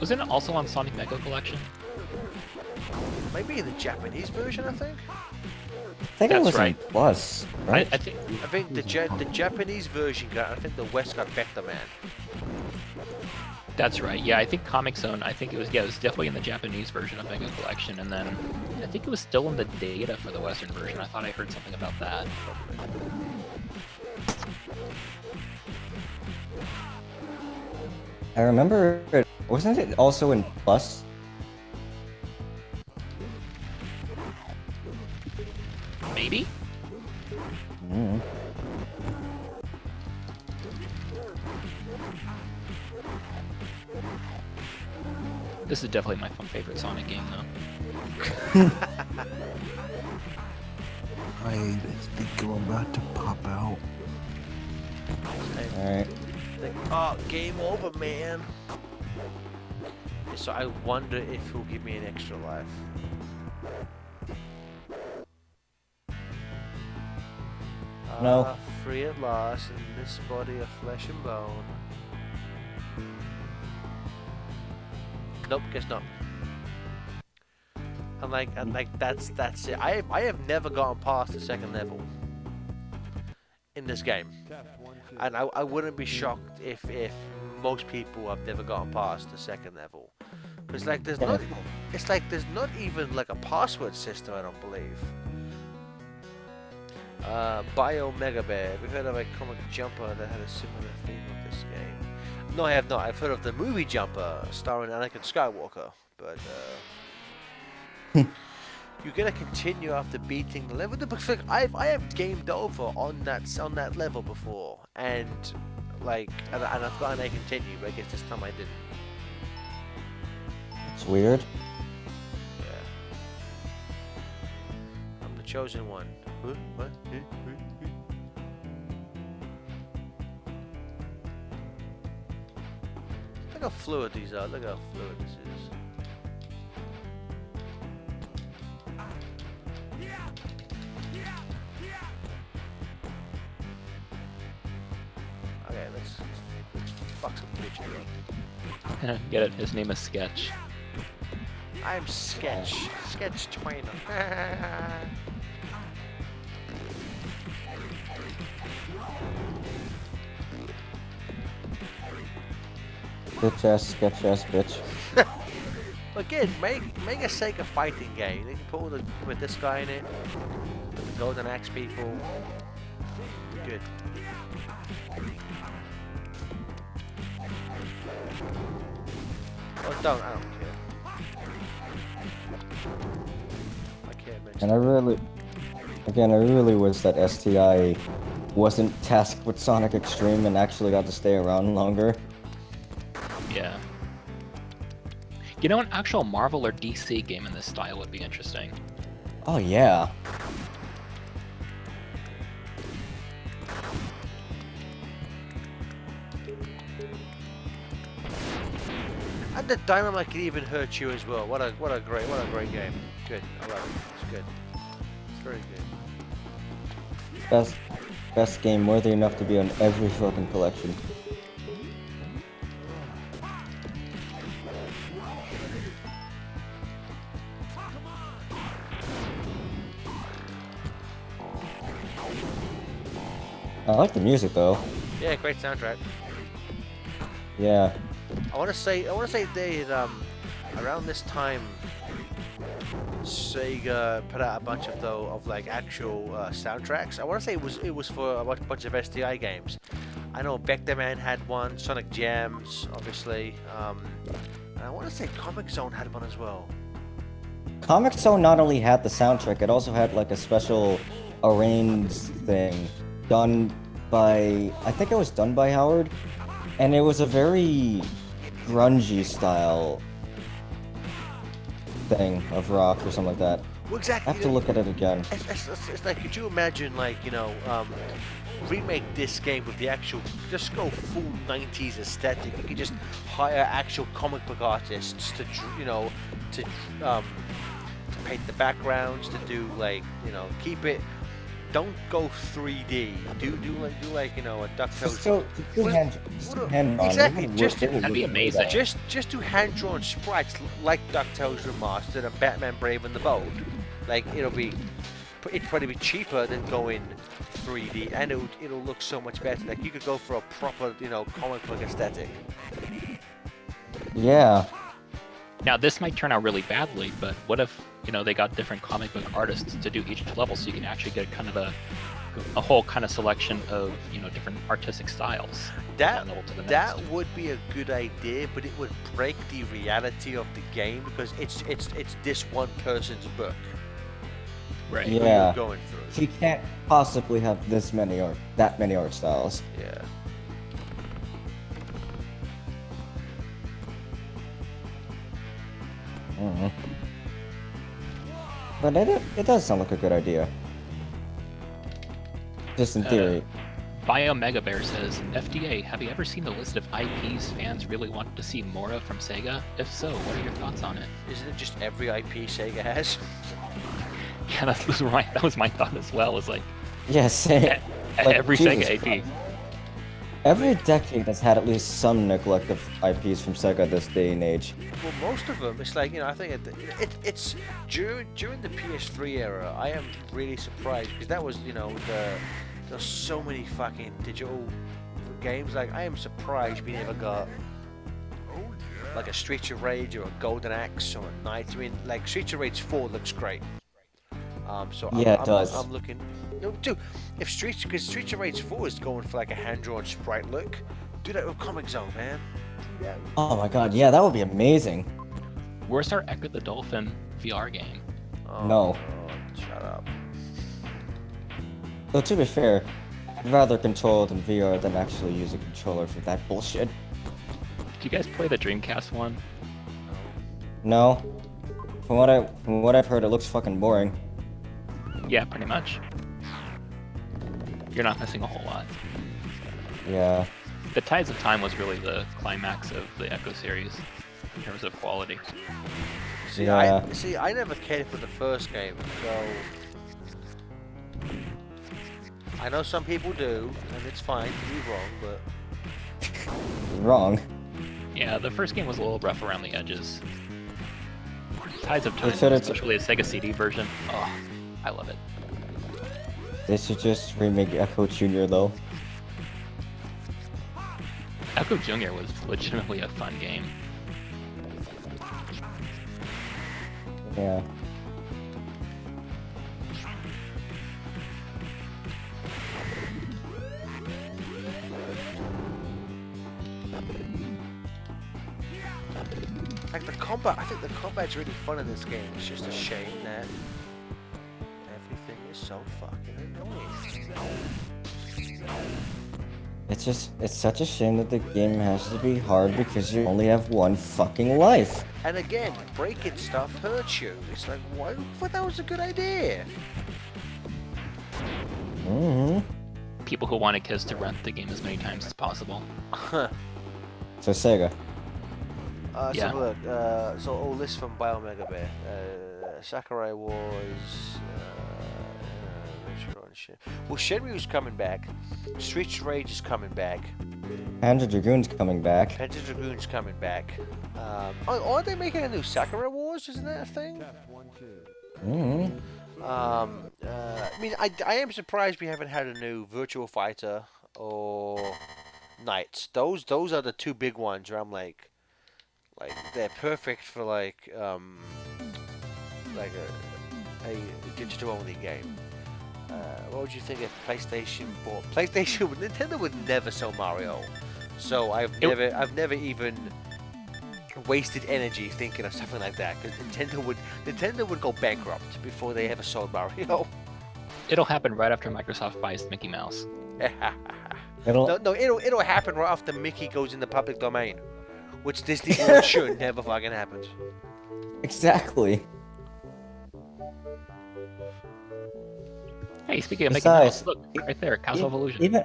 Wasn't it also on Sonic Mega Collection? Maybe in the Japanese version, I think. I think it That's was right. in Plus, right? I think I think the Japanese version got. I think the West got Vector Man. that's right. Yeah, I think Comic Zone. I think it was definitely in the Japanese version of Mega Collection, and then I think it was still in the data for the Western version. I thought I heard something about that. I remember it. Wasn't it also in Plus? Maybe. Mm. This is definitely my favorite Sonic game, though. I think I'm about to pop out. Alright. Like, oh, game over, man. So I wonder if he'll give me an extra life. No. Free at last in this body of flesh and bone. Nope, guess not. And like that's it. I have never gotten past the second level in this game, and I wouldn't be shocked if most people have never gotten past the second level, because like there's not even like a password system. I don't believe. Bio Mega Bear. Have you heard of a comic Jumper that had a similar theme with this game? No, I have not. I've heard of the movie Jumper, starring Anakin Skywalker, but you're gonna continue after beating the level. Because like I have gamed over on that level before, and like and I've gotten a continue, but I guess this time I didn't. It's weird. Yeah. I'm the chosen one. Huh? What? Look how fluid these are. Look how fluid this is. Okay, let's fuck some bitch up. Get it? His name is Sketch. I'm Sketch. Sketch Twainer. Bitch ass, sketch ass, bitch. Again, make a Sega fighting game. You can put this guy in it. Put the Golden Axe people. Good. Oh, don't. I don't care. I can't mention. And I really wish that STI wasn't tasked with Sonic Extreme and actually got to stay around longer. Yeah. You know, an actual Marvel or DC game in this style would be interesting. Oh yeah. And the dynamite can even hurt you as well. What a great game. Good. I love it. It's good. It's very good. Best game worthy enough to be on every fucking collection. I like the music though. Yeah, great soundtrack. Yeah. I want to say they had, around this time, Sega put out a bunch of like actual soundtracks. I want to say it was for a bunch of STI games. I know Vectorman had one, Sonic Jams, obviously, and I want to say Comic Zone had one as well. Comic Zone not only had the soundtrack, it also had like a special arranged thing done by, I think it was done by Howard, and it was a very grungy style thing of rock or something like that. Well, I exactly. have to look at it again. It's like, could you imagine, like, remake this game with the actual, just go full 90s aesthetic. You could just hire actual comic book artists to, to paint the backgrounds, to do like, keep it. Don't go 3D. Do like a DuckTales. Hand-drawn. Exactly. That'd be amazing. Just do hand-drawn sprites like DuckTales Remastered and Batman Brave and the Bold. Like it'd probably be cheaper than going 3D, and it'll look so much better. Like you could go for a proper comic book aesthetic. Yeah. Now, this might turn out really badly, but what if, they got different comic book artists to do each level, so you can actually get kind of a whole kind of selection of, different artistic styles. That one level to the next. that would be a good idea, but it would break the reality of the game because it's this one person's book. Right. Who Yeah. you're going through. You can't possibly have that many art styles. Yeah. Mm-hmm. But it does sound like a good idea. Just in theory. Biomega Bear says, FDA, have you ever seen the list of IPs fans really wanted to see more of from Sega? If so, what are your thoughts on it? Isn't it just every IP Sega has? Yeah, that was my thought as well. Is like Yeah, same. Like, every Jesus Sega IP. Christ. Every decade has had at least some neglect of IPs from Sega this day and age. Well, most of them. It's like, I think it's during the PS3 era. I am really surprised because that was, there's so many fucking digital games. Like, I am surprised we never got like a Streets of Rage or a Golden Axe or a Knight. I mean, like Streets of Rage 4 looks great. So Yeah, it does. I'm looking. No, dude, because Streets of Rage 4 is going for like a hand-drawn sprite look. Do that with Comic Zone, man. Do that. Oh my god, yeah, that would be amazing. Where's our Echo the Dolphin VR game? Oh, No. Shut up. Though to be fair, I'd rather control it in VR than actually use a controller for that bullshit. Do you guys play the Dreamcast one? No. From what I've heard, it looks fucking boring. Yeah, pretty much. You're not missing a whole lot. Yeah. The Tides of Time was really the climax of the Echo series in terms of quality. See, Yeah. I never cared for the first game, so I know some people do, and it's fine to be wrong, but Wrong. Yeah, the first game was a little rough around the edges. Tides of Time, should've- especially the Sega CD version. Oh, I love it. They should just remake Echo Jr. though. Echo Jr. was legitimately a fun game. Yeah. like the combat, I think the combat's really fun in this game. It's just a shame that everything is so fucking annoying. It's such a shame that the game has to be hard because you only have one fucking life. And again, breaking stuff hurts you. It's like, why? But that was a good idea. Mm-hmm. People who wanted kids to rent the game as many times as possible. So Sega. Yeah. So look, list from Biomega Bear. Sakurai Wars. Well, Shenmue's coming back. Streets of Rage is coming back. Panzer Dragoon's coming back. Panzer Dragoon's coming back. Aren't they making a new Sakurai Wars? Isn't that a thing? Mm-hmm. I mean, I am surprised we haven't had a new Virtual Fighter or Knights. Those are the two big ones where I'm like they're perfect for a digital only game. What would you think if PlayStation bought PlayStation? Nintendo would never sell Mario, so I've never even wasted energy thinking of something like that because Nintendo would go bankrupt before they ever sold Mario. It'll happen right after Microsoft buys Mickey Mouse. It'll happen right after Mickey goes in the public domain, which Disney World should never fucking happen. Exactly. Hey, speaking of Mickey Besides, Mouse, look right there, Castle Evolution. Even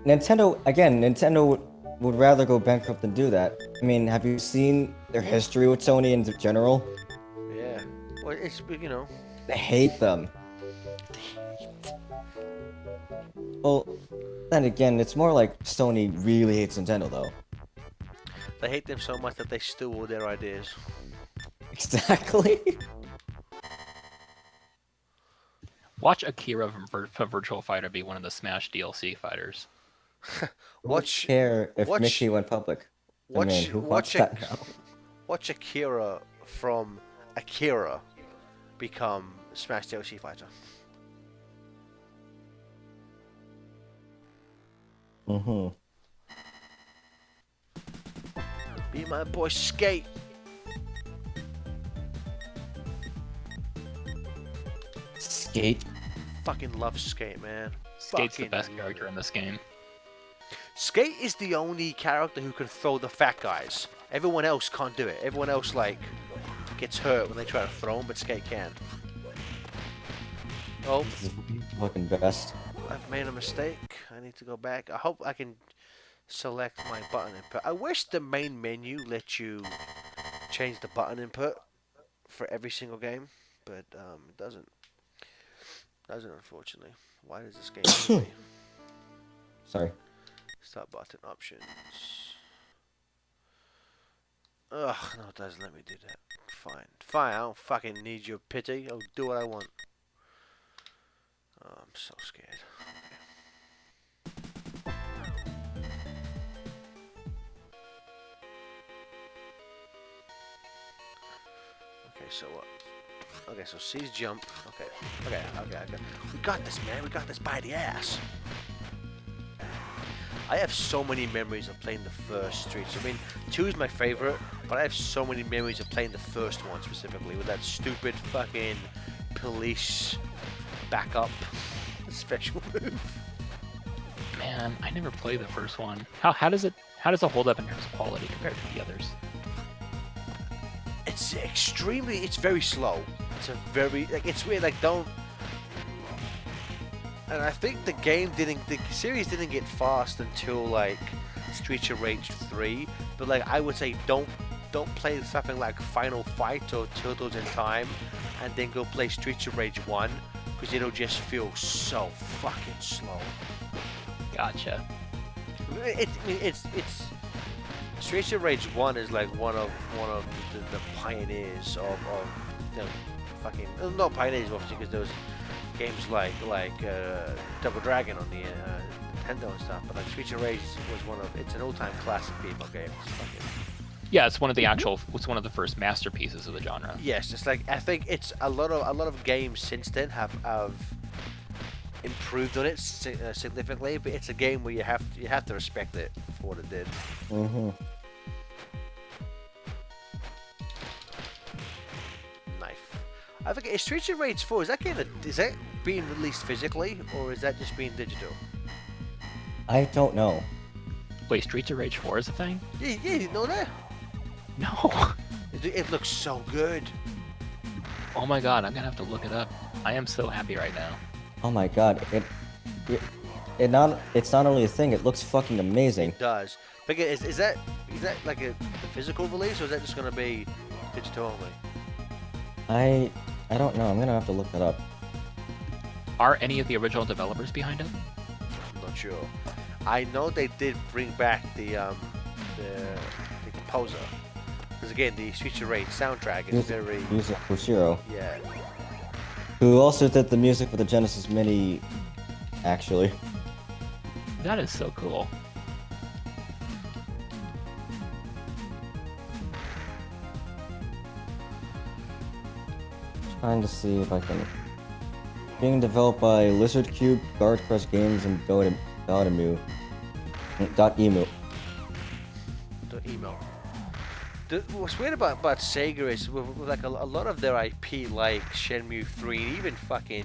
Nintendo would rather go bankrupt than do that. I mean, have you seen their history with Sony in general? Yeah. Well, it's They hate them. Well, then again, it's more like Sony really hates Nintendo, though. they hate them so much that they steal all their ideas. Exactly. Watch Akira from Virtual Fighter be one of the Smash DLC fighters. Watch Care if watch- Mickey went public. I mean, who wants that now? Watch Akira from Akira become Smash DLC fighter. Mm-hmm. Be my boy Skate. Skate. Fucking love Skate, man. Skate's the Fucking best character in this game. Skate is the only character who can throw the fat guys. Everyone else can't do it. Everyone else gets hurt when they try to throw him, but Skate can. Oh, This is fucking best. I've made a mistake. I need to go back. I hope I can select my button input. I wish the main menu let you change the button input for every single game, but it doesn't. Doesn't, unfortunately. Why does this game do me? Sorry. Start button options. Ugh, no, it doesn't let me do that. Fine. Fine, I don't fucking need your pity. I'll do what I want. Oh, I'm so scared. Okay, so what? Okay, so C's jump. Okay. We got this, man. We got this by the ass. I have so many memories of playing the first Streets. I mean, 2 is my favorite, but I have so many memories of playing the first one specifically with that stupid fucking police backup special move. Man, I never played the first one. How does it hold up in terms of quality compared to the others? It's very slow. It's a very, like, it's weird, like, don't, and I think the series didn't get fast until, like, Streets of Rage 3, but, like, I would say don't play something like Final Fight or Turtles in Time, and then go play Streets of Rage 1, because it'll just feel so fucking slow. Gotcha. It's Streets of Rage 1 is like one of the pioneers of you know, fucking, not pioneers obviously, because there was games like Double Dragon on the Nintendo and stuff, but like Streets of Rage was it's an all-time classic people game. It's fucking, Yeah, it's one of the first masterpieces of the genre. yes, it's like, I think it's a lot of games since then have improved on it significantly, but it's a game where you have to respect it for what it did. Mm-hmm. Knife. I think Streets of Rage 4, is that being released physically, or is that just being digital? I don't know. Wait, Streets of Rage 4 is a thing? Yeah, you didn't know that? No. It looks so good. Oh my god, I'm gonna have to look it up. I am so happy right now. Oh my god, it's not only a thing, it looks fucking amazing. It does. But is that like a physical release, or is that just gonna be digital only? I don't know, I'm gonna have to look that up. Are any of the original developers behind it? I'm not sure. I know they did bring back the composer, because again, the Streets of Rage soundtrack is very, Music Koshiro, yeah. who also did the music for the Genesis Mini, actually. That is so cool. Trying to see if I can. Being developed by Lizard Cube, Guard Crush Games, and Dotemu. .emu. The email. What's weird about Sega is with like a lot of their IP, like Shenmue 3, even fucking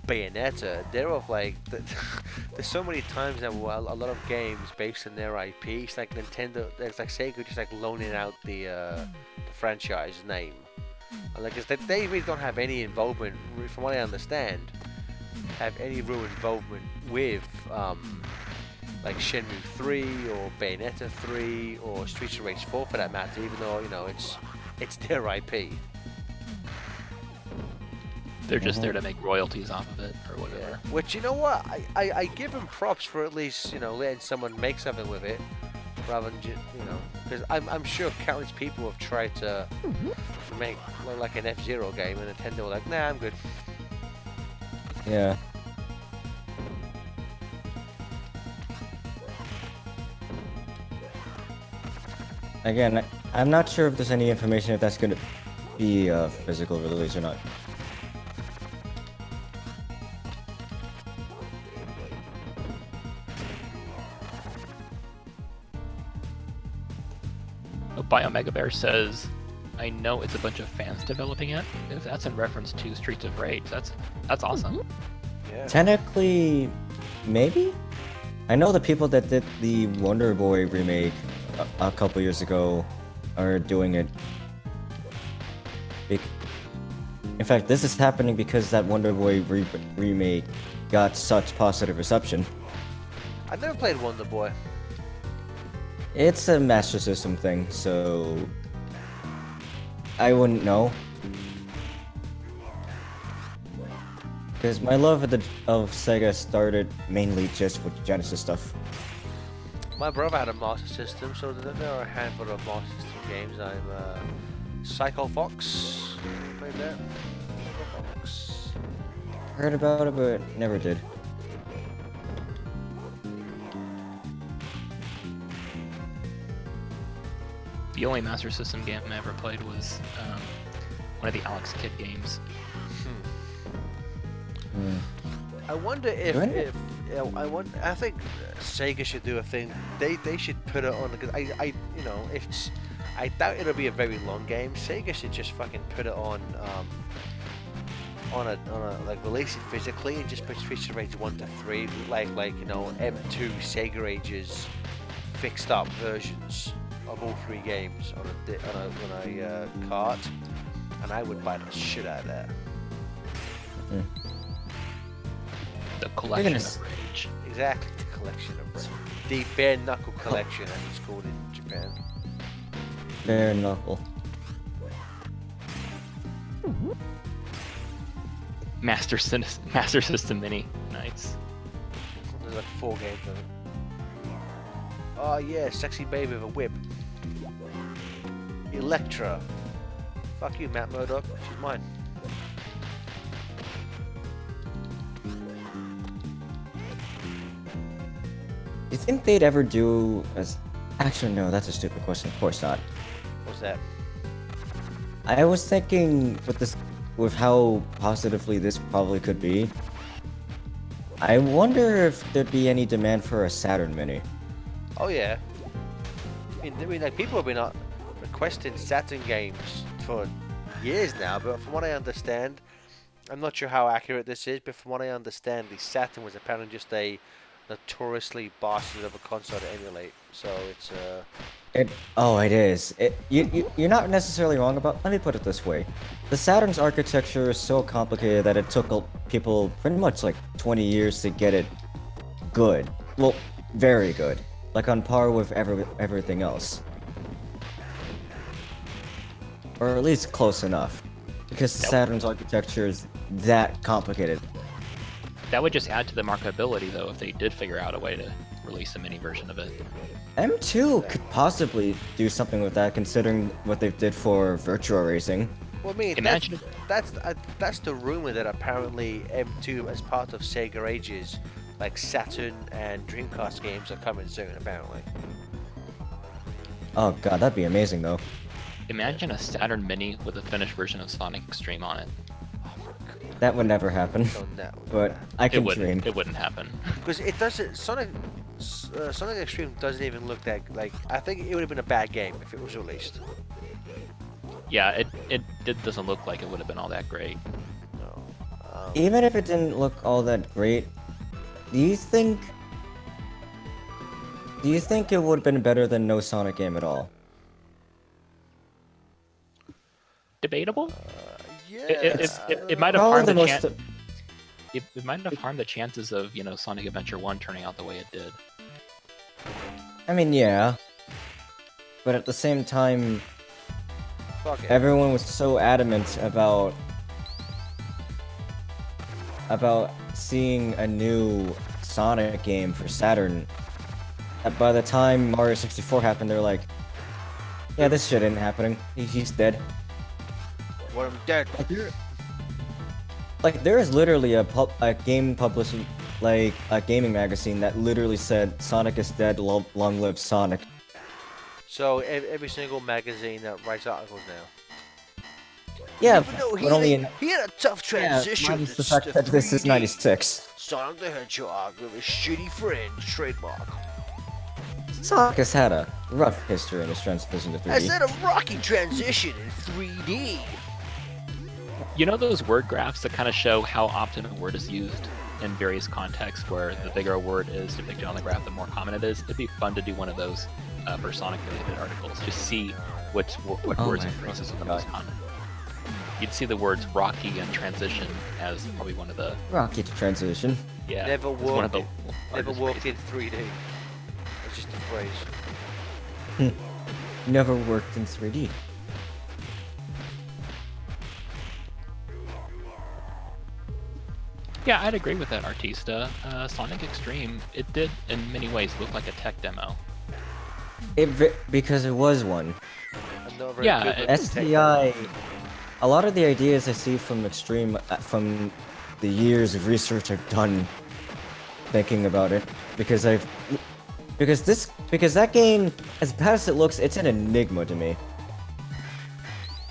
Bayonetta, they're of like there's so many times that a lot of games based on their IP. It's like Nintendo, it's like Sega just like loaning out the franchise name. Like, cause they really don't have any involvement, from what I understand, have any real involvement with like Shenmue 3 or Bayonetta 3 or Streets of Rage 4 for that matter, even though, you know, it's their IP. They're just there to make royalties off of it or Yeah. whatever. Which, you know what, I give them props for at least, you know, letting someone make something with it, rather than just, you know, because I'm sure countless people have tried to make like an F-Zero game, and Nintendo were like, nah, I'm good. Yeah. Again, I'm not sure if there's any information if that's going to be a physical release or not. Biomega Bear says, I know it's a bunch of fans developing it. If that's in reference to Streets of Rage, that's awesome. Yeah. Technically, maybe? I know the people that did the Wonder Boy remake a couple years ago are doing it. In fact, this is happening because that Wonder Boy remake got such positive reception. I've never played Wonder Boy. It's a Master System thing, so I wouldn't know. Because my love of Sega started mainly just with Genesis stuff. My brother had a Master System, so there are a handful of Master System games. I'm Psycho Fox. Played that. Psycho Fox. Heard about it, but never did. The only Master System game I ever played was one of the Alex Kidd games. I wonder if Really? I think Sega should do a thing. They should put it on, because I you know, if I doubt it'll be a very long game. Sega should just fucking put it on a like release it physically and just put Streets of Rage 1 to 3 like you know, M2 Sega Ages fixed up versions of all 3 games on a cart, and I would buy the shit out of that. The collection s- of Rage. Exactly, the collection of Rage. The bare knuckle collection, as it's called in Japan. Bare knuckle. Master System Mini. Nice. There's like 4 games of it. Oh yeah, sexy baby with a whip. Electra. Fuck you, Matt Murdock. She's mine. You think they'd ever do as? Actually, no. That's a stupid question. Of course not. What's that? I was thinking with how positively this probably could be. I wonder if there'd be any demand for a Saturn Mini. Oh yeah. I mean, like people have been requesting Saturn games for years now, but from what I understand, I'm not sure how accurate this is, but from what I understand, the Saturn was apparently just a notoriously bastard of a console to emulate. So it's It is. You're not necessarily wrong about. Let me put it this way: the Saturn's architecture is so complicated that it took people pretty much like 20 years to get it good. Well, very good, like on par with everything else, or at least close enough, because Saturn's architecture is that complicated. That would just add to the marketability, though, if they did figure out a way to release a mini version of it. M2 could possibly do something with that, considering what they did for Virtua Racing. well, I mean, Imagine that's the rumor that apparently M2 as part of Sega Ages, like Saturn and Dreamcast games are coming soon. Apparently. Oh god, that'd be amazing though. Imagine a Saturn Mini with a finished version of Sonic Extreme on it. That would never happen. So that But I It can wouldn't. dream. It wouldn't happen. because it doesn't Sonic Extreme doesn't even look that like. I think it would have been a bad game if it was released. Yeah, it doesn't look like it would have been all that great. No. Even if it didn't look all that great, do you think it would have been better than no Sonic game at all? Debatable. Yeah. It might have Probably harmed the the most. chan- it might have harmed the chances of Sonic Adventure 1 turning out the way it did. I mean, yeah. But at the same time, Fuck it. everyone was so adamant about seeing a new Sonic game for Saturn that by the time Mario 64 happened, they're like, yeah, this shit ain't happening. He's dead. What I'm dead. Like there is literally a game publishing, like a gaming magazine that literally said Sonic is dead, long live Sonic. So every single magazine that writes articles now. Yeah, Even though but only in he had a tough transition. minus to the fact that this is 3D. '96. Sonic the Hedgehog with his shitty friend trademark. Sonic has had a rough history in his transition to 3D. I said a rocky transition in 3D. You know those word graphs that kind of show how often a word is used in various contexts, where the bigger a word is depicted on the graph, the more common it is? It'd be fun to do one of those for Sonic-related articles. Just see what Oh words my and phrases are the fucking most God. common. you'd see the words rocky and transition as probably one of the Rocky to transition. Never it's one of the walked Never largest worked phrases. in 3D. It's just a phrase. Never worked in 3D. Yeah, I'd agree with that, Artista. Sonic Extreme, it did in many ways look like a tech demo. Because it was one. I'm not very Yeah, good with STI. A lot of the ideas I see from Extreme, from the years of research I've done thinking about it, because that game, as bad as it looks, it's an enigma to me.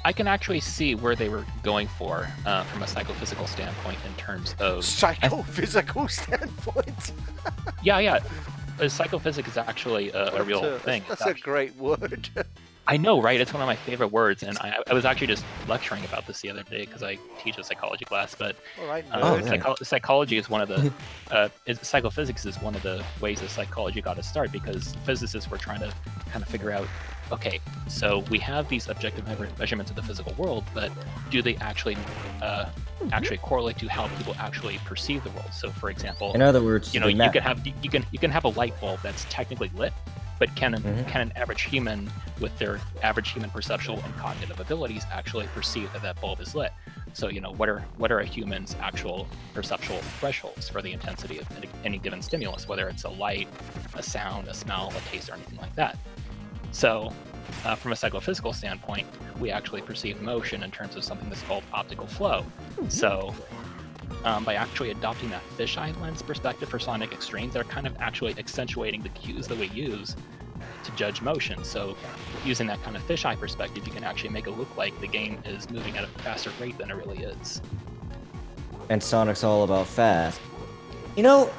I can actually see where they were going for from a psychophysical standpoint in terms of psychophysical standpoint. yeah. Psychophysics is actually a real thing. That's It's a actually- great word. I know, right? It's one of my favorite words, and I was actually just lecturing about this the other day because I teach a psychology class. But All right, Oh, nerd. yeah. psychology is one of the psychophysics is one of the ways that psychology got to start because physicists were trying to kind of figure out, okay, so we have these objective measurements of the physical world, but do they actually correlate to how people actually perceive the world? So, for example, In other words, you know, you can have a light bulb that's technically lit, but can an average human with their average human perceptual and cognitive abilities actually perceive that that bulb is lit? So, you know, what are a human's actual perceptual thresholds for the intensity of any given stimulus, whether it's a light, a sound, a smell, a taste, or anything like that? So, from a psychophysical standpoint, we actually perceive motion in terms of something that's called optical flow. So, by actually adopting that fisheye lens perspective for Sonic Extreme, they're kind of actually accentuating the cues that we use to judge motion. So, using that kind of fisheye perspective, you can actually make it look like the game is moving at a faster rate than it really is. and Sonic's all about fast. You know,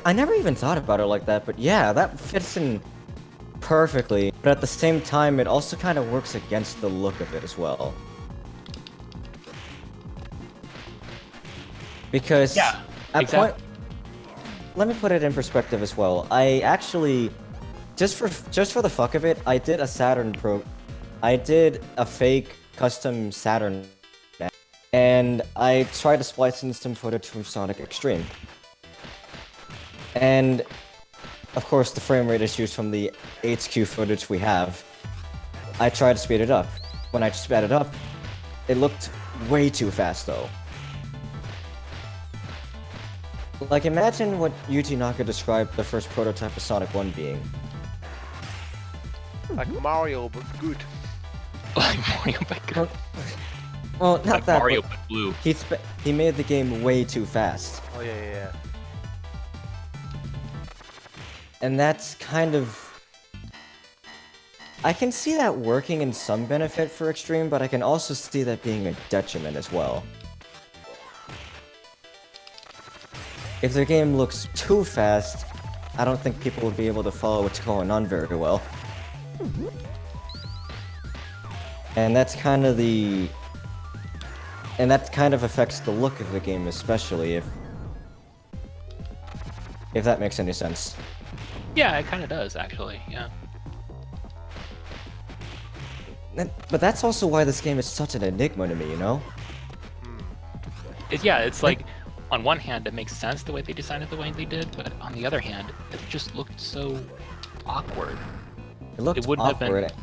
I never even thought about it like that, but yeah, that fits in perfectly. But at the same time, it also kind of works against the look of it as well. Because Yeah, at exactly. let me put it in perspective as well. I actually, just for the fuck of it, I did a fake custom Saturn, and I tried to splice in some footage from Sonic Extreme. And of course, the frame rate issues from the HQ footage we have. I tried to speed it up. When I sped it up, it looked way too fast though. Like, imagine what Yuji Naka described the first prototype of Sonic 1 being. Like Mario, but good. Like Mario, but good. Well, not Like that, Mario, but but blue. he made the game way too fast. Oh yeah. And that's kind of... I can see that working in some benefit for Extreme, but I can also see that being a detriment as well. If the game looks too fast, I don't think people would be able to follow what's going on very well. And that's kind of the... And that kind of affects the look of the game, especially if that makes any sense. Yeah, it kind of does, actually. Yeah. But that's also why this game is such an enigma to me, you know? It's like, on one hand, it makes sense the way they designed it the way they did, but on the other hand, it just looked so awkward. It looked wouldn't have been- awkward.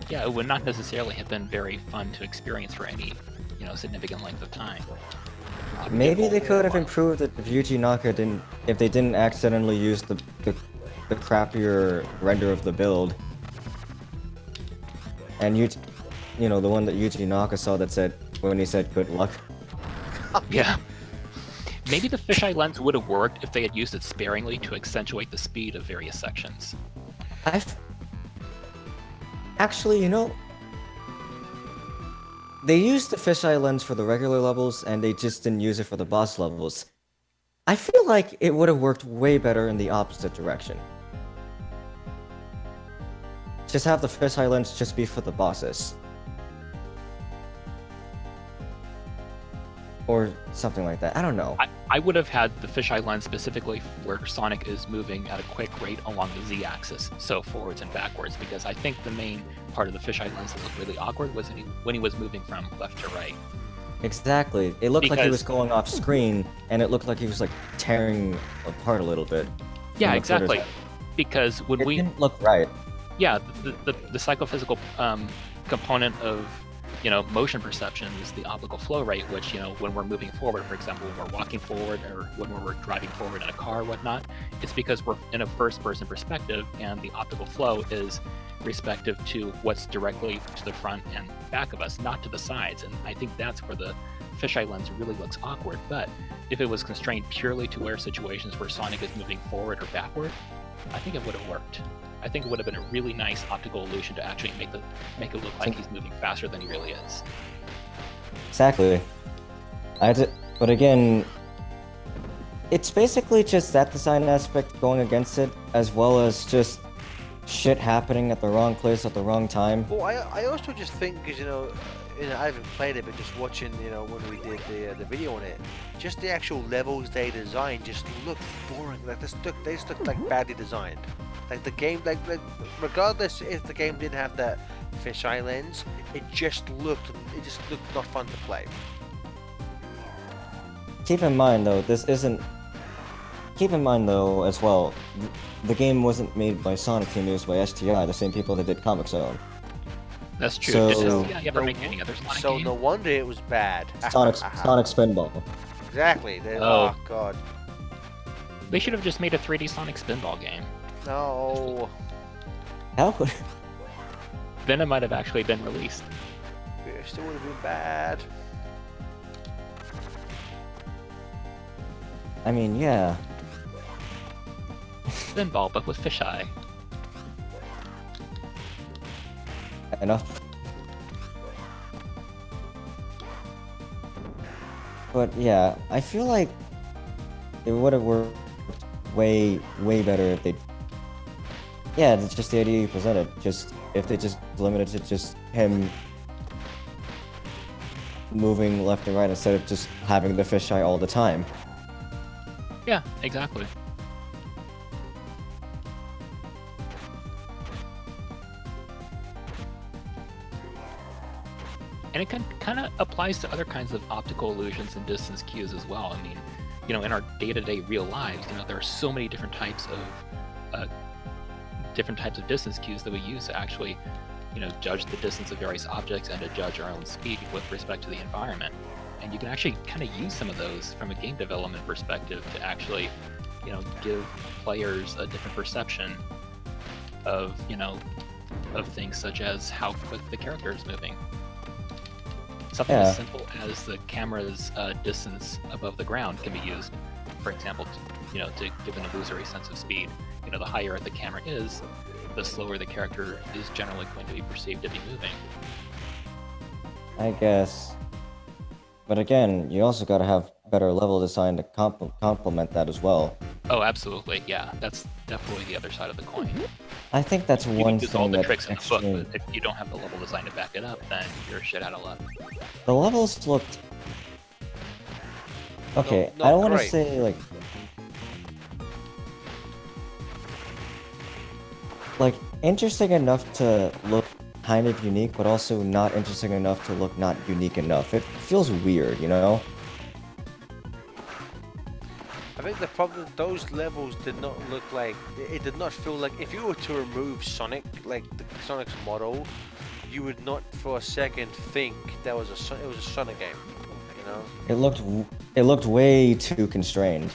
Yeah, it would not necessarily have been very fun to experience for any, significant length of time. Maybe they could have improved it if Yuji Naka if they didn't accidentally use the crappier render of the build. And the one that Yuji Naka saw that said, when he said good luck. Yeah. Maybe the fisheye lens would have worked if they had used it sparingly to accentuate the speed of various sections. Actually, they used the fisheye lens for the regular levels, and they just didn't use it for the boss levels. I feel like it would have worked way better in the opposite direction. Just have the fisheye lens just be for the bosses. Or something like that. I don't know. I would have had the fisheye lens specifically where Sonic is moving at a quick rate along the Z-axis, so forwards and backwards, because I think the main part of the fisheye lens that looked really awkward was when he was moving from left to right. Exactly. It looked like he Because- was going off screen, and it looked like he was like tearing apart a little bit. Yeah, from the exactly. footage. Because when It we didn't look right. yeah, the psychophysical component of motion perception is the optical flow rate, which when we're moving forward, for example, when we're walking forward or when we're driving forward in a car or whatnot, it's because we're in a first-person perspective, and the optical flow is respective to what's directly to the front and back of us, not to the sides. And I think that's where the fisheye lens really looks awkward. But if it was constrained purely to where situations where Sonic is moving forward or backward, I think it would have worked. I think it would have been a really nice optical illusion to actually make it look like he's moving faster than he really is. Exactly. But again, it's basically just that design aspect going against it, as well as just shit happening at the wrong place at the wrong time. Well, I also just think, because I haven't played it, but just watching, when we did the video on it, just the actual levels they designed just look boring. Like they just look like badly designed. Like the game, like regardless if the game didn't have that fisheye lens, it just looked not fun to play. Keep in mind though, as well, the game wasn't made by Sonic Team, it was by STI, the same people that did Comic Zone. That's true. So- You ever make any other Sonic So game? no wonder it was bad. Sonic Spinball. Exactly. Oh. Oh god. They should have just made a 3D Sonic Spinball game. No. How would... Then it might have actually been released. It still would have been bad. I mean, yeah. Spinball, but with fisheye. Enough. But yeah, I feel like it would have worked way better if they... Yeah, it's just the idea you presented. Just if they just limited it to just him moving left and right instead of just having the fisheye all the time. Yeah, exactly. And it kind of applies to other kinds of optical illusions and distance cues as well. I mean, in our day-to-day real lives, there are so many different types of distance cues that we use to actually, judge the distance of various objects and to judge our own speed with respect to the environment. And you can actually kind of use some of those from a game development perspective to actually, give players a different perception of, of things such as how quick the character is moving. Something Yeah. as simple as the camera's distance above the ground can be used, for example, to give an illusory sense of speed. The higher the camera is, the slower the character is generally going to be perceived to be moving. I guess. But again, you also gotta have better level design to complement that as well. Oh, absolutely, yeah. That's definitely the other side of the coin. I think that's You one can use all thing the that tricks in the book, extreme... but if you don't have the level design to back it up, then you're shit out of luck. The levels looked... Okay, Not I don't want to great. say, like, interesting enough to look kind of unique, but also not interesting enough to look not unique enough. It feels weird, I think the problem, those levels did not look like, it did not feel like, if you were to remove Sonic, like the Sonic's model, you would not for a second think that was it was a Sonic game, It looked way too constrained,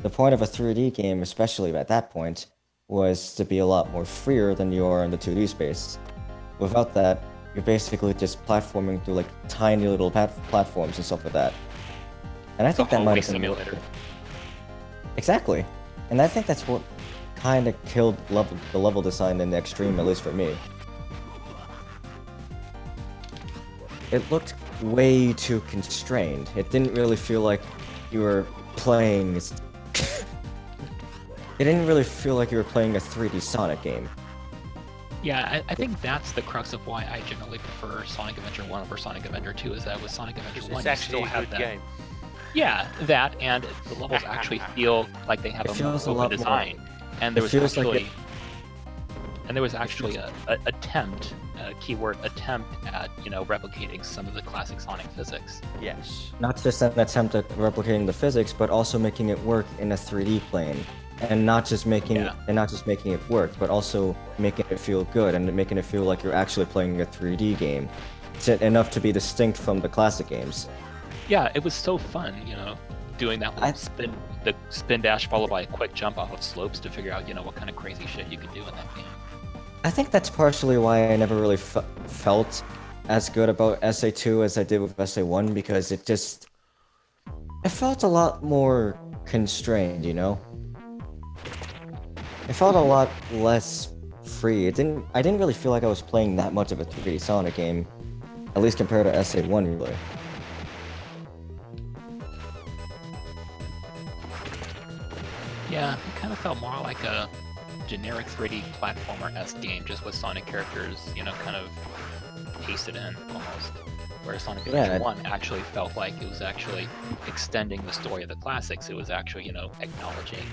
The point of a 3D game, especially at that point, was to be a lot more freer than you are in the 2D space. Without that, you're basically just platforming through like tiny little platforms and stuff like that. And I think that might have been simulator. Exactly. And I think that's what kind of killed the level design in the extreme, at least for me. It looked way too constrained. It didn't really feel like you were playing... It didn't really feel like you were playing a 3D Sonic game. Yeah, I think that's the crux of why I generally prefer Sonic Adventure 1 over Sonic Adventure 2, is that with Sonic Adventure 1 it's you actually still a have good that... game. Yeah, that and the levels actually feel like they have It a more feels a open lot more- design, and there it was feels like actually it- and there was actually a attempt, a keyword attempt at replicating some of the classic Sonic physics. Yes. Not just an attempt at replicating the physics, but also making it work in a 3D plane, and not just making it work, but also making it feel good and making it feel like you're actually playing a 3D game, enough to be distinct from the classic games. Yeah, it was so fun, doing that little I- spin dash followed by a quick jump off of slopes to figure out what kind of crazy shit you could do in that game. I think that's partially why I never really felt as good about SA2 as I did with SA1, because it felt a lot more constrained, It felt a lot less free. I didn't really feel like I was playing that much of a 3D Sonic game, at least compared to SA1, really. Yeah, it kind of felt more like a generic 3D platformer-esque game, just with Sonic characters, kind of pasted in almost. Whereas Sonic Adventure Yeah. 1 actually felt like it was actually extending the story of the classics. It was actually, acknowledging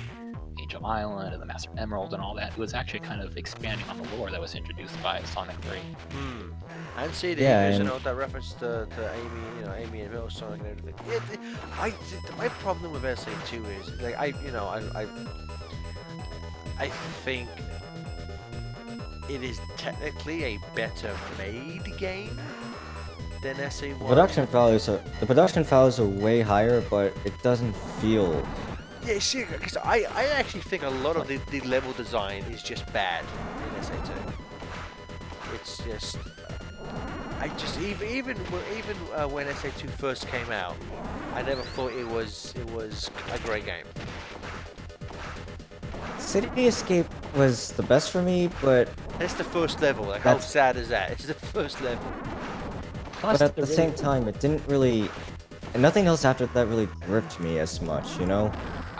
Angel Island and the Master Emerald and all that. It was actually kind of expanding on the lore that was introduced by Sonic 3. And see the Yeah, image, and- that reference to Amy, Amy and Metal Sonic and everything. My problem with SA2 is like I think it is technically a better made game than SA1. The production values are way higher, but it doesn't feel. Yeah, see, because I actually think a lot of the level design is just bad in SA2. It's just, I just even when SA2 first came out, I never thought it was a great game. City Escape was the best for me, but It's the first level. Like, how That's- sad is that? It's the first level. Plus, at the same time, it didn't really. Nothing else after that really gripped me as much,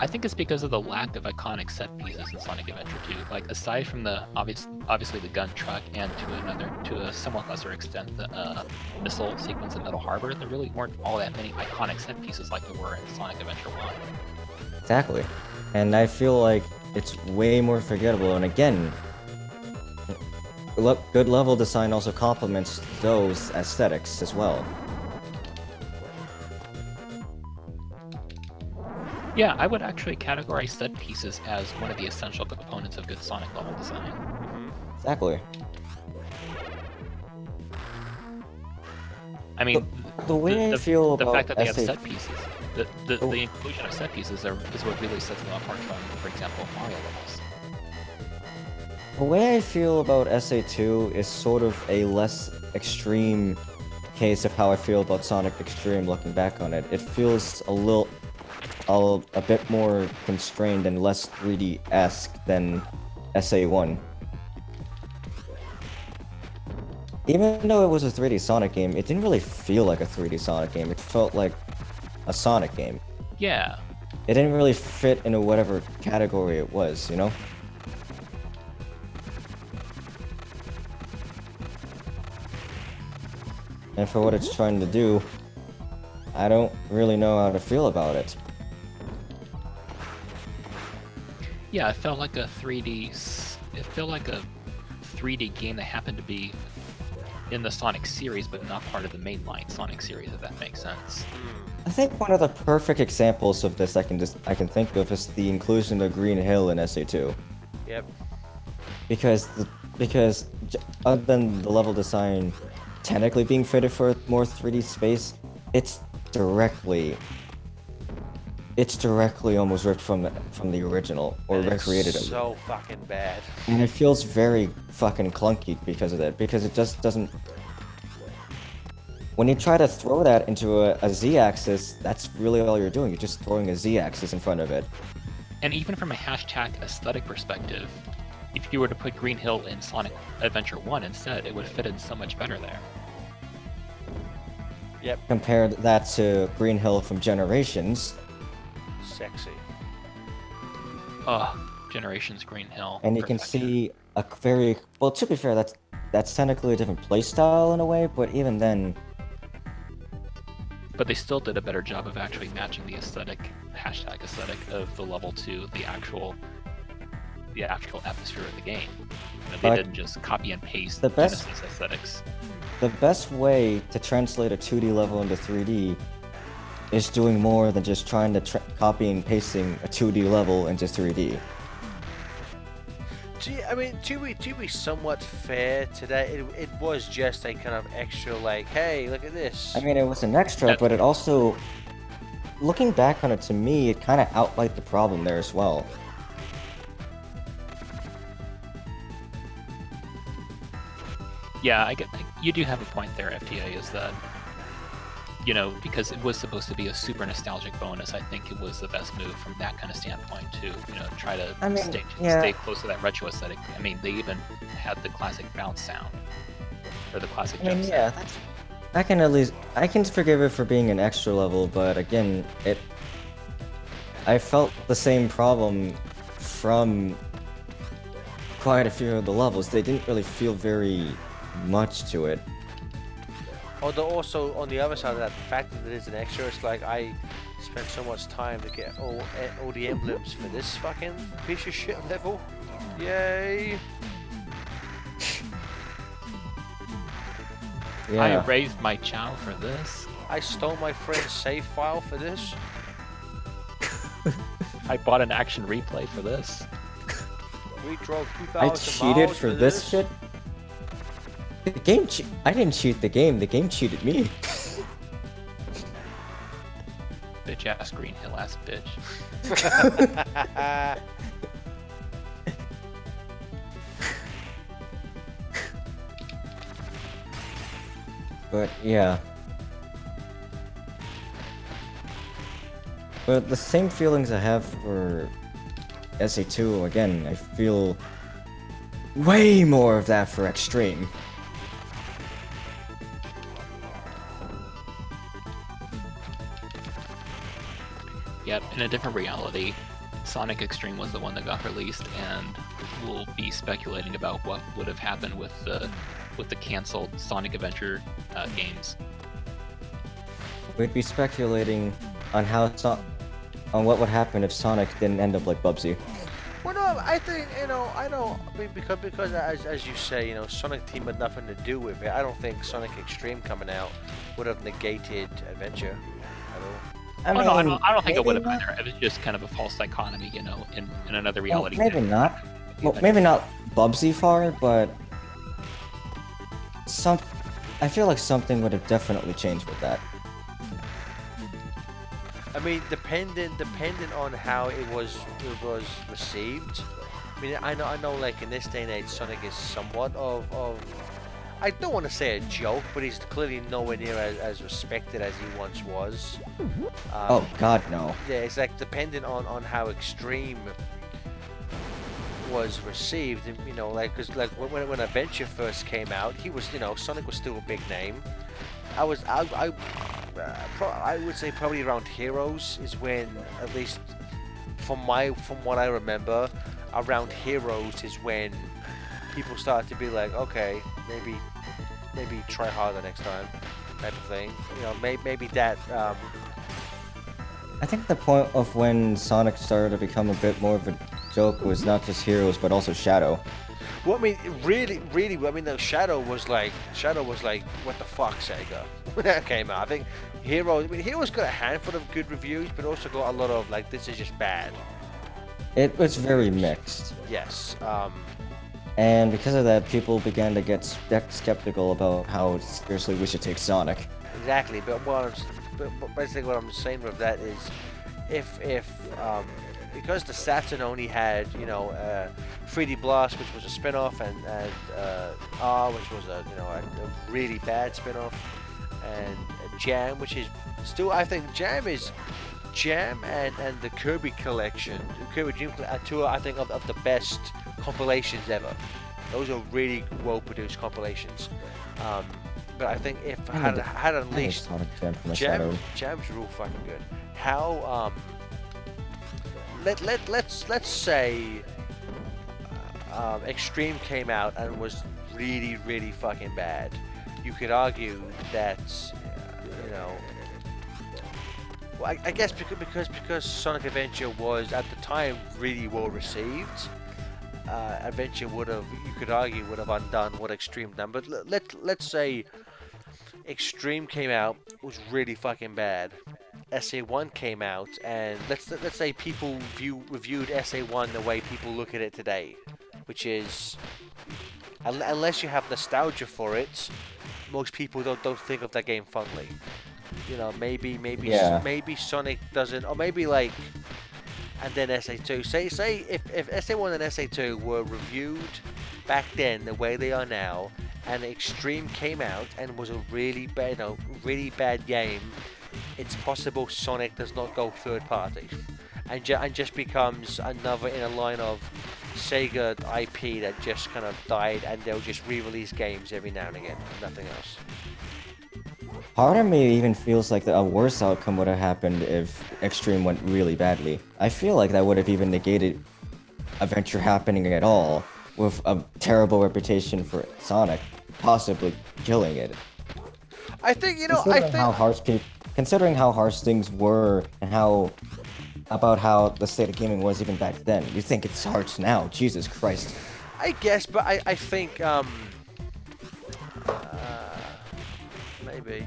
I think it's because of the lack of iconic set pieces in Sonic Adventure 2. Like, aside from the obviously the gun truck and to a somewhat lesser extent the missile sequence in Metal Harbor, there really weren't all that many iconic set pieces like there were in Sonic Adventure 1. Exactly. And I feel like it's way more forgettable. And again, good level design also complements those aesthetics as well. Yeah, I would actually categorize set pieces as one of the essential components of good Sonic level design. Exactly. I mean, The way I feel the about fact that they have SA set pieces, the inclusion of set pieces is what really sets them apart from, for example, Mario levels. The way I feel about SA2 is sort of a less extreme case of how I feel about Sonic Extreme looking back on it. It feels a bit more constrained and less 3D-esque than SA1. Even though it was a 3D Sonic game, it didn't really feel like a 3D Sonic game. It felt like a Sonic game. Yeah, It didn't really fit into whatever category it was, And for what it's trying to do, I don't really know how to feel about it. yeah, it felt like a 3D. It felt like a 3D game that happened to be in the Sonic series, but not part of the mainline Sonic series, if that makes sense. I think one of the perfect examples of this I can think of is the inclusion of Green Hill in SA2. Yep. Because other than the level design technically being fitted for more 3D space, it's directly almost ripped from the original or And it's recreated it. so fucking bad. And it feels very fucking clunky because of that, because it just doesn't. When you try to throw that into a Z-axis, that's really all you're doing. You're just throwing a Z-axis in front of it. And even from a hashtag aesthetic perspective, if you were to put Green Hill in Sonic Adventure 1 instead, it would fit in so much better there. Yep. Compare that to Green Hill from Generations, Sexy. Ugh, Generations Green Hill. and you can perfection. see a very well. To be fair, that's technically a different playstyle in a way, but even then, but they still did a better job of actually matching the aesthetic of the level to the actual atmosphere of the game. You know, they But didn't just copy and paste the best- Genesis aesthetics. The best way to translate a 2D level into 3D is doing more than just trying to copy and pasting a 2D level into 3D. I mean, to be somewhat fair to that, it was just a kind of extra, like, hey, look at this. I mean, it was an extra, That- but it also, looking back on it, to me, it kind of outlined the problem there as well. Yeah, you do have a point there, FTA, is that, you know, because it was supposed to be a super nostalgic bonus, I think it was the best move from that kind of standpoint to, you know, try to I mean, stay close to that retro aesthetic. I mean, they even had the classic bounce sound, or the classic I mean, jump yeah, sound. I can forgive it for being an extra level, but again, I felt the same problem from quite a few of the levels. They didn't really feel very much to it. Although also on the other side of that, the fact that it is an extra, it's like I spent so much time to get all the emblems for this fucking piece of shit level. Yay! Yeah. I raised my chow for this. I stole my friend's save file for this. I bought an action replay for this. We drove 2,000 I miles cheated for this shit? The game I didn't cheat the game cheated me. Bitch ass Green Hill ass bitch. But yeah. But the same feelings I have for SA2, again, I feel way more of that for Extreme. Yep, in a different reality, Sonic Extreme was the one that got released, and we'll be speculating about what would have happened with the canceled Sonic Adventure games. We'd be speculating on on what would happen if Sonic didn't end up like Bubsy. Well, no, I think, you know, I mean, because as you say, you know, Sonic Team had nothing to do with it. I don't think Sonic Extreme coming out would have negated Adventure at all. I I don't think it would have maybe been there. It was just kind of a false dichotomy, you know, in another Well, reality. maybe not. Well, maybe not Bubsy far, but I feel like something would have definitely changed with that. I mean, dependent on how it was received. I mean, I know, like in this day and age, Sonic is somewhat of I don't want to say a joke, but he's clearly nowhere near as respected as he once was. Oh God, no. Yeah, it's like dependent on how Extreme was received, and you know, like, cause like when Adventure first came out, he was, you know, Sonic was still a big name. I would say probably around Heroes is when, at least from what I remember, around Heroes is when people started to be like, okay, maybe try harder next time, type of thing. You know, maybe that. I think the point of when Sonic started to become a bit more of a joke was not just Heroes, but also Shadow. Well, I mean, really, I mean, the Shadow was like, what the fuck, Sega? When that came out, I think Heroes got a handful of good reviews, but also got a lot of like, this is just bad. It was very mixed. Yes. And because of that, people began to get skeptical about how seriously we should take Sonic. Exactly, but basically what I'm saying with that is, if because the Saturn only had, you know, 3D Blast, which was a spin-off, and R, which was a really bad spin-off, and Jam, which is still, I think Jam and the Kirby collection, Kirby Dream are two, I think, of the best compilations ever. Those are really well-produced compilations. But I think if had Unleashed, Sonic Jam from Shadow. Jam's real fucking good. How let's say Extreme came out and was really fucking bad. You could argue that you know, Well, I guess because Sonic Adventure was at the time really well received. Adventure would have, you could argue, would have undone what Extreme done. But let's say Extreme came out, was really fucking bad. SA1 came out, and let's say people reviewed SA1 the way people look at it today, which is unless you have nostalgia for it, most people don't think of that game fondly. You know, maybe Sonic doesn't, or maybe like, and then SA2. Say if SA1 and SA2 were reviewed back then the way they are now, and Extreme came out and was a really bad game, it's possible Sonic does not go third party, and just becomes another in a line of Sega IP that just kind of died, and they'll just re-release games every now and again, and nothing else. Part of me even feels like a worse outcome would have happened if Extreme went really badly. I feel like that would have even negated Adventure happening at all, with a terrible reputation for Sonic, possibly killing it. I think, Considering how harsh things were and how the state of gaming was even back then, you think it's harsh now? Jesus Christ! I guess, but I think maybe.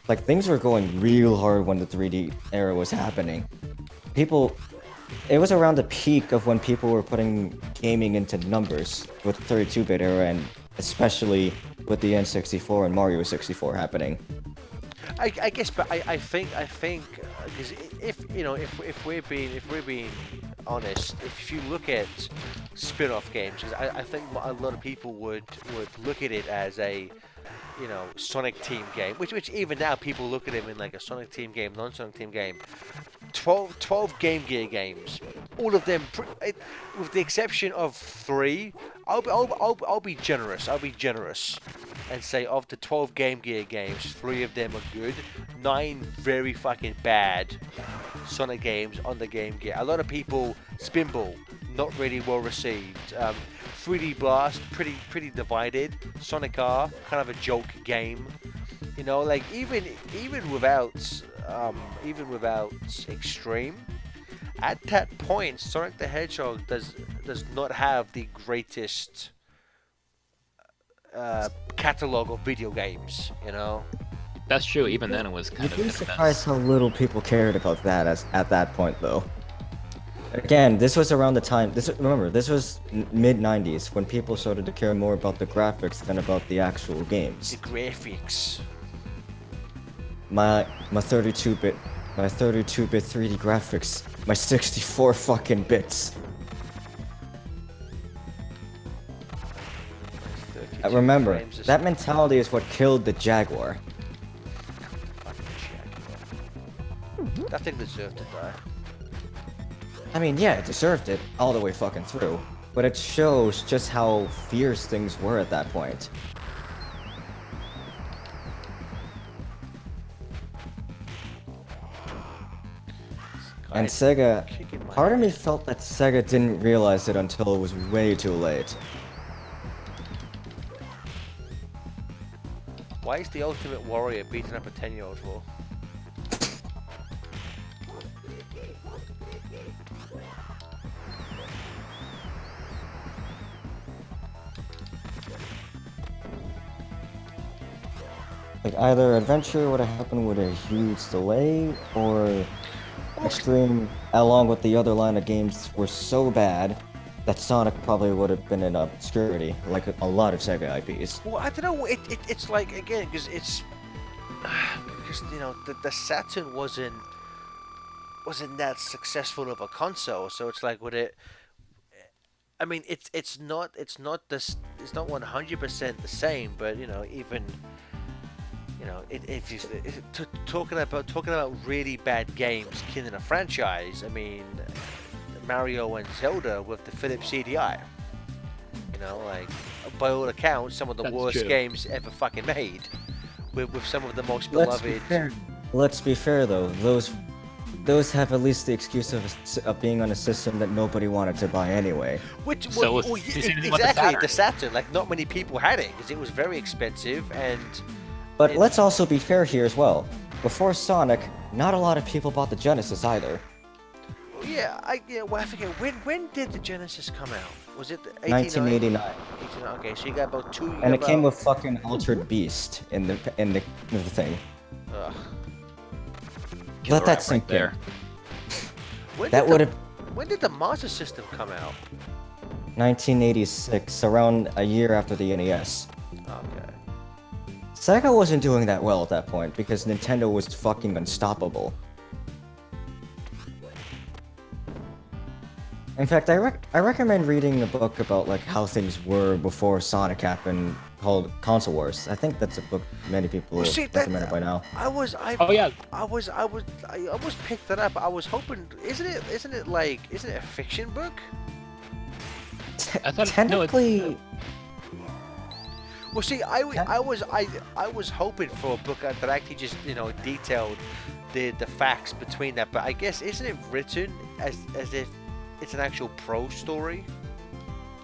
Like, things were going real hard when the 3D era was happening. It was around the peak of when people were putting gaming into numbers with the 32-bit era, and especially with the N64 and Mario 64 happening. I guess, but I think because if we're being honest, if you look at spin-off games, because I think a lot of people would look at it as a Sonic Team game, which even now people look at him in like a Sonic Team game, non-Sonic Team game. 12 Game Gear games, all of them, with the exception of 3. I'll be generous. I'll be generous, and say of the 12 Game Gear games, 3 of them are good. 9 very fucking bad Sonic games on the Game Gear. A lot of people, Spinball, not really well received. 3D Blast, pretty divided. Sonic R, kind of a joke game. Like even without Extreme, at that point, Sonic the Hedgehog does not have the greatest catalog of video games. That's true. Even then, it was kind You'd of be hit or surprised miss. how little people cared about that at that point, though. Again, this was around the time. This was mid '90s when people started to care more about the graphics than about the actual games. The graphics. My 32-bit 3D graphics, my 64 fucking bits. Remember, that mentality is what killed the Jaguar. That thing deserved to die. I mean, yeah, it deserved it all the way fucking through, but it shows just how fierce things were at that point. And Sega, part of me felt that Sega didn't realize it until it was way too late. Why is the Ultimate Warrior beating up a 10-year-old for? Like, either Adventure would have happened with a huge delay, or Extreme, along with the other line of games, were so bad that Sonic probably would have been in obscurity, like a lot of Sega IPs. Well, I don't know. It's like, again, because it's because the Saturn wasn't that successful of a console, so it's like, would it? I mean, it's not 100% the same, but even. Talking about really bad games killing a franchise. I mean, Mario and Zelda with the Philips CDI. Like, by all accounts, some of the That's worst true. games ever fucking made. With some of the most beloved. Let's be fair though. Those have at least the excuse of being on a system that nobody wanted to buy anyway. Which So well, it's the yeah, same thing with the exactly the Saturn. Saturn. Like, not many people had it because it was very expensive and. But let's also be fair here as well. Before Sonic, not a lot of people bought the Genesis either. Yeah, well, I forget when did the Genesis come out? Was it 1989, 89? Okay, so you got about two. and it came with fucking Altered Beast in the thing. Ugh. Killer Let that app sink right there. When That did would the- have When did the Master System come out? 1986, around a year after the NES. Okay. Sega wasn't doing that well at that point because Nintendo was fucking unstoppable. In fact, I recommend reading a book about like how things were before Sonic happened, called Console Wars. I think that's a book many people Well, see, that- recommend by now. I Oh yeah, almost picked that up. I was hoping, isn't it a fiction book? I thought Technically, Well, see, I was hoping for a book that actually just detailed the facts between that. But I guess isn't it written as if it's an actual prose story?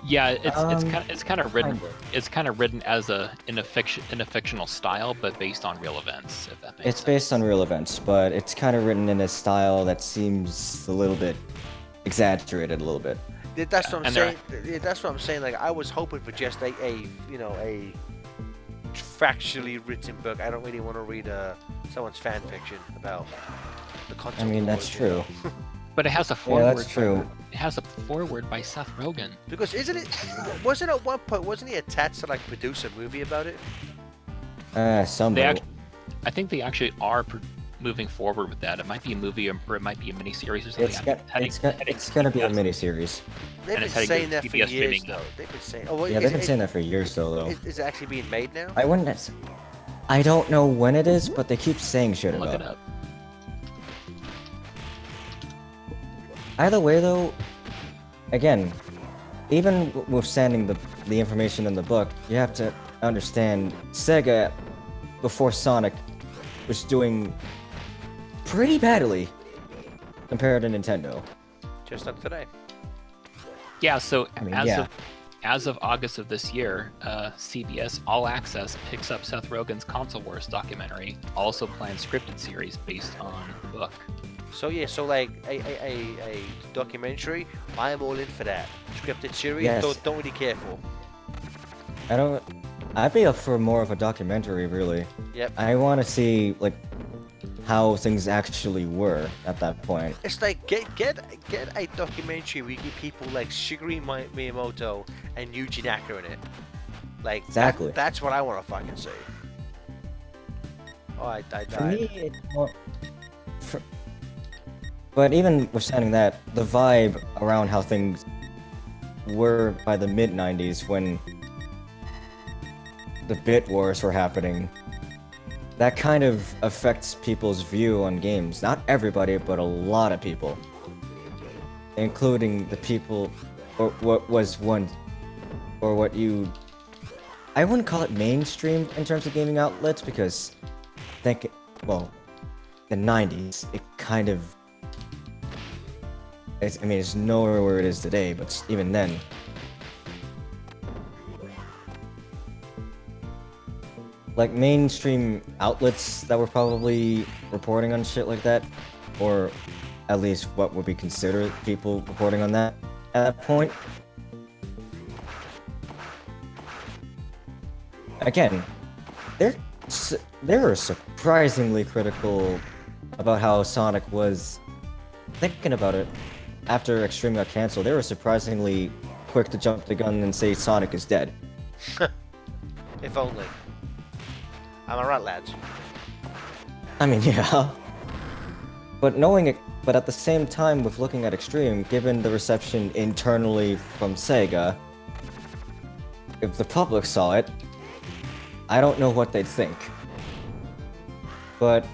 yeah. It's kind of written. kinda. It's kind of written as in a fictional style, but based on real events. If that makes it's sense. based on real events, but it's kind of written in a style that seems a little bit exaggerated, a little bit. That's what I'm And saying. That's what I'm saying. Like I was hoping for just a factually written book. I don't really want to read someone's fan fiction about the concept. I mean, of that's war, you know? true. But it has a Yeah, forward. that's true. It has a forward by Seth Rogen. Because wasn't at one point wasn't he attached to like produce a movie about it? Some. They I think they actually are moving forward with that. It might be a movie or it might be a miniseries or something. It's gonna be a miniseries. They've And been it's heading saying to that for PBS years, streaming though. now. They've been saying. Oh, well, Yeah, they've been saying that for years, though. Is it actually being made now? I wouldn't. I don't know when it is, but they keep saying shit Look about it it. up. Either way, though, again, even withstanding the information in the book, you have to understand Sega, before Sonic, was doing pretty badly compared to Nintendo. Just up today. Yeah. So I mean, as yeah. as of August of this year, CBS All Access picks up Seth Rogen's Console Wars documentary, also planned scripted series based on the book. So yeah, so like a documentary, I'm all in for that. Scripted series, Yes. don't really care for. I'd be up for more of a documentary, really. Yep. I want to see, like, how things actually were at that point. It's like get a documentary where you get people like Shigeru Miyamoto and Yuji Naka in it. Like Exactly. that's what I want to fucking see. Oh, I died. For me, it's more... But even withstanding that, the vibe around how things were by the mid-90s when the bit wars were happening, that kind of affects people's view on games. Not everybody, but a lot of people. Including the people, or what was one, or what you... I wouldn't call it mainstream in terms of gaming outlets, because well, the 90s, it kind of... it's nowhere where it is today, but even then... Like, mainstream outlets that were probably reporting on shit like that, or at least what would be considered people reporting on that at that point. Again, they were surprisingly critical about how Sonic was. Thinking about it, after Extreme got canceled, they were surprisingly quick to jump the gun and say Sonic is dead. If only. Am I right, lads? I mean, yeah. But knowing it, but at the same time, with looking at Extreme, given the reception internally from Sega, if the public saw it, I don't know what they'd think. But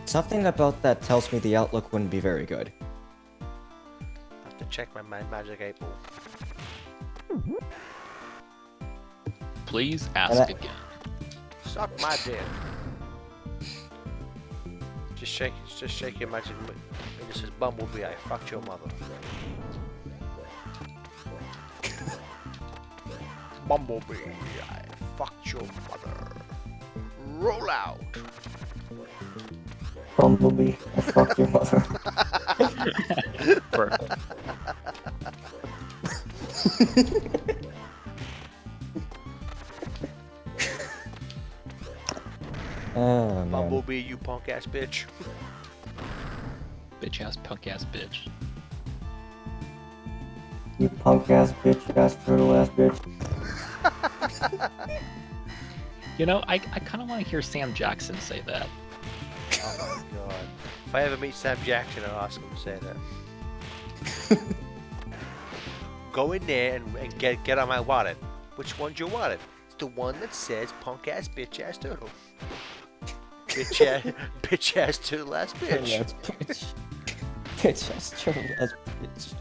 something about that tells me the outlook wouldn't be very good. I have to check my magic 8 ball. Please And ask I- again. Suck my dick. Just shake your magic. And it says Bumblebee, I fucked your mother. Bumblebee, I fucked your mother. Roll out. Bumblebee, I fucked your mother. Perfect. Oh, man. Bumblebee, you punk ass bitch. Bitch ass, punk ass bitch. You punk ass bitch, ass turtle ass bitch. You know, I kind of want to hear Sam Jackson say that. Oh my god. If I ever meet Sam Jackson, I'll ask him to say that. Go in there and get on my wallet. Which one's your wallet? It's the one that says punk ass bitch ass turtle. Bitch ass turtle ass bitch. Turtle ass bitch. Bitch ass turtle ass bitch.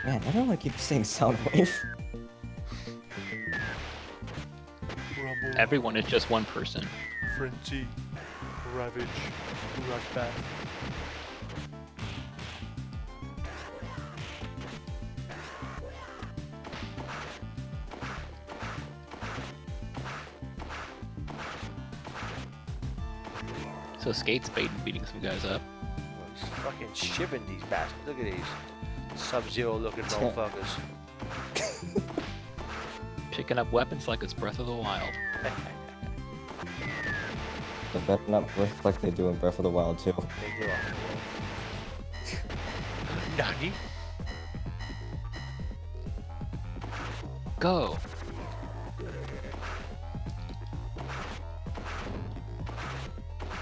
Man, I don't want to keep saying Soundwave. Rumble, Everyone is just one person. Frenzy, Ravage, Rushback. So Skate's beating some guys up. He's fucking shivering these bastards. Look at these Sub-Zero looking motherfuckers. Picking up weapons like it's Breath of the Wild. They better not work like they do in Breath of the Wild too. They do. Nani? Go!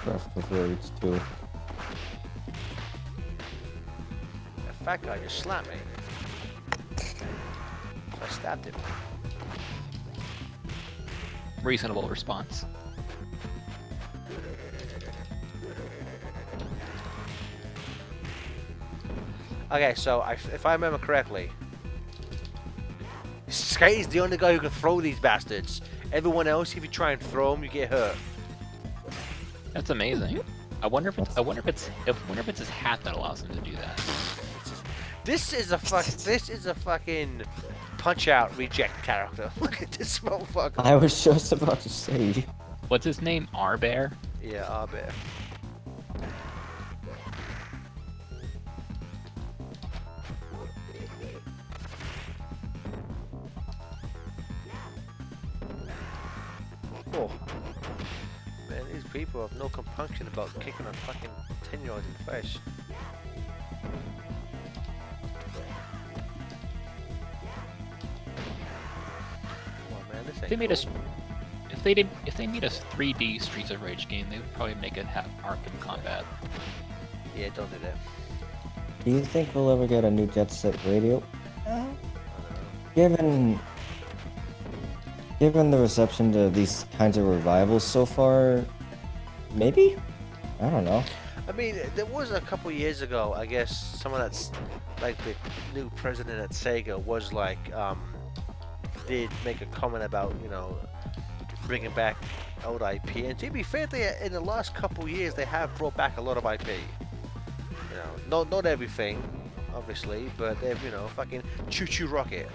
Breath of the Wild too. That fat guy just slapped me. So I stabbed him. Reasonable response. Okay, so if I remember correctly, Skate is the only guy who can throw these bastards. Everyone else, if you try and throw them, you get hurt. That's amazing. I wonder if it's his hat that allows him to do that. This is a fucking Punch Out reject character. Look at this motherfucker. I was just about to say. What's his name? Arbear? Yeah, I bet. Oh. Man, these people have no compunction about kicking a fucking 10-year-old in the face. Come on, man, this ain't They made cool. us. If they made us 3D Streets of Rage game, they would probably make it have Arkham Combat. Yeah, don't do that. Do you think we'll ever get a new Jet Set Radio? I don't know. Given the reception to these kinds of revivals so far, maybe? I don't know. I mean, there was a couple years ago, I guess, someone that's like the new president at Sega was like, did make a comment about, you know, bringing back old IP. And to be fair, in the last couple years, they have brought back a lot of IP. You know, not everything, obviously, but they've, you know, fucking Choo Choo Rocket.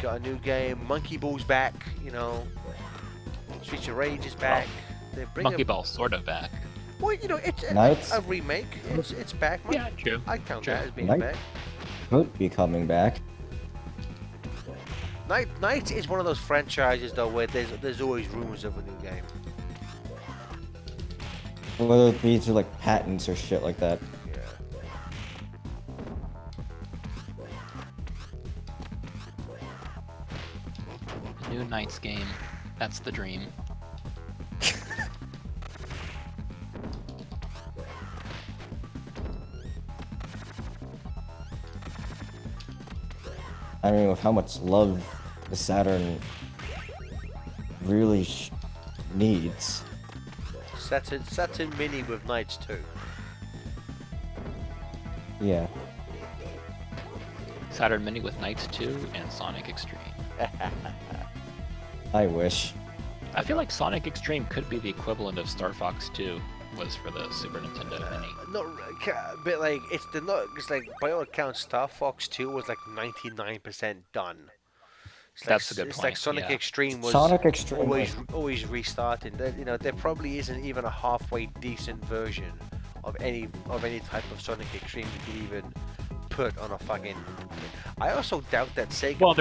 Got a new game, Monkey Ball's back, you know, Streets of Rage is back. They're bringing Monkey Ball sort of back. Well, you know, it's Knights? a remake. It's back. Yeah, true. I count True. that as being Knight- back. Could be coming back. Knights is one of those franchises though where there's always rumors of a new game. Whether it be through like patents or shit like that. Yeah. New Knights game. That's the dream. I mean, with how much love the Saturn really needs. Saturn Mini with Knights too. Yeah. Saturn Mini with Knights 2 and Sonic Extreme. I wish. I feel like Sonic Extreme could be the equivalent of Star Fox 2. was for the Super Nintendo Mini. But like it's like by all accounts, Star Fox 2 was like 99% done. It's like, That's a good It's like point, Sonic yeah. Extreme was Sonic Extreme always restarting. There probably isn't even a halfway decent version of any type of Sonic Extreme you could even put on a fucking. I also doubt that Sega. Well,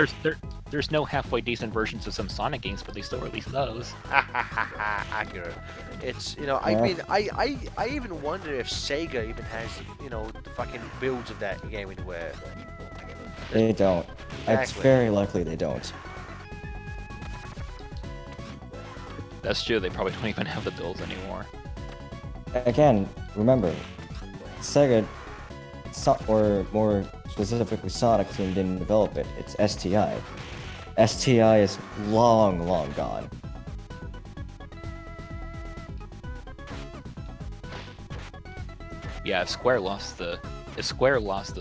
there's no halfway decent versions of some Sonic games, but they still release those. Accurate. It's I Yeah. mean I even wonder if Sega even has the fucking builds of that game anywhere. They don't. It's Exactly. very likely they don't. That's true. They probably don't even have the builds anymore. Again, remember, Sega, or more specifically Sonic Team, didn't develop it. It's STI. STI is long, long gone. Yeah, if Square lost the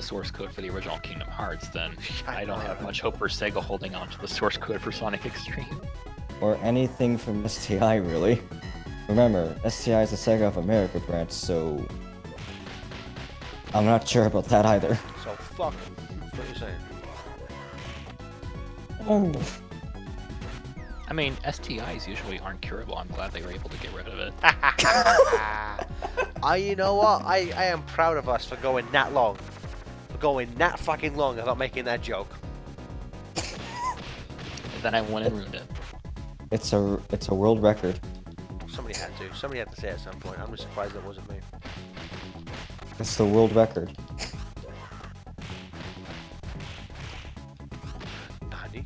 source code for the original Kingdom Hearts, then I don't have much hope for Sega holding on to the source code for Sonic Extreme. Or anything from STI, really. Remember, STI is the Sega of America branch, so I'm not sure about that either. So fuck 'em. That's what you're saying. I mean, STIs usually aren't curable. I'm glad they were able to get rid of it. You know what? I am proud of us for going that long. For going that fucking long without making that joke. And then I went and ruined it. It's a world record. Somebody had to. Somebody had to say it at some point. I'm just surprised it wasn't me. It's the world record. Nani?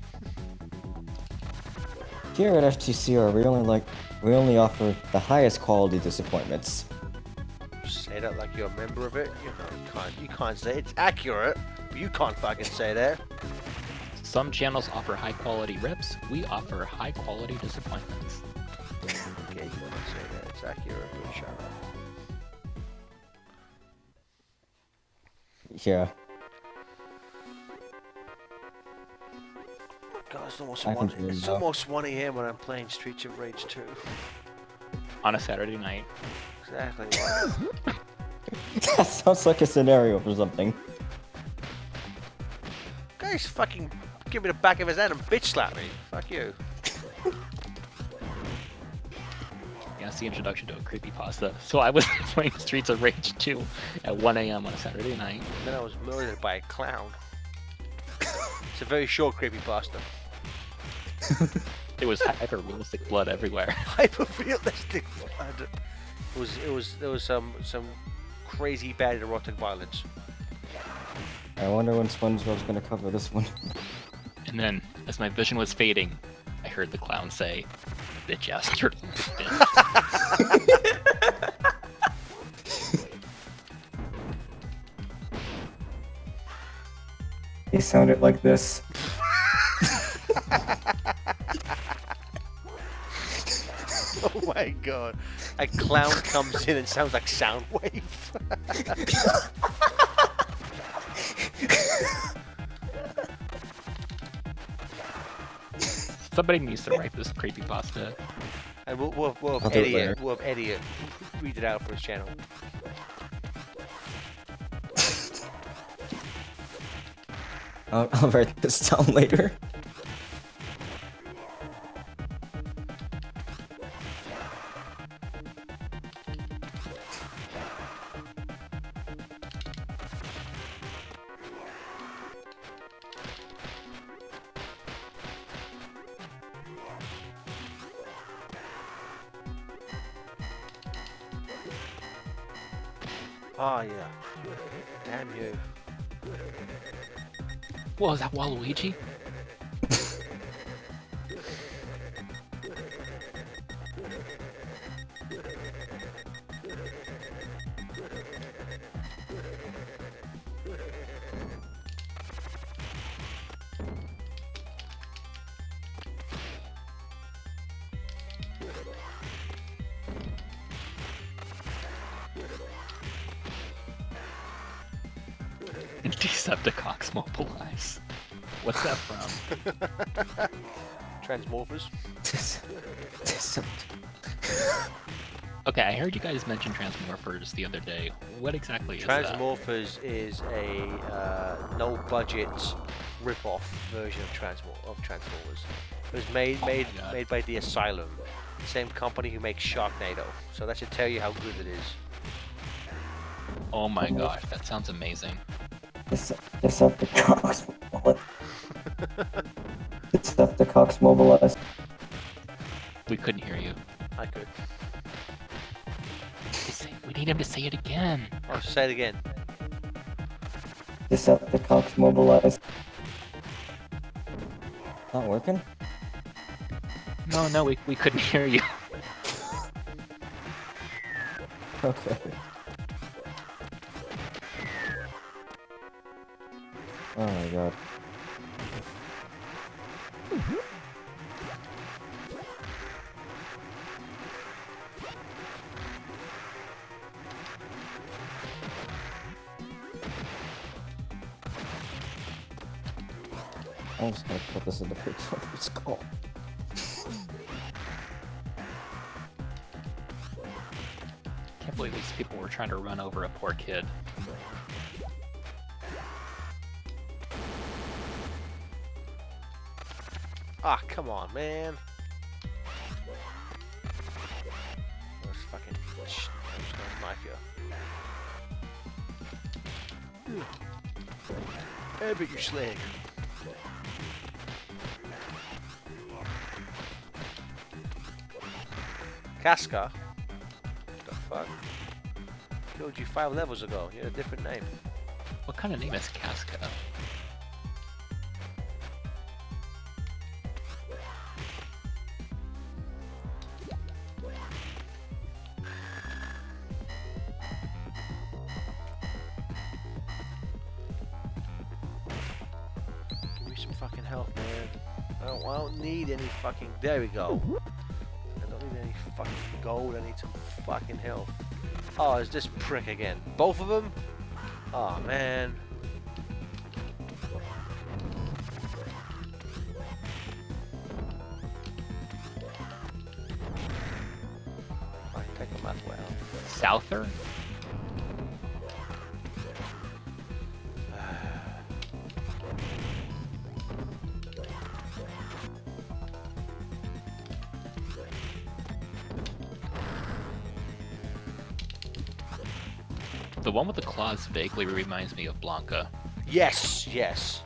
Here at FTCR, we only offer the highest quality disappointments. Say that like you're a member of it. You can't say it's accurate, but you can't fucking say that. Some channels offer high quality rips. We offer high quality disappointments. Okay, you can't say that. It's accurate, but shut up. Yeah. God, it's almost I can 1 feel It's that. almost 1 a.m. when I'm playing Streets of Rage 2. On a Saturday night. Exactly. That sounds like a scenario for something. Guys fucking give me the back of his hand and bitch slap me. Fuck you. Yeah, it's the introduction to a creepypasta. So I was playing Streets of Rage 2 at 1 a.m. on a Saturday night. Then I was murdered by a clown. It's a very short creepypasta. There was hyper realistic blood everywhere. Hyper realistic blood. There was some crazy bad erotic violence. I wonder when SpongeBob's gonna cover this one. And then, as my vision was fading, I heard the clown say, "Bitch ass turtle." He sounded like this. Oh my god. A clown comes in and sounds like Soundwave. Somebody needs to write this creepypasta. And we'll I'll have do it Eddie later. we'll have Eddie read it out for his channel. I'll write this down later. Oh yeah. Damn you. Whoa, is that Waluigi? Decepticons mobilize. What's that from? Transmorphers. Okay, I heard you guys mention Transmorphers the other day. What exactly is that? Transmorphers is a no-budget rip-off version of Transformers. It was made my God. made by the Asylum, the same company who makes Sharknado. So that should tell you how good it is. Oh my gosh, that sounds amazing. Decepticons. Decepticons mobilized. We couldn't hear you. I could. We need him to say it again. Oh, say it again. Decepticons mobilized. Not working? No, we couldn't hear you. Okay. Oh my god. I'm just gonna put this in the picture of its skull. Can't believe these people were trying to run over a poor kid. Ah, come on, man. Where's fucking knife here? Epic your slag. Casca? What the fuck? Killed you 5 levels ago. You had a different name. What kind of name is Casca? Give me some fucking health, man. I don't need any fucking... There we go. I don't need any fucking gold. I need some fucking health. Oh, it's this prick again. Both of them? Oh, man. I take them that way. Souther? The one with the claws vaguely reminds me of Blanca. Yes, yes.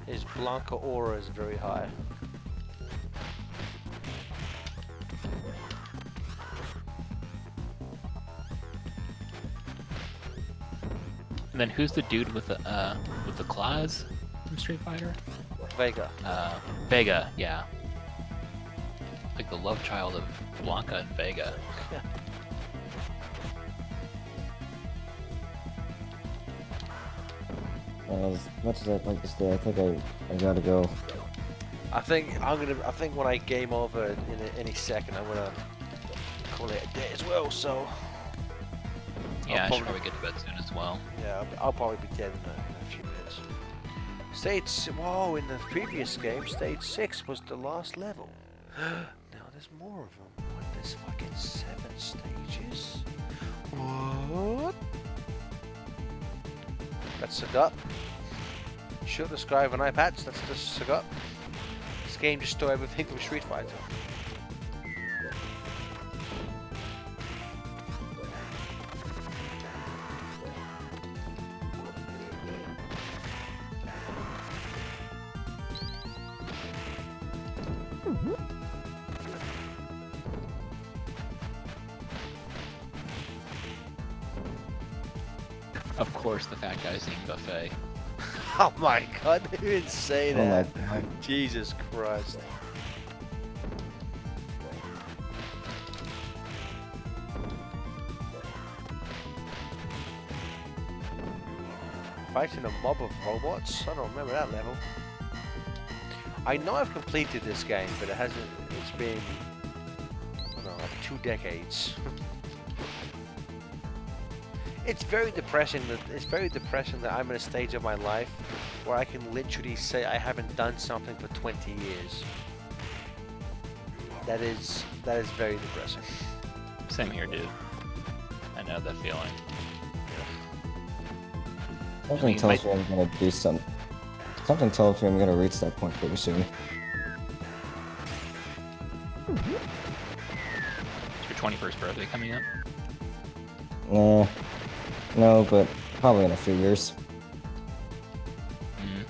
His Blanca aura is very high. And then who's the dude with the claws from Street Fighter? Vega. Vega, yeah. Like the love child of Blanca and Vega. As much as I'd like to stay, I think I gotta go. I think when I game over in any second, I'm gonna call it a day as well. So Yeah, I probably- should probably get to bed soon as well. yeah, I'll probably be dead in a few minutes. Whoa! In the previous game, stage 6 was the last level. Now there's more of them. What? There's fucking 7 stages. What? That's Sagat. Shoot the sky with an iPad. That's just Sagat. This game just stole everything from Street Fighter. Of course, the fat guy's named Buffet. Oh my god, you didn't say Oh my that. god. Jesus Christ. Fighting a mob of robots? I don't remember that level. I know I've completed this game, but it hasn't. It's been, I don't know, like 2 decades. It's very depressing that I'm in a stage of my life where I can literally say I haven't done something for 20 years. That is very depressing. Same here, dude. I know that feeling. Something mean, tells my- me I'm gonna do something tells me I'm gonna reach that point pretty soon. Is your 21st birthday coming up? Nah, no, but probably in a few years. Mm.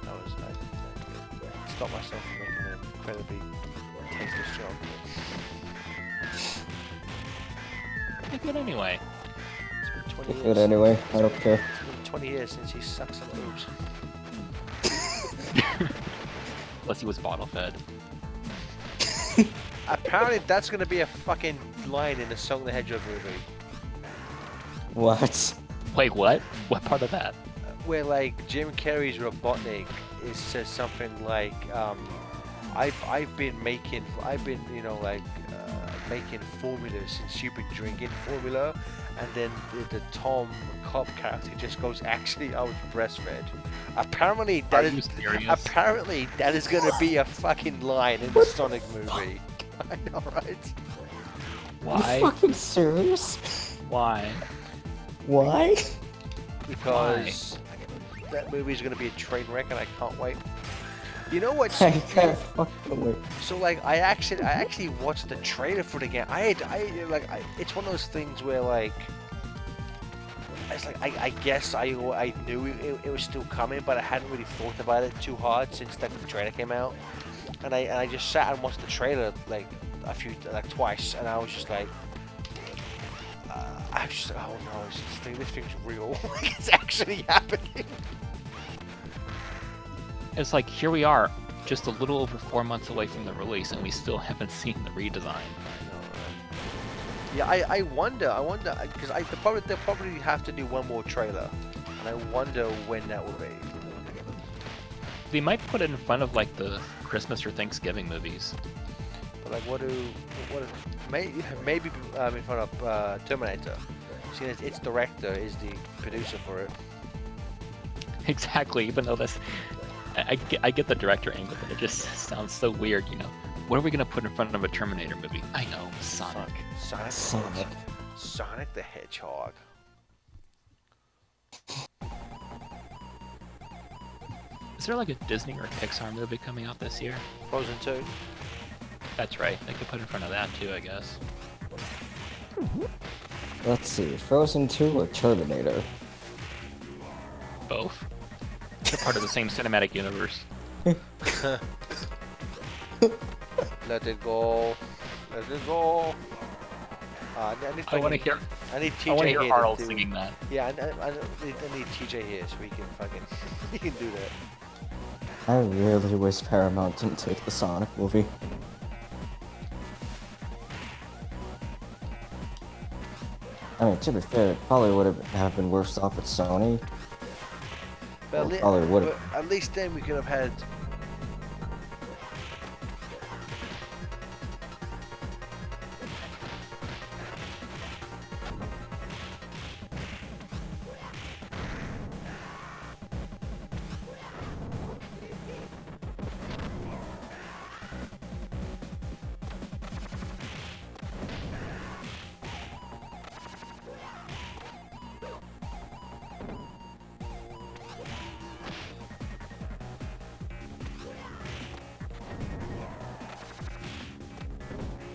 I stopped myself from making an incredibly tasteless joke. Pretty good anyway. It's been 20 years. Good anyway, I don't care. It's been 20 years since he sucks at boobs. Unless he was bottle fed. Apparently that's gonna be a fucking line in the Sonic the Hedgehog movie. What? Wait, what? What part of that? Where like Jim Carrey's Robotnik says something like, I've been making formulas since you've been drinking formula, and then the Tom Cobb character just goes, actually I was breastfed. Apparently Are that you is serious? apparently that is gonna be a fucking line in the Sonic movie. I know, right? Why? Fucking serious? Why? Why? Because that movie is gonna be a train wreck, and I can't wait. You know what's I can't fucking wait. so like I actually watched the trailer for the game. It's one of those things where like it's like I guess I knew it was still coming, but I hadn't really thought about it too hard since the trailer came out. And I just sat and watched the trailer twice, and I was just like, oh no, this thing's real. It's actually happening. It's like, here we are, just a little over 4 months away from the release, and we still haven't seen the redesign. Yeah, I wonder, because they'll probably have to do one more trailer, and I wonder when that will be. They might put it in front of, like, the Christmas or Thanksgiving movies. But like, maybe in front of Terminator, seeing as its director is the producer for it. Exactly, even though this... I get the director angle, but it just sounds so weird, you know? What are we gonna put in front of a Terminator movie? I know, Sonic. Sonic. Sonic the Hedgehog. Is there like a Disney or a Pixar movie coming out this year? Frozen 2. That's right, they could put in front of that too, I guess. Let's see, Frozen 2 or Terminator? Both. They're part of the same cinematic universe. Let it go. Let it go. I need TJ I want to hear here Harl to do. singing that. Yeah, I need TJ here so we can fucking he can do that. I really wish Paramount didn't take the Sonic movie. I mean, to be fair, it probably would have been worse off with Sony. But Well, probably would've. at least then we could have had.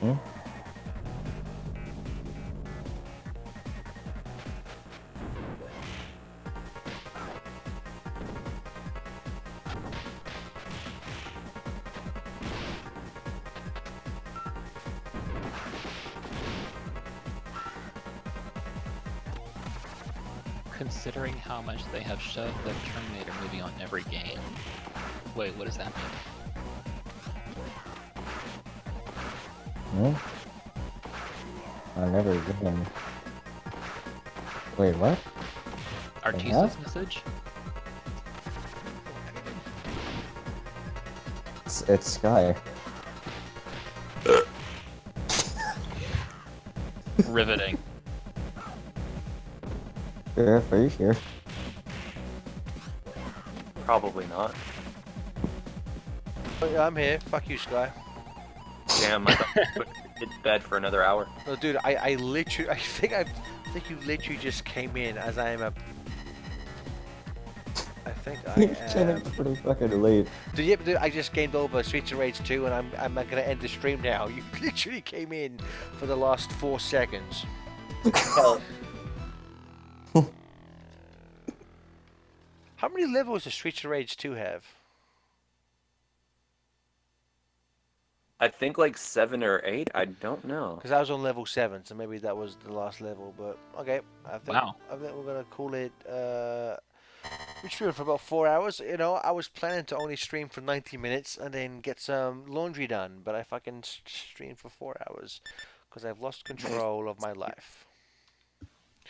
Hmm? Considering how much they have shoved the Terminator movie on every game. Wait, what does that mean? I never again. Wait, what? Artisa's message? It's Sky. Riveting. Sheriff, are you here? Probably not. But yeah, I'm here. Fuck you, Sky. Damn, I thought you put it to bed for another hour. No, dude, I literally, I think you literally just came in as I am a. I think I You're getting am. pretty fucking late. Dude, I just gamed over Streets of Rage 2 and I'm gonna end the stream now. You literally came in for the last 4 seconds. How many levels does Streets of Rage 2 have? I think like 7 or 8. I don't know. Because I was on level 7, so maybe that was the last level. But okay, I think Wow. we're gonna call it. We streamed for about 4 hours. You know, I was planning to only stream for 90 minutes and then get some laundry done, but I fucking streamed for 4 hours because I've lost control of my life.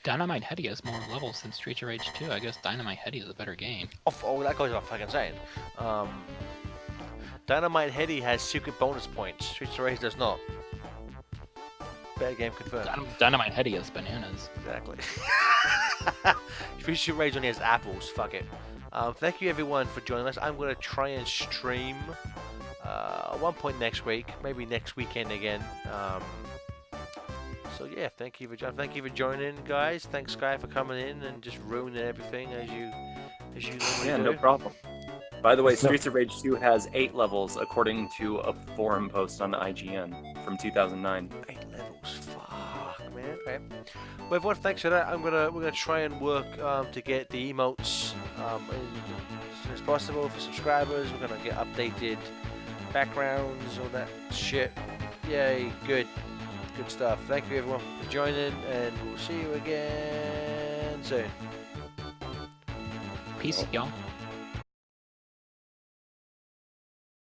Dynamite Heady has more levels than Streets of Rage 2. I guess Dynamite Heady is a better game. Oh, that goes without fucking saying. Dynamite Heady has secret bonus points. Streets of Rage does not. Better game confirmed. Dynamite Heady has bananas. Exactly. Streets of Rage only has apples. Fuck it. Thank you everyone for joining us. I'm gonna try and stream at one point next week, maybe next weekend again. So yeah, thank you for joining, guys. Thanks, Sky, for coming in and just ruining everything as you normally Yeah, do. no problem. By the way, No. Streets of Rage 2 has 8 levels according to a forum post on IGN from 2009. 8 levels. Fuck, man. Okay. Well, everyone, thanks for that. We're gonna try and work to get the emotes in as soon as possible for subscribers. We're gonna get updated backgrounds, all that shit. Yay, good stuff. Thank you everyone for joining, and we'll see you again soon. Peace, y'all.